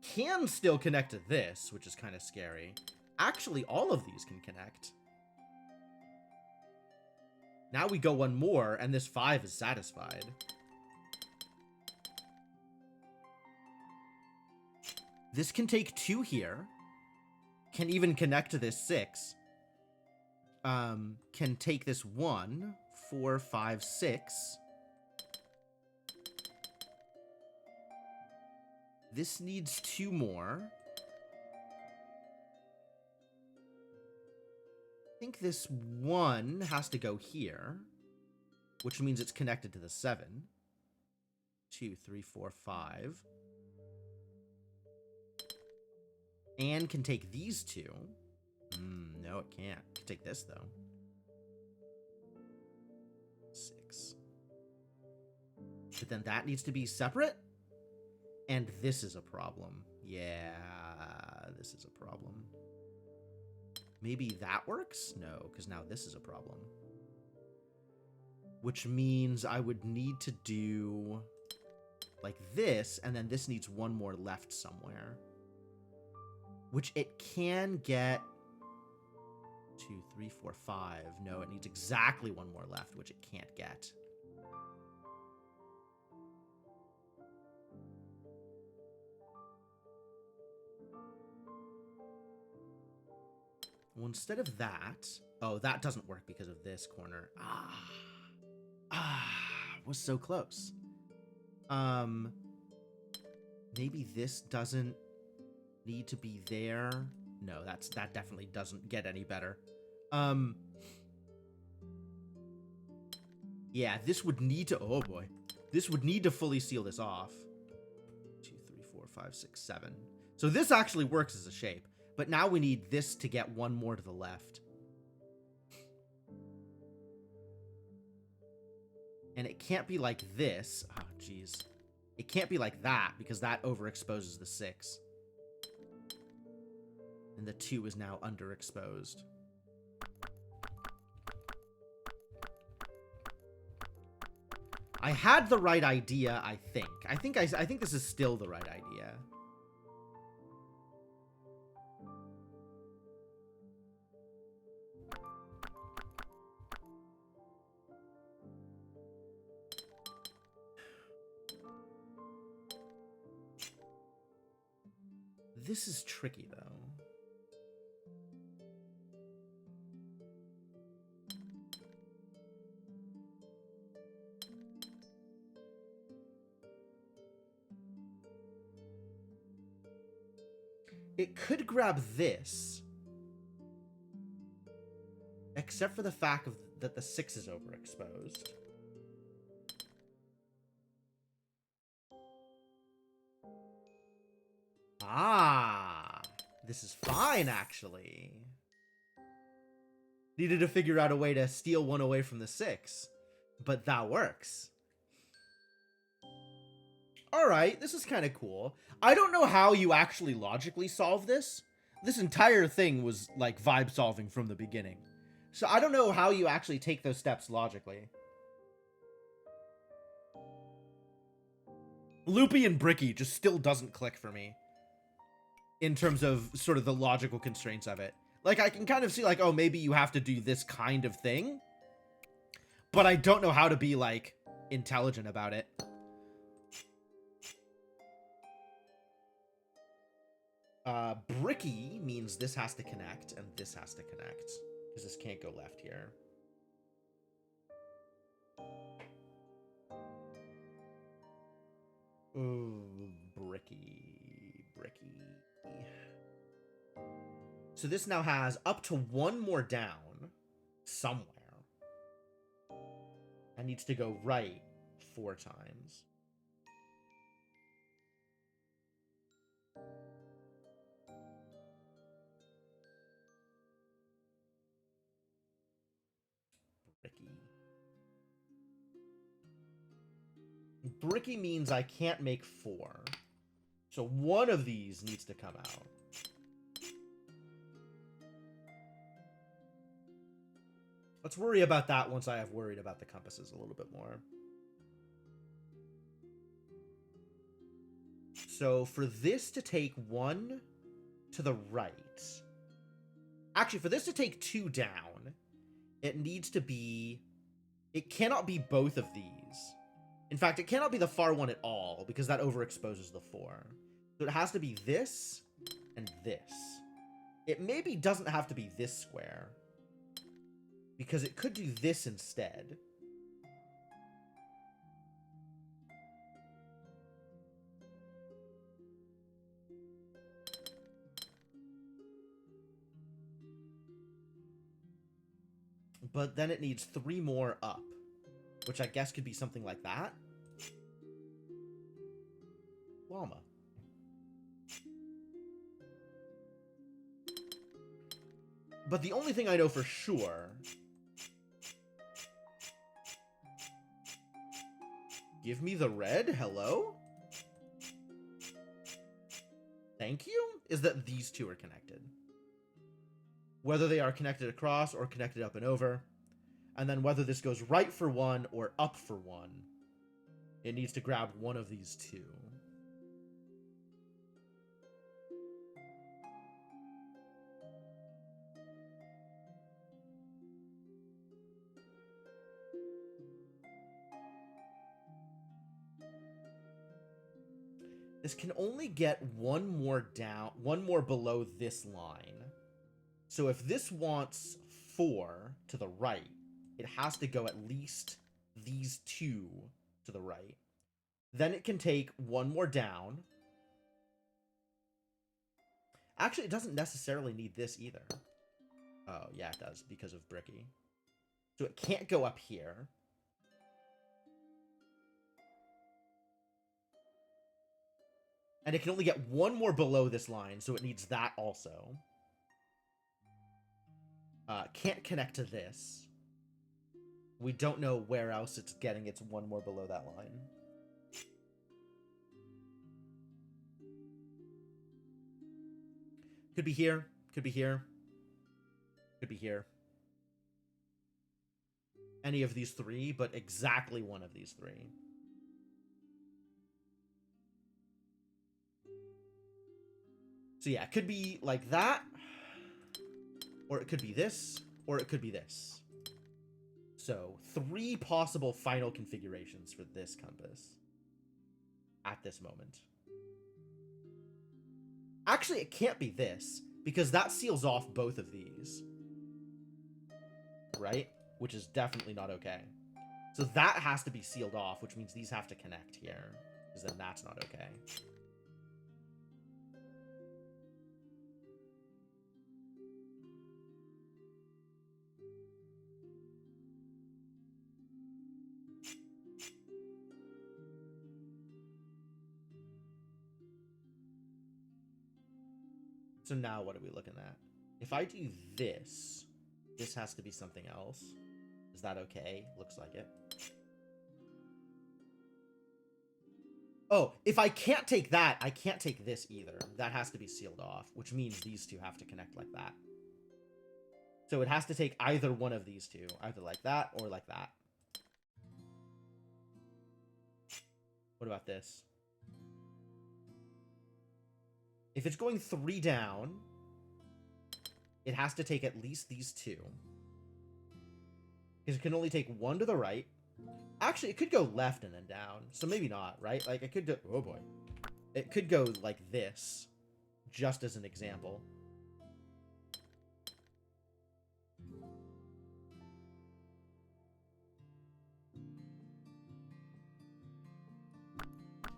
Can still connect to this, which is kind of scary. Actually, all of these can connect. Now we go one more, and this 5 is satisfied. This can take 2 here. Can even connect to this 6. Can take this 1, 4, 5, 6. This needs 2 more. I think this 1 has to go here, which means it's connected to the 7. 2, 3, 4, 5. And can take these 2. No, it can't. Can take this, though. 6. But then that needs to be separate. And this is a problem. Yeah, this is a problem. Maybe that works? No, because now this is a problem. Which means I would need to do like this, and then this needs 1 more left somewhere. Which it can get 2, 3, 4, 5. No, it needs exactly 1 more left, which it can't get. Well, instead of that... Oh, that doesn't work because of this corner. Was so close. Maybe this doesn't need to be there. No, that definitely doesn't get any better. Yeah, this would need to... Oh, boy. This would need to fully seal this off. 2, 3, 4, 5, 6, 7. So this actually works as a shape. But now we need this to get 1 more to the left. And it can't be like this. Oh, jeez. It can't be like that, because that overexposes the 6. And the 2 is now underexposed. I had the right idea, I think. I think this is still the right idea. This is tricky, though. It could grab this. Except for the fact that the 6 is overexposed. Ah, this is fine, actually. Needed to figure out a way to steal 1 away from the 6. But that works. Alright, this is kind of cool. I don't know how you actually logically solve this. This entire thing was, like, vibe solving from the beginning. So I don't know how you actually take those steps logically. Loopy and Bricky just still doesn't click for me. In terms of sort of the logical constraints of it. Like, I can kind of see, like, oh, maybe you have to do this kind of thing. But I don't know how to be, like, intelligent about it. Bricky means this has to connect, and this has to connect. Because this can't go left here. Ooh, Bricky. So this now has up to 1 more down somewhere. And needs to go right 4 times. Bricky means I can't make 4. So one of these needs to come out. Let's worry about that once I have worried about the compasses a little bit more. So for this to take 1 to the right... Actually, for this to take 2 down, it needs to be... It cannot be both of these. In fact, it cannot be the far one at all, because that overexposes the 4. So it has to be this and this. It maybe doesn't have to be this square, because it could do this instead. But then it needs 3 more up, which I guess could be something like that. Llama. But the only thing I know for sure... Give me the red? Hello? Thank you? Is that these two are connected. Whether they are connected across or connected up and over. And then whether this goes right for 1 or up for 1. It needs to grab one of these 2. This can only get 1 more down, 1 more below this line. So if this wants 4 to the right, it has to go at least these 2 to the right. Then it can take 1 more down. Actually, it doesn't necessarily need this either. Oh, yeah, it does, because of Bricky. So it can't go up here. And it can only get 1 more below this line, so it needs that also. Can't connect to this. We don't know where else it's getting its 1 more below that line. Could be here. Could be here. Could be here. Any of these 3, but exactly one of these 3. So yeah, it could be like that, or it could be this, or it could be this. So 3 possible final configurations for this compass at this moment. Actually, it can't be this, because that seals off both of these. Right? Which is definitely not okay. So that has to be sealed off, which means these have to connect here, because then that's not okay. So now what are we looking at? If I do this, this has to be something else. Is that okay? Looks like it. Oh, if I can't take that, I can't take this either. That has to be sealed off, which means these 2 have to connect like that. So it has to take either one of these 2, either like that or like that. What about this? If it's going 3 down, it has to take at least these 2. Because it can only take 1 to the right. Actually, it could go left and then down. So maybe not, right? Like, it could do... Oh, boy. It could go like this. Just as an example.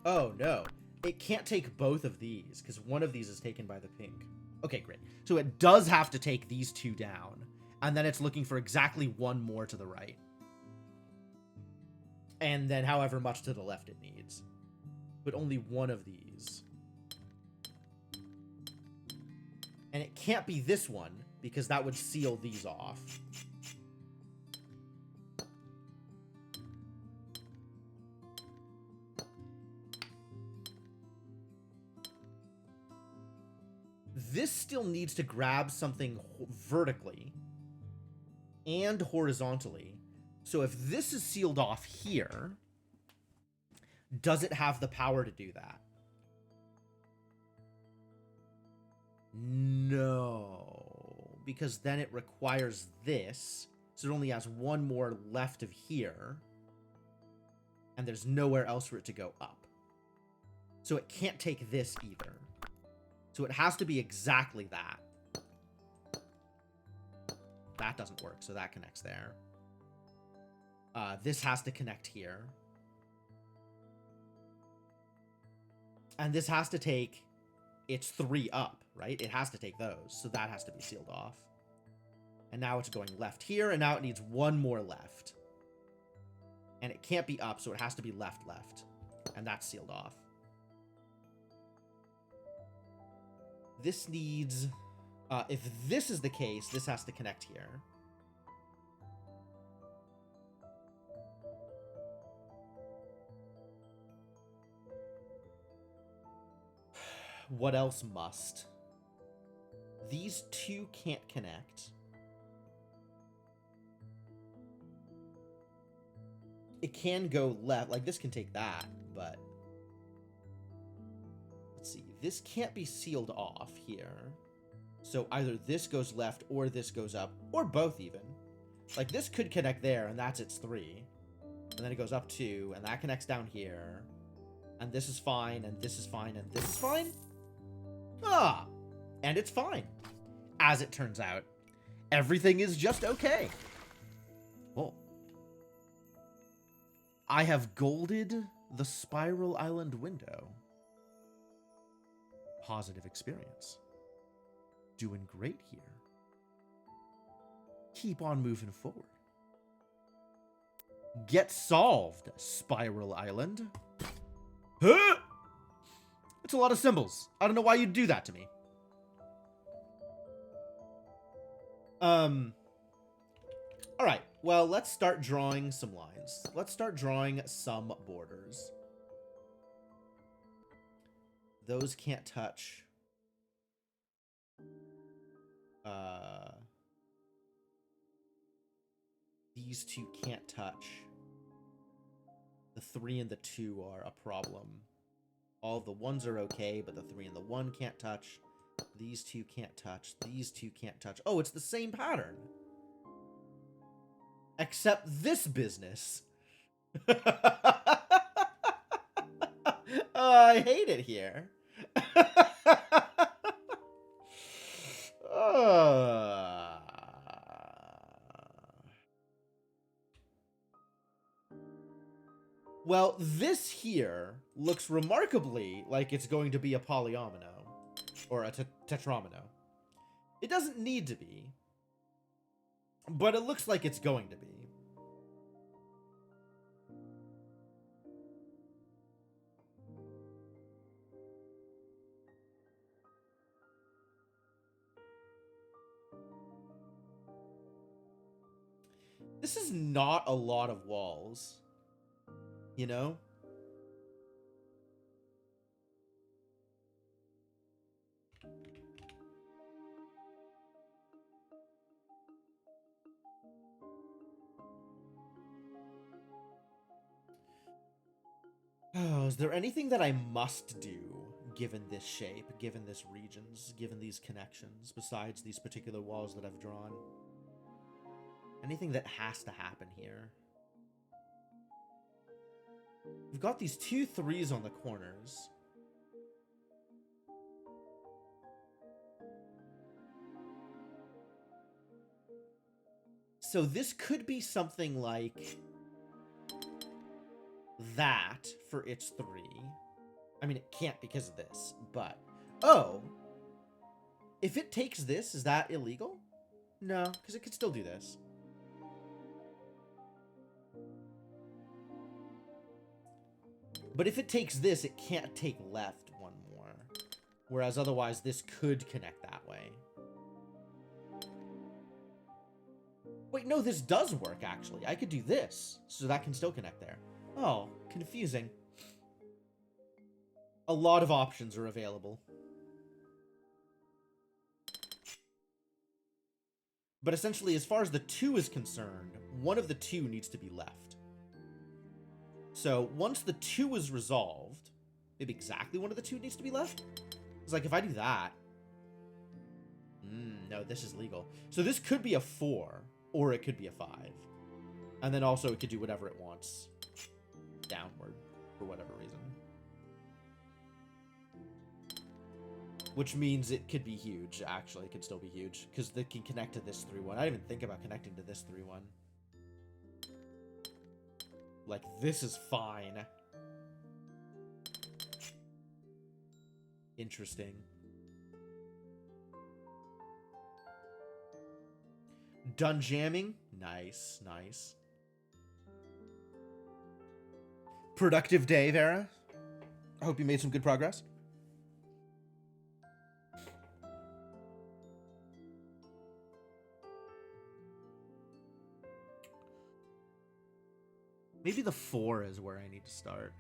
Oh, no. It can't take both of these, because one of these is taken by the pink. Okay, great. So it does have to take these 2 down, and then it's looking for exactly 1 more to the right. And then however much to the left it needs. But only 1 of these. And it can't be this one, because that would seal these off. This still needs to grab something vertically. and horizontally. So if this is sealed off here, does it have the power to do that? No, because then it requires this, so it only has one more left of here, and there's nowhere else for it to go up. So it can't take this either. So it has to be exactly that. That doesn't work, so that connects there. This has to connect here. And this has to take its 3 up, right? It has to take those, so that has to be sealed off. And now it's going left here, and now it needs one more left. And it can't be up, so it has to be left. And that's sealed off. This needs... if this is the case, this has to connect here. What else must? These two can't connect. It can go left. Like, this can take that, but... Let's see. This can't be sealed off here. So either this goes left or this goes up, or both even. Like, this could connect there, and that's its 3. And then it goes up 2, and that connects down here. And this is fine, and this is fine, and this is fine? Ah! And it's fine. As it turns out. Everything is just okay. Oh. I have golded the Spiral Island window. Positive experience. Doing great here. Keep on moving forward. Get solved, Spiral Island. Huh? It's a lot of symbols. I don't know why you'd do that to me. Alright, well, let's start drawing some lines. Let's start drawing some borders. Those can't touch. These two can't touch. The 3 and the 2 are a problem. All the 1s are okay, but the 3 and the 1 can't touch. These two can't touch. These two can't touch. Oh, it's the same pattern. Except this business. I hate it here. Well, this here looks remarkably like it's going to be a polyomino. Or a tetramino. It doesn't need to be. But it looks like it's going to be. This is not a lot of walls. You know? Oh, is there anything that I must do, given this shape, given this regions, given these connections, besides these particular walls that I've drawn? Anything that has to happen here? We've got these 2 3s on the corners. So this could be something like that for its 3. I mean, it can't because of this, but... Oh! If it takes this, is that illegal? No, because it could still do this. But if it takes this, it can't take left one more. Whereas otherwise, this could connect that way. Wait, no, this does work, actually. I could do this, so that can still connect there. Oh, confusing. A lot of options are available. But essentially, as far as the 2 is concerned, one of the 2 needs to be left. So once the 2 is resolved, maybe exactly one of the 2 needs to be left? It's like, if I do that... no, this is legal. So this could be a 4, or it could be a 5. And then also it could do whatever it wants downward, for whatever reason. Which means it could be huge, actually. It could still be huge, because they can connect to this 3-1. I didn't even think about connecting to this 3-1. Like, this is fine. Interesting. Done jamming? Nice, nice. Productive day, Vera. I hope you made some good progress. Maybe the 4 is where I need to start.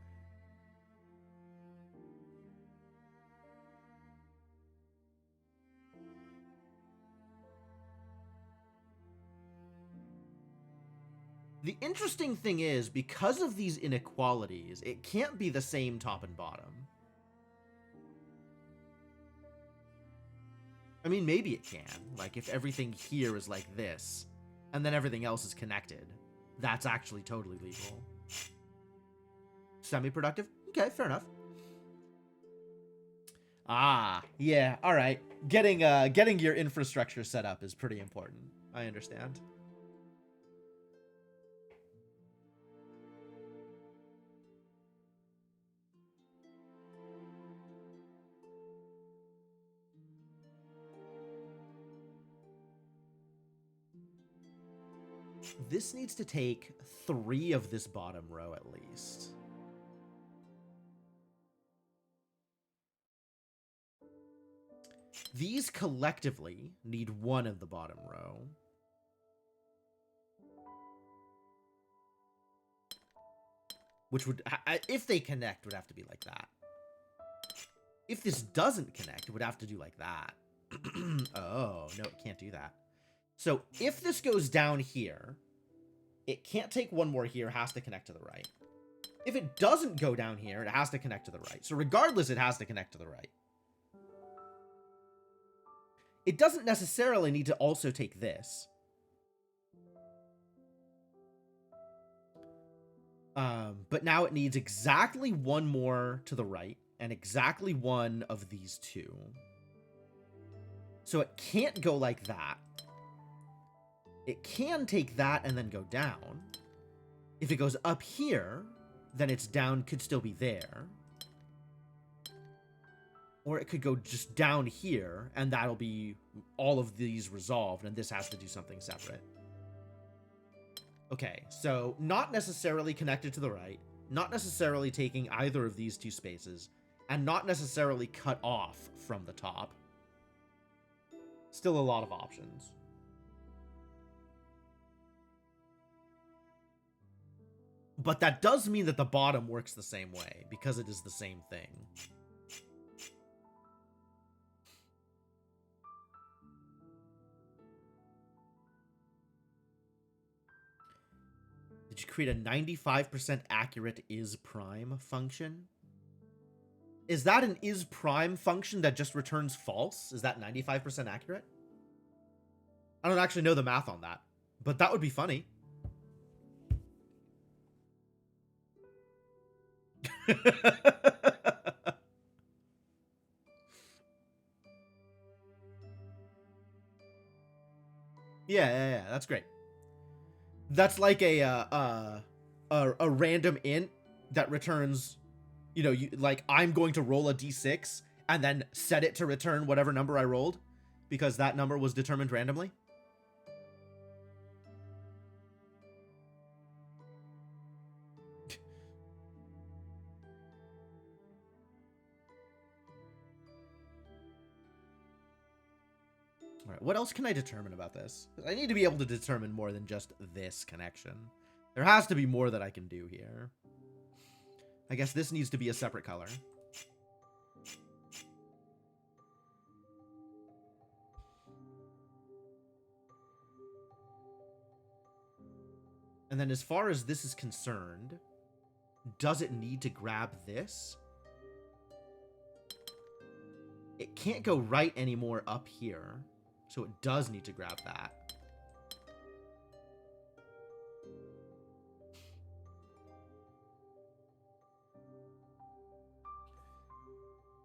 The interesting thing is, because of these inequalities, it can't be the same top and bottom. I mean, maybe it can. Like, if everything here is like this, and then everything else is connected, that's actually totally legal. Semi-productive? Okay, fair enough. Ah, yeah, alright. Getting your infrastructure set up is pretty important. I understand. This needs to take 3 of this bottom row at least. These collectively need 1 of the bottom row. Which would, if they connect, would have to be like that. If this doesn't connect, it would have to do like that. Oh, no, it can't do that. So if this goes down here, it can't take 1 more here, has to connect to the right. If it doesn't go down here, it has to connect to the right. So regardless, it has to connect to the right. It doesn't necessarily need to also take this. But now it needs exactly 1 more to the right and exactly 1 of these 2. So it can't go like that. It can take that and then go down. If it goes up here, then its down could still be there. Or it could go just down here, and that'll be all of these resolved, and this has to do something separate. Okay, so not necessarily connected to the right, not necessarily taking either of these 2 spaces, and not necessarily cut off from the top. Still a lot of options. But that does mean that the bottom works the same way, because it is the same thing. Did you create a 95% accurate is prime function? Is that an is prime function that just returns false? Is that 95% accurate? I don't actually know the math on that, but that would be funny. Yeah, that's great. That's like a random int that returns, you know, like I'm going to roll a d6 and then set it to return whatever number I rolled because that number was determined randomly. All right, what else can I determine about this? I need to be able to determine more than just this connection. There has to be more that I can do here. I guess this needs to be a separate color. And then as far as this is concerned, does it need to grab this? It can't go right anymore up here, so it does need to grab that.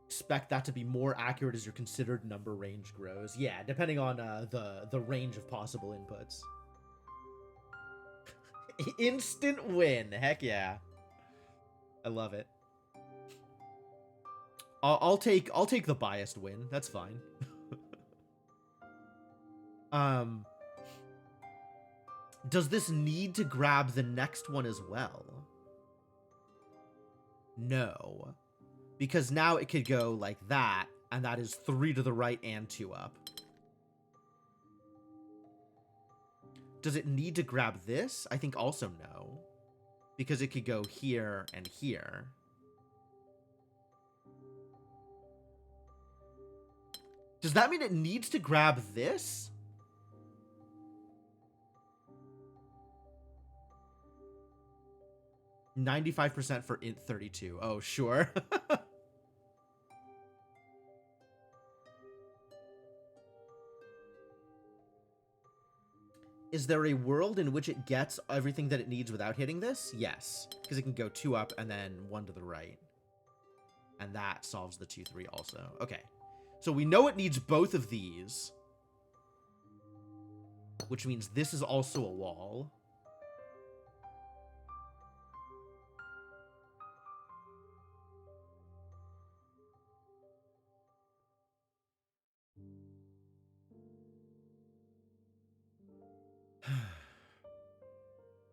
Expect that to be more accurate as your considered number range grows. Yeah, depending on the range of possible inputs. Instant win. Heck yeah. I love it. I'll take the biased win. That's fine. Does this need to grab the next one as well? No. Because now it could go like that, and that is 3 to the right and 2 up. Does it need to grab this? I think also no. Because it could go here and here. Does that mean it needs to grab this? %95% for int 32. Oh, sure. Is there a world in which it gets everything that it needs without hitting this? Yes. Because it can go 2 up and then 1 to the right. And that solves the 2-3 also. Okay. So we know it needs both of these. Which means this is also a wall.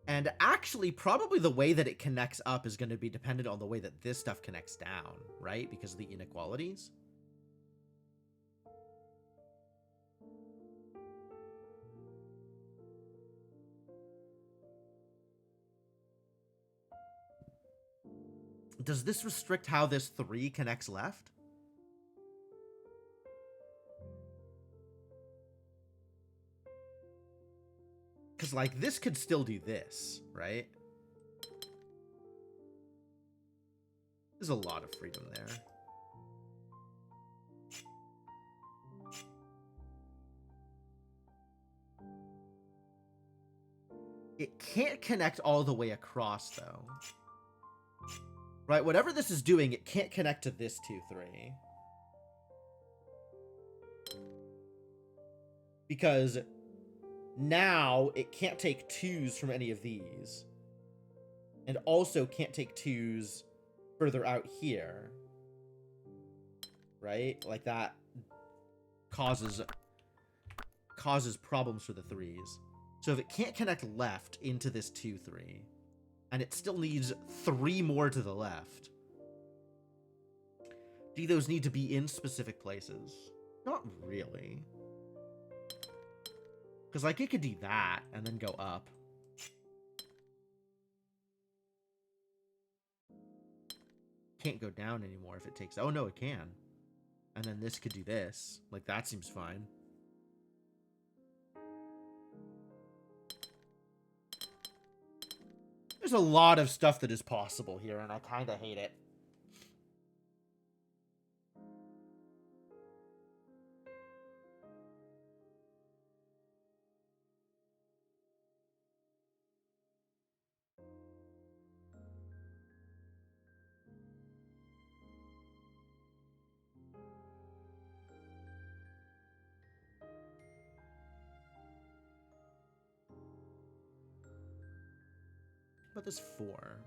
And actually, probably the way that it connects up is going to be dependent on the way that this stuff connects down, right? Because of the inequalities. Does this restrict how this 3 connects left? Because, like, this could still do this, right? There's a lot of freedom there. It can't connect all the way across, though. Right, whatever this is doing, it can't connect to this 2-3. Because now it can't take 2s from any of these. And also can't take 2s further out here. Right? Like that causes problems for the 3s. So if it can't connect left into this 2-3, and it still needs 3 more to the left, do those need to be in specific places? Not really. Because, like, it could do that and then go up. Can't go down anymore if it takes... Oh, no, it can. And then this could do this. Like, that seems fine. There's a lot of stuff that is possible here, and I kind of hate it. What about this 4?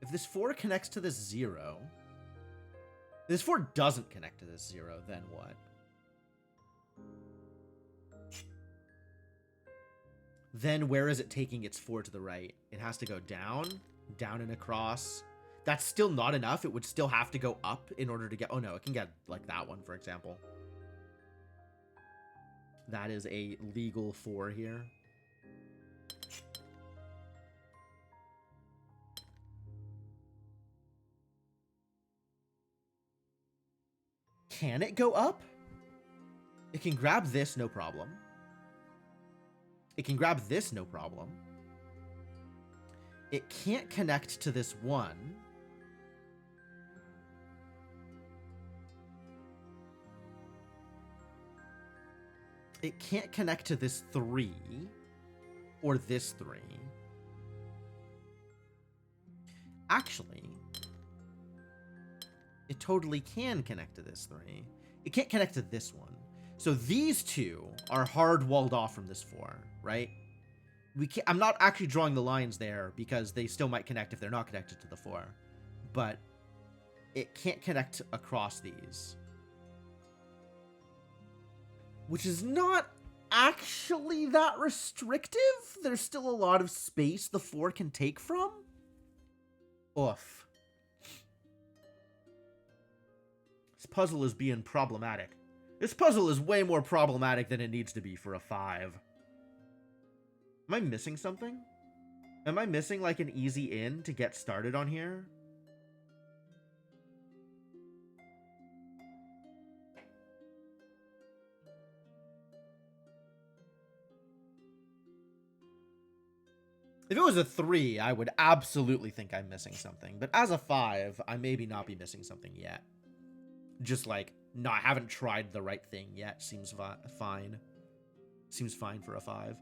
If this 4 connects to this 0... This 4 doesn't connect to this 0, then what? Then where is it taking its 4 to the right? It has to go down, down and across. That's still not enough. It would still have to go up in order to get... Oh, no, it can get, like, that one, for example. That is a legal 4 here. Can it go up? It can grab this, no problem. It can grab this, no problem. It can't connect to this 1. It can't connect to this 3 or this 3. Actually, it totally can connect to this 3. It can't connect to this 1. So these 2 are hard walled off from this 4, right? I'm not actually drawing the lines there because they still might connect if they're not connected to the 4. But it can't connect across these. Which is not actually that restrictive. There's still a lot of space the 4 can take from. Oof. This puzzle is being problematic. This puzzle is way more problematic than it needs to be for a 5. Am I missing something? Am I missing like an easy in to get started on here? If it was a 3, I would absolutely think I'm missing something. But as a 5, I maybe not be missing something yet. Just like, no, I haven't tried the right thing yet. Seems fine. Seems fine for a 5.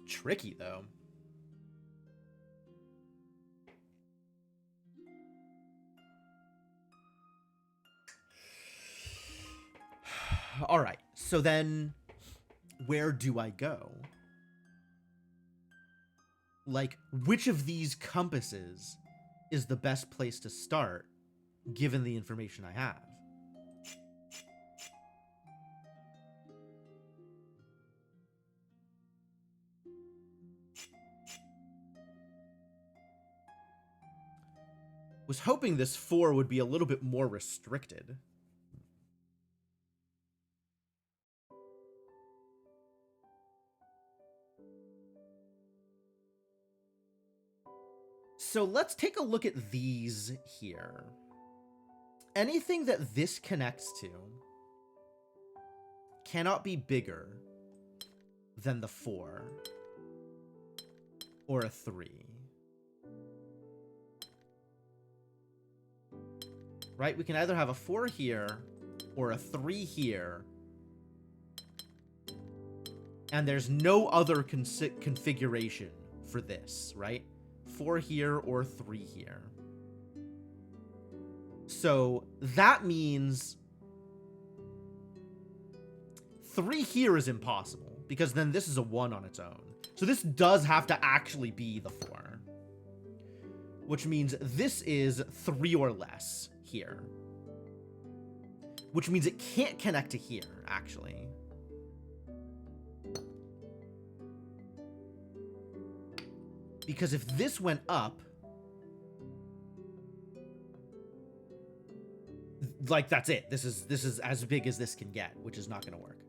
Tricky, though. All right, so then where do I go? Like, which of these compasses is the best place to start, given the information I have? Was hoping this 4 would be a little bit more restricted. So let's take a look at these here. Anything that this connects to cannot be bigger than the 4 or a 3. Right? We can either have a 4 here or a 3 here. And there's no other configuration for this, right? 4 here or 3 here. So that means 3 here is impossible, because then this is a 1 on its own. So this does have to actually be the 4. Which means this is 3 or less here. Which means it can't connect to here, actually. Because if this went up, like, that's it. This is as big as this can get, which is not going to work.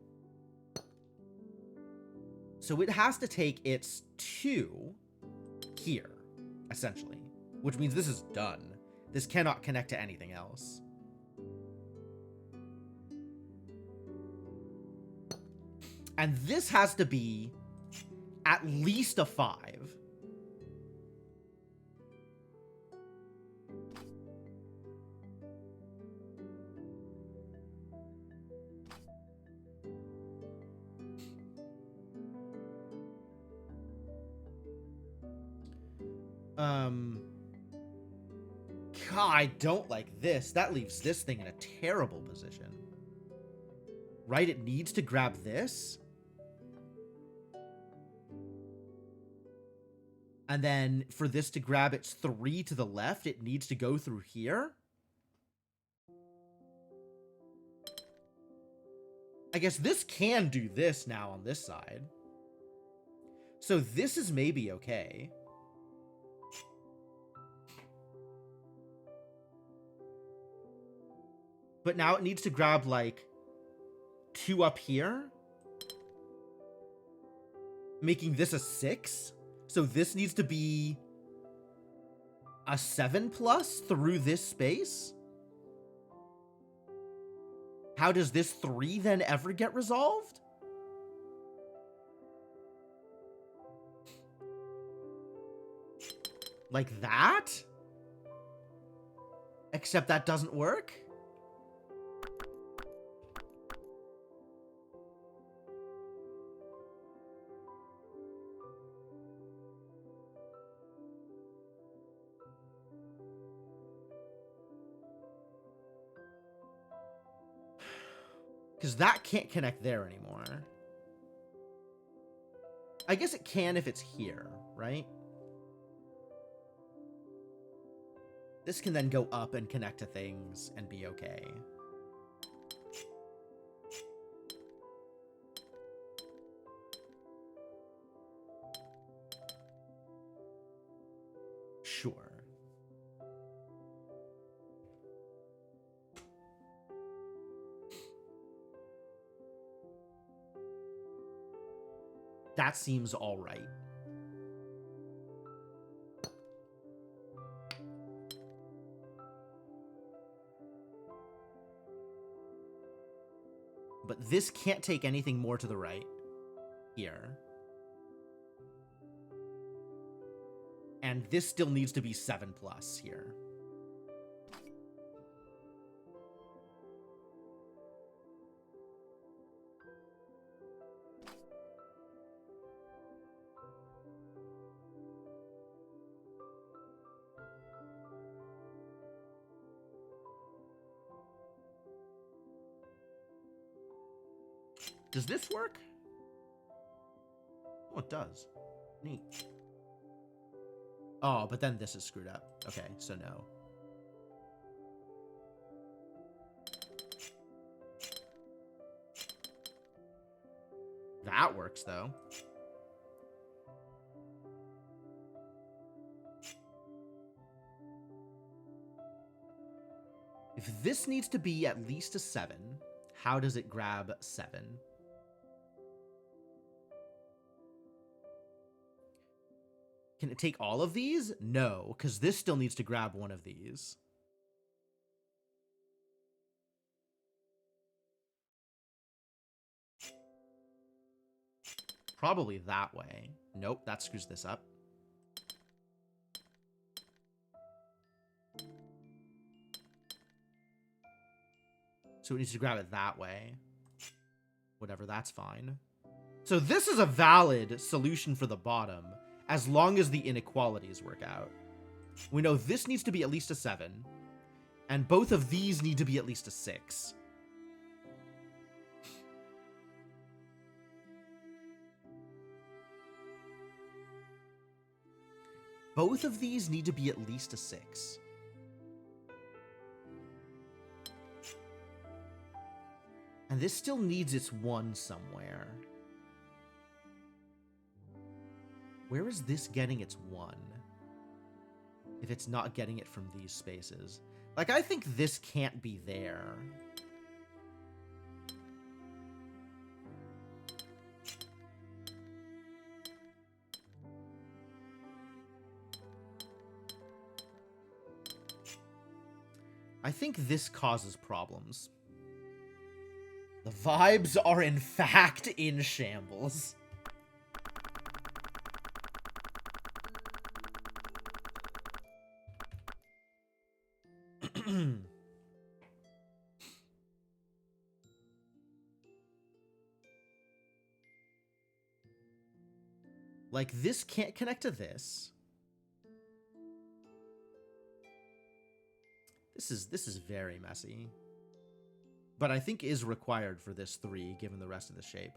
So it has to take its 2 here, essentially. Which means this is done. This cannot connect to anything else. And this has to be at least a 5. God, I don't like this. That leaves this thing in a terrible position. Right? It needs to grab this. And then for this to grab its 3 to the left, it needs to go through here. I guess this can do this now on this side. So this is maybe okay. But now it needs to grab, like, 2 up here. Making this a 6. So this needs to be a 7+ through this space. How does this 3 then ever get resolved? Like that? Except that doesn't work? Because that can't connect there anymore. I guess it can if it's here, right? This can then go up and connect to things and be okay. Sure. That seems all right. But this can't take anything more to the right here. And this still needs to be 7+ here. Does this work? Oh, it does. Neat. Oh, but then this is screwed up. Okay, so no. That works, though. If this needs to be at least a 7, how does it grab 7? Can it take all of these? No, because this still needs to grab one of these. Probably that way. Nope, that screws this up. So it needs to grab it that way. Whatever, that's fine. So this is a valid solution for the bottom, as long as the inequalities work out. We know this needs to be at least a 7, and both of these need to be at least a 6. Both of these need to be at least a 6. And this still needs its 1 somewhere. Where is this getting its 1? If it's not getting it from these spaces. Like, I think this can't be there. I think this causes problems. The vibes are in fact in shambles. Like, this can't connect to this. This is very messy. But I think is required for this 3, given the rest of the shape.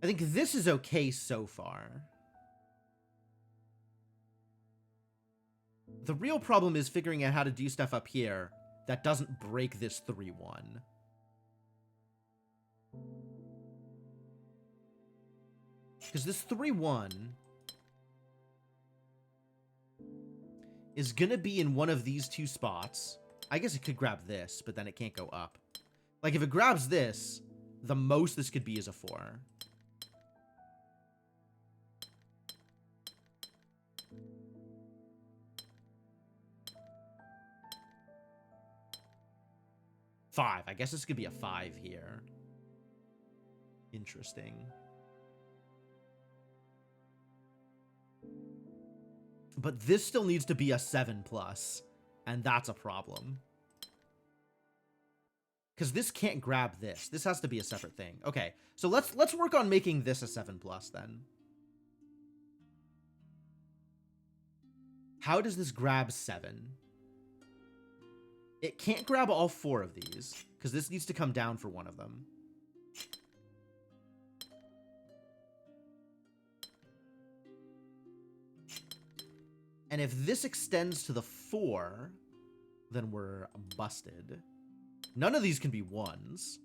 I think this is okay so far. The real problem is figuring out how to do stuff up here that doesn't break this 3-1. Because this 3-1 is going to be in one of these two spots. I guess it could grab this, but then it can't go up. Like, if it grabs this, the most this could be is a 4. Five. I guess this could be a 5 here. Interesting. But this still needs to be a 7+, and that's a problem. Because this can't grab this. This has to be a separate thing. Okay, so let's work on making this a 7+ then. How does this grab 7? It can't grab all 4 of these, because this needs to come down for one of them. And if this extends to the 4, then we're busted. None of these can be 1s.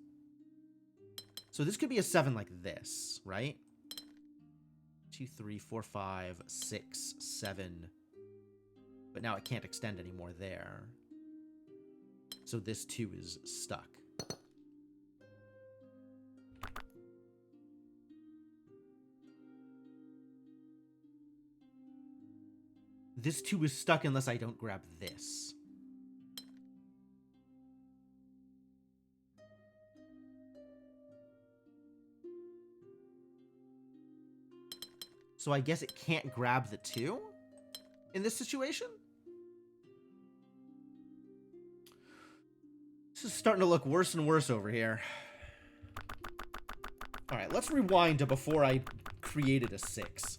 So this could be a 7 like this, right? 2, 3, 4, 5, 6, 7. But now it can't extend anymore there. So this 2 is stuck. This 2 is stuck unless I don't grab this. So I guess it can't grab the 2 in this situation? This is starting to look worse and worse over here. Alright, let's rewind to before I created a 6.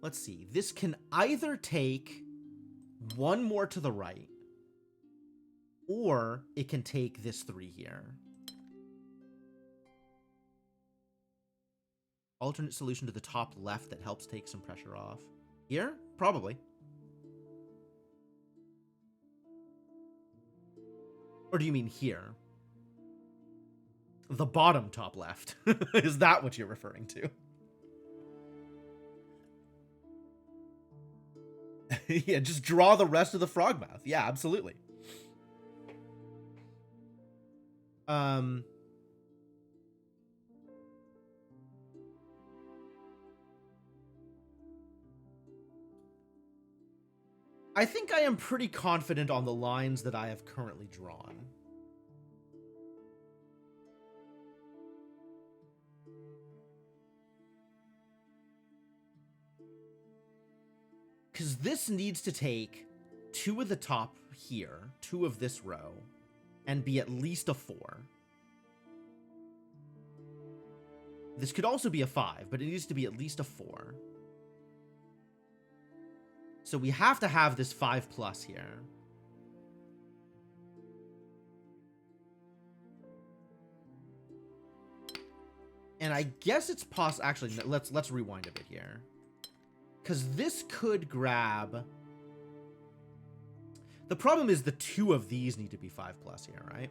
Let's see. This can either take 1 more to the right, or it can take this 3 here. Alternate solution to the top left that helps take some pressure off. Here? Probably. Or do you mean here? The bottom top left. Is that what you're referring to? Yeah, just draw the rest of the frog mouth. Yeah, absolutely. I think I am pretty confident on the lines that I have currently drawn. Because this needs to take 2 of the top here, 2 of this row, and be at least a 4. This could also be a 5, but it needs to be at least a 4. So we have to have this 5+ here. And I guess it's possible. Actually, let's rewind a bit here. Because this could grab... The problem is the 2 of these need to be 5+ here, right?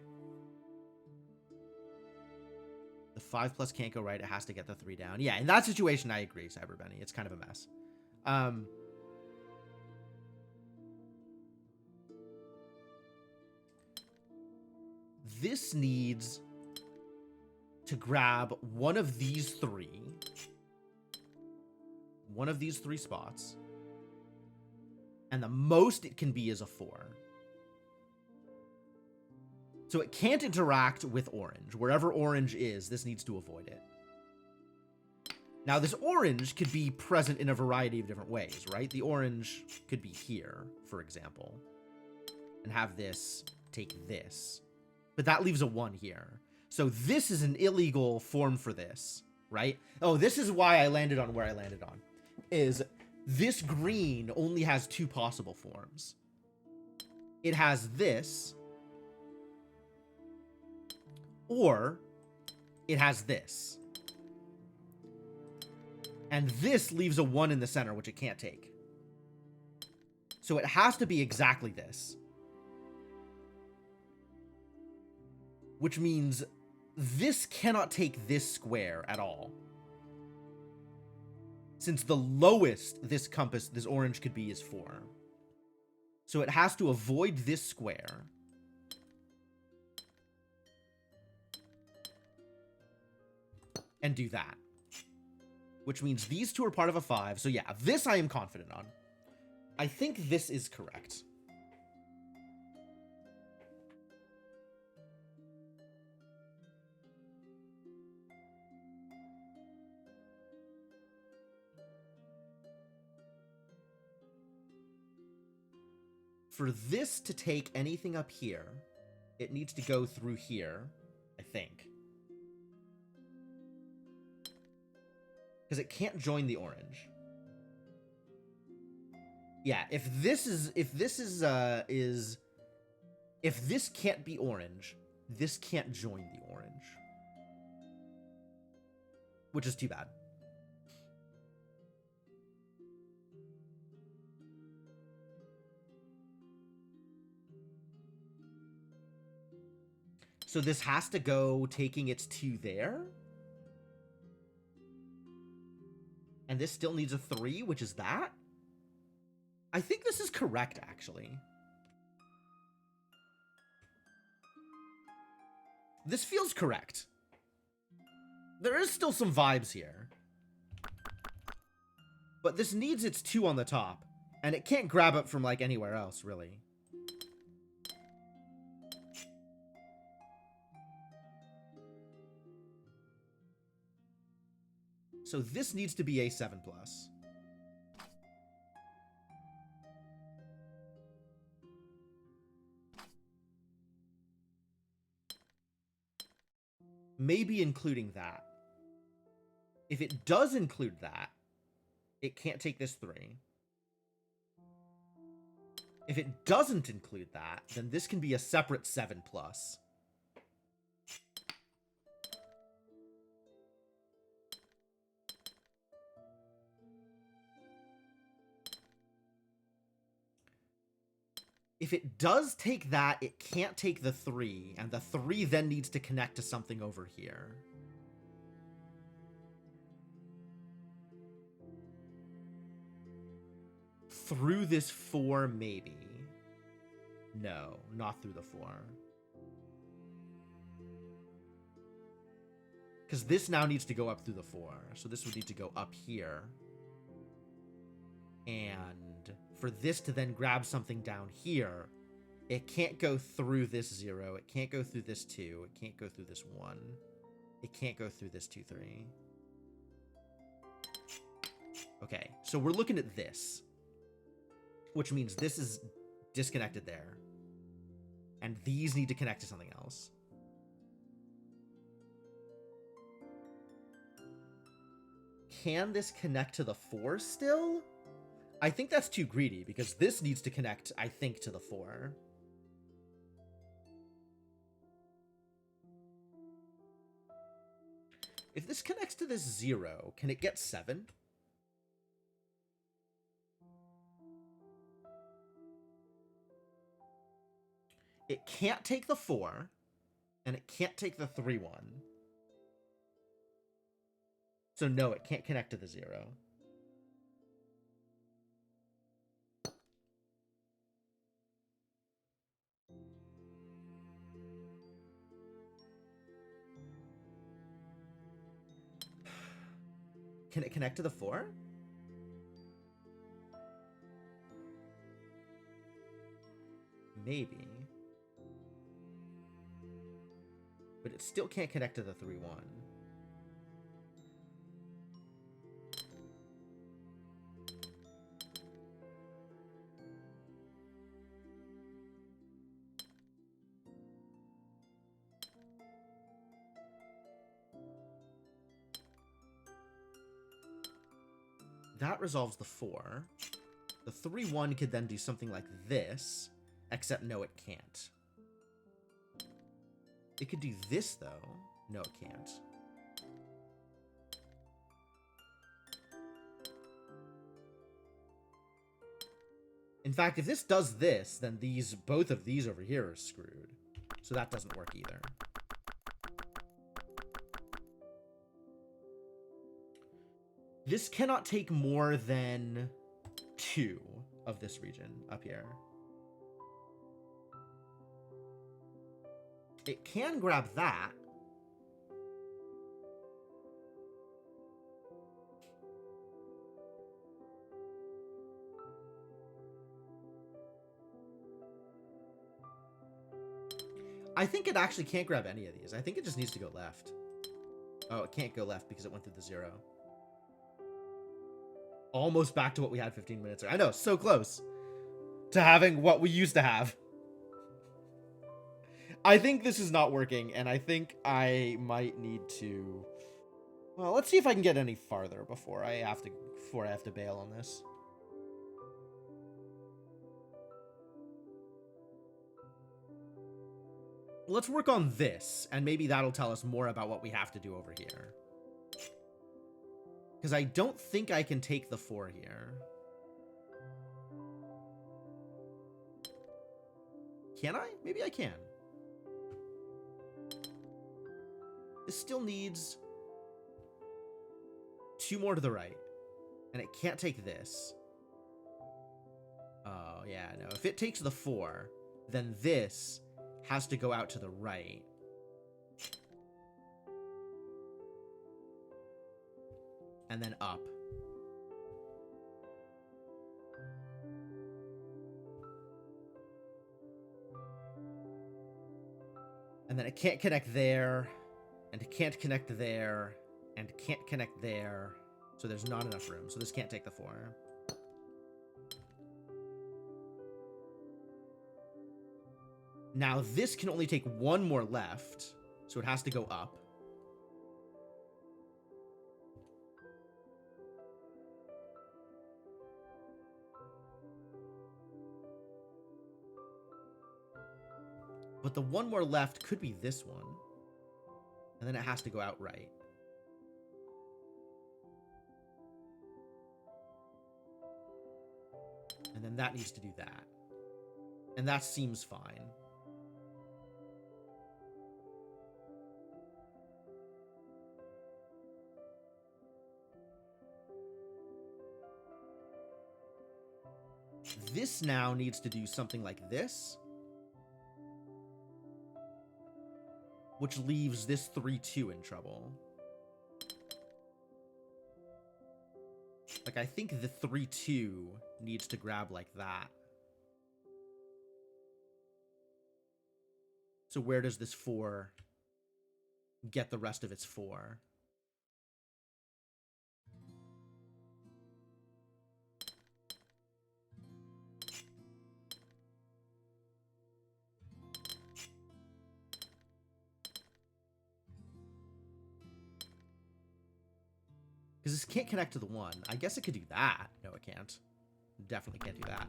The 5+ can't go right. It has to get the 3 down. Yeah, in that situation, I agree, Cyberbenny. It's kind of a mess. This needs to grab one of these 3. One of these 3 spots. And the most it can be is a 4. So it can't interact with orange. Wherever orange is, this needs to avoid it. Now, this orange could be present in a variety of different ways, right? The orange could be here, for example. And have this take this. But that leaves a 1 here. So this is an illegal form for this, right? Oh, this is why I landed on where I landed on. Is this green only has 2 possible forms. it has this, or it has this. And this leaves a 1 in the center, which it can't take. So it has to be exactly this. Which means this cannot take this square at all. Since the lowest this orange could be is 4. So it has to avoid this square. And do that. Which means these two are part of a 5. So yeah, this I am confident on. I think this is correct. For this to take anything up here, it needs to go through here, I think. Because it can't join the orange. Yeah, if this can't be orange, this can't join the orange. Which is too bad. So this has to go taking its 2 there. And this still needs a 3, which is that? I think this is correct, actually. This feels correct. There is still some vibes here. But this needs its 2 on the top. And it can't grab it from, like, anywhere else, really. So this needs to be a 7+. Maybe including that. If it does include that, it can't take this 3. If it doesn't include that, then this can be a separate 7+. If it does take that, it can't take the 3, and the 3 then needs to connect to something over here. Through this 4, maybe. No, not through the 4. Because this now needs to go up through the 4, so this would need to go up here. And for this to then grab something down here, it can't go through this 0, it can't go through this 2, it can't go through this 1, it can't go through this 2, 3. Okay, so we're looking at this, which means this is disconnected there, and these need to connect to something else. Can this connect to the 4 still? I think that's too greedy, because this needs to connect, I think, to the 4. If this connects to this 0, can it get 7? It can't take the 4, and it can't take the 3, 1. So no, it can't connect to the 0. Can it connect to the 4? Maybe. But it still can't connect to the 3, 1. That resolves the 4. The 3, 1 could then do something like this, Except no, it can't. It could do this, though. No, it can't. In fact, if this does this, then both of these over here are screwed. So that doesn't work either. This cannot take more than 2 of this region up here. It can grab that. I think it actually can't grab any of these. I think it just needs to go left. Oh, it can't go left because it went through the 0. Almost back to what we had 15 minutes ago. I know, so close to having what we used to have. I think this is not working, and I think I might need to... Well, let's see if I can get any farther before I have to bail on this. Let's work on this, and maybe that'll tell us more about what we have to do over here. Because I don't think I can take the 4 here. Can I? Maybe I can. This still needs 2 more to the right. And it can't take this. Oh, yeah, no. If it takes the 4, then this has to go out to the right. And then up. And then it can't connect there. And it can't connect there. And it can't connect there. So there's not enough room. So this can't take the 4. Now this can only take 1 more left. So it has to go up. But the 1 more left could be this one. And then it has to go out right. And then that needs to do that. And that seems fine. This now needs to do something like this. Which leaves this 3-2 in trouble. Like, I think the 3-2 needs to grab like that. So where does this 4 get the rest of its 4? Because this can't connect to the 1. I guess it could do that. No, it can't. Definitely can't do that.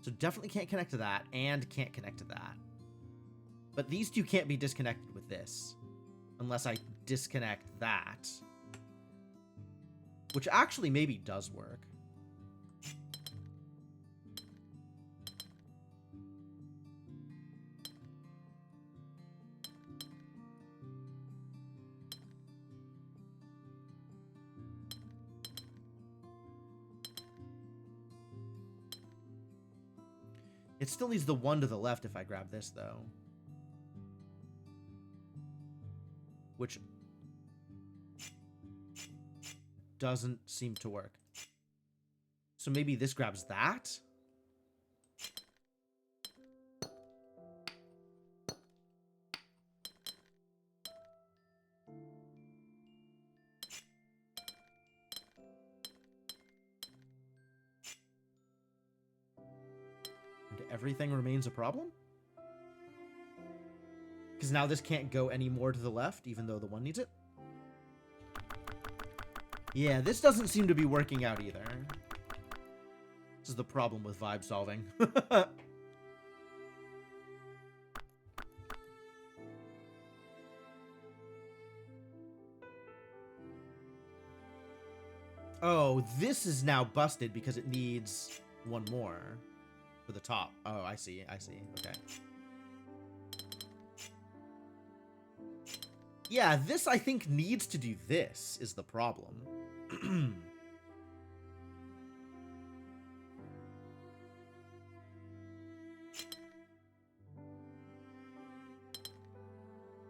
So definitely can't connect to that, and can't connect to that. But these 2 can't be disconnected with this. Unless I disconnect that. Which actually maybe does work. It still needs the 1 to the left if I grab this, though. Which doesn't seem to work. So maybe this grabs that? everything remains a problem? Because now this can't go any more to the left, even though the 1 needs it. Yeah, this doesn't seem to be working out either. This is the problem with vibe solving. Oh, this is now busted because it needs 1 more for the top. Oh, I see. I see. Okay. Yeah, this, I think, needs to do this, is the problem. I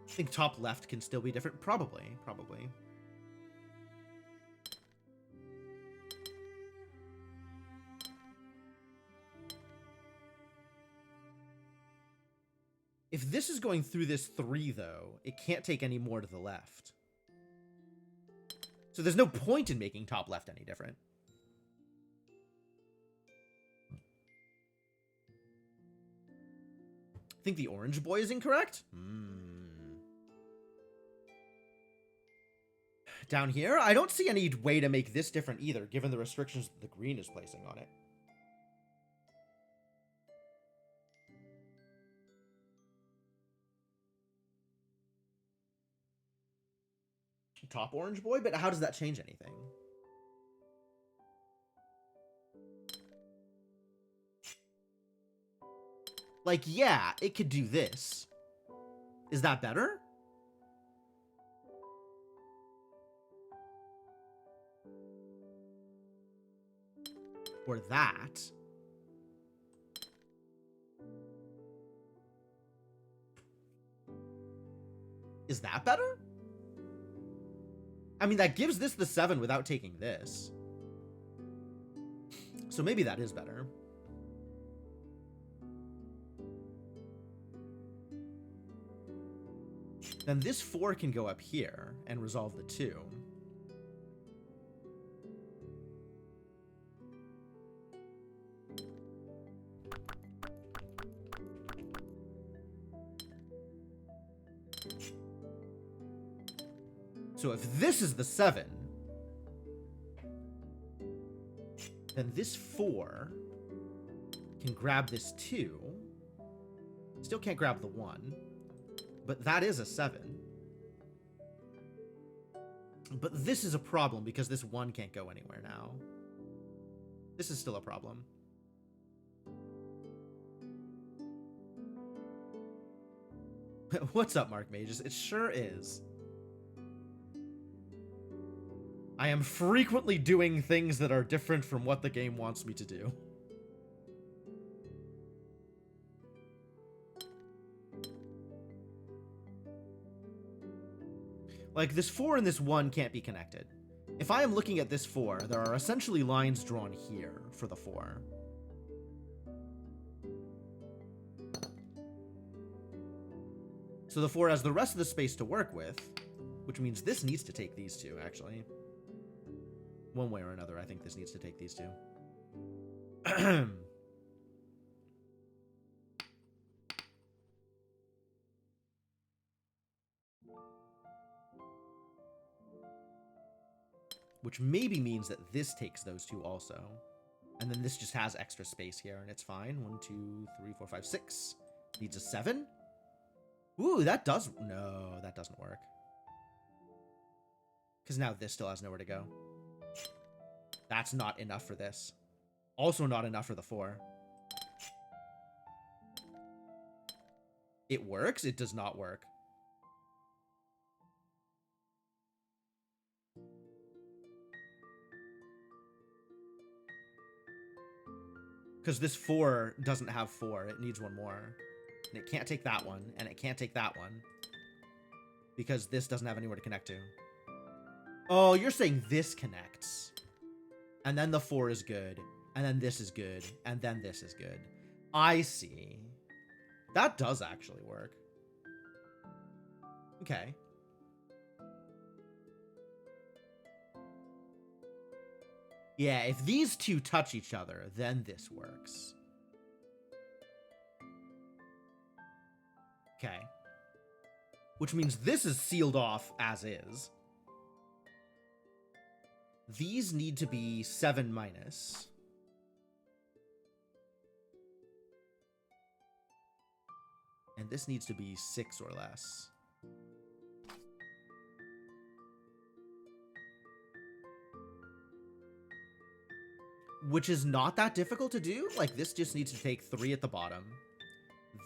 think top left can still be different. Probably. Probably. If this is going through this 3, though, it can't take any more to the left. So there's no point in making top left any different. I think the orange boy is incorrect. Down here, I don't see any way to make this different either, given the restrictions that the green is placing on it. Top orange boy, but how does that change anything? Like, yeah, it could do this. Is that better? Or that? Is that better? I mean, that gives this the 7 without taking this. So maybe that is better. Then this 4 can go up here and resolve the 2. So if this is the 7, then this 4 can grab this 2. Still can't grab the 1. But that is a 7. But this is a problem because this 1 can't go anywhere now. This is still a problem. What's up, Mark Mages? It sure is. I am frequently doing things that are different from what the game wants me to do. Like, this 4 and this 1 can't be connected. If I am looking at this 4, there are essentially lines drawn here for the 4. So the 4 has the rest of the space to work with, which means this needs to take these 2, actually. One way or another, I think this needs to take these 2. Which maybe means that this takes those 2 also. And then this just has extra space here, and it's fine. 1, 2, 3, 4, 5, 6. Needs a 7? Ooh, that does... No, that doesn't work. Because now this still has nowhere to go. That's not enough for this. Also not enough for the 4. It works? It does not work. Because this 4 doesn't have 4. It needs 1 more. And it can't take that one. And it can't take that one. Because this doesn't have anywhere to connect to. Oh, you're saying this connects. And then the 4 is good. And then this is good. And then this is good. I see. That does actually work. Okay. Yeah, if these 2 touch each other, then this works. which means this is sealed off as is. These need to be 7 minus. And this needs to be 6 or less. Which is not that difficult to do. Like, this just needs to take 3 at the bottom.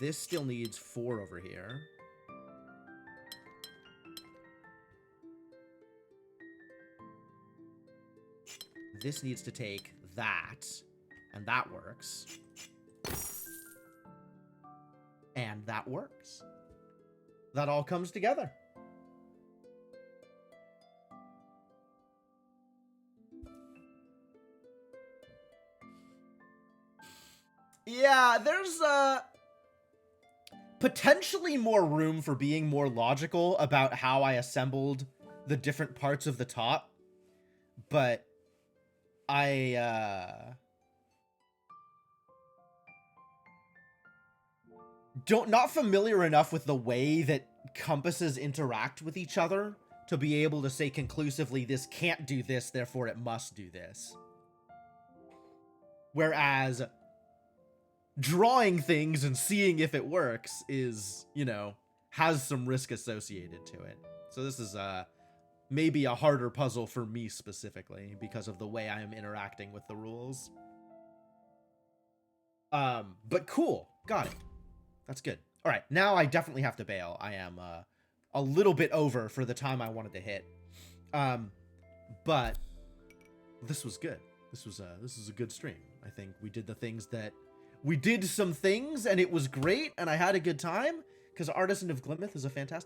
This still needs 4 over here. This needs to take that, and that works. And that works. That all comes together. Yeah, there's potentially more room for being more logical about how I assembled the different parts of the top, but not familiar enough with the way that compasses interact with each other to be able to say conclusively, this can't do this, therefore it must do this. Whereas drawing things and seeing if it works is, you know, has some risk associated to it. So this is maybe a harder puzzle for me specifically because of the way I am interacting with the rules. But cool. Got it. That's good. All right, now I definitely have to bail. I am a little bit over for the time I wanted to hit. But this was good. This was a good stream. I think we did the things that we did some things and it was great and I had a good time because Artisan of Glimmith is a fantastic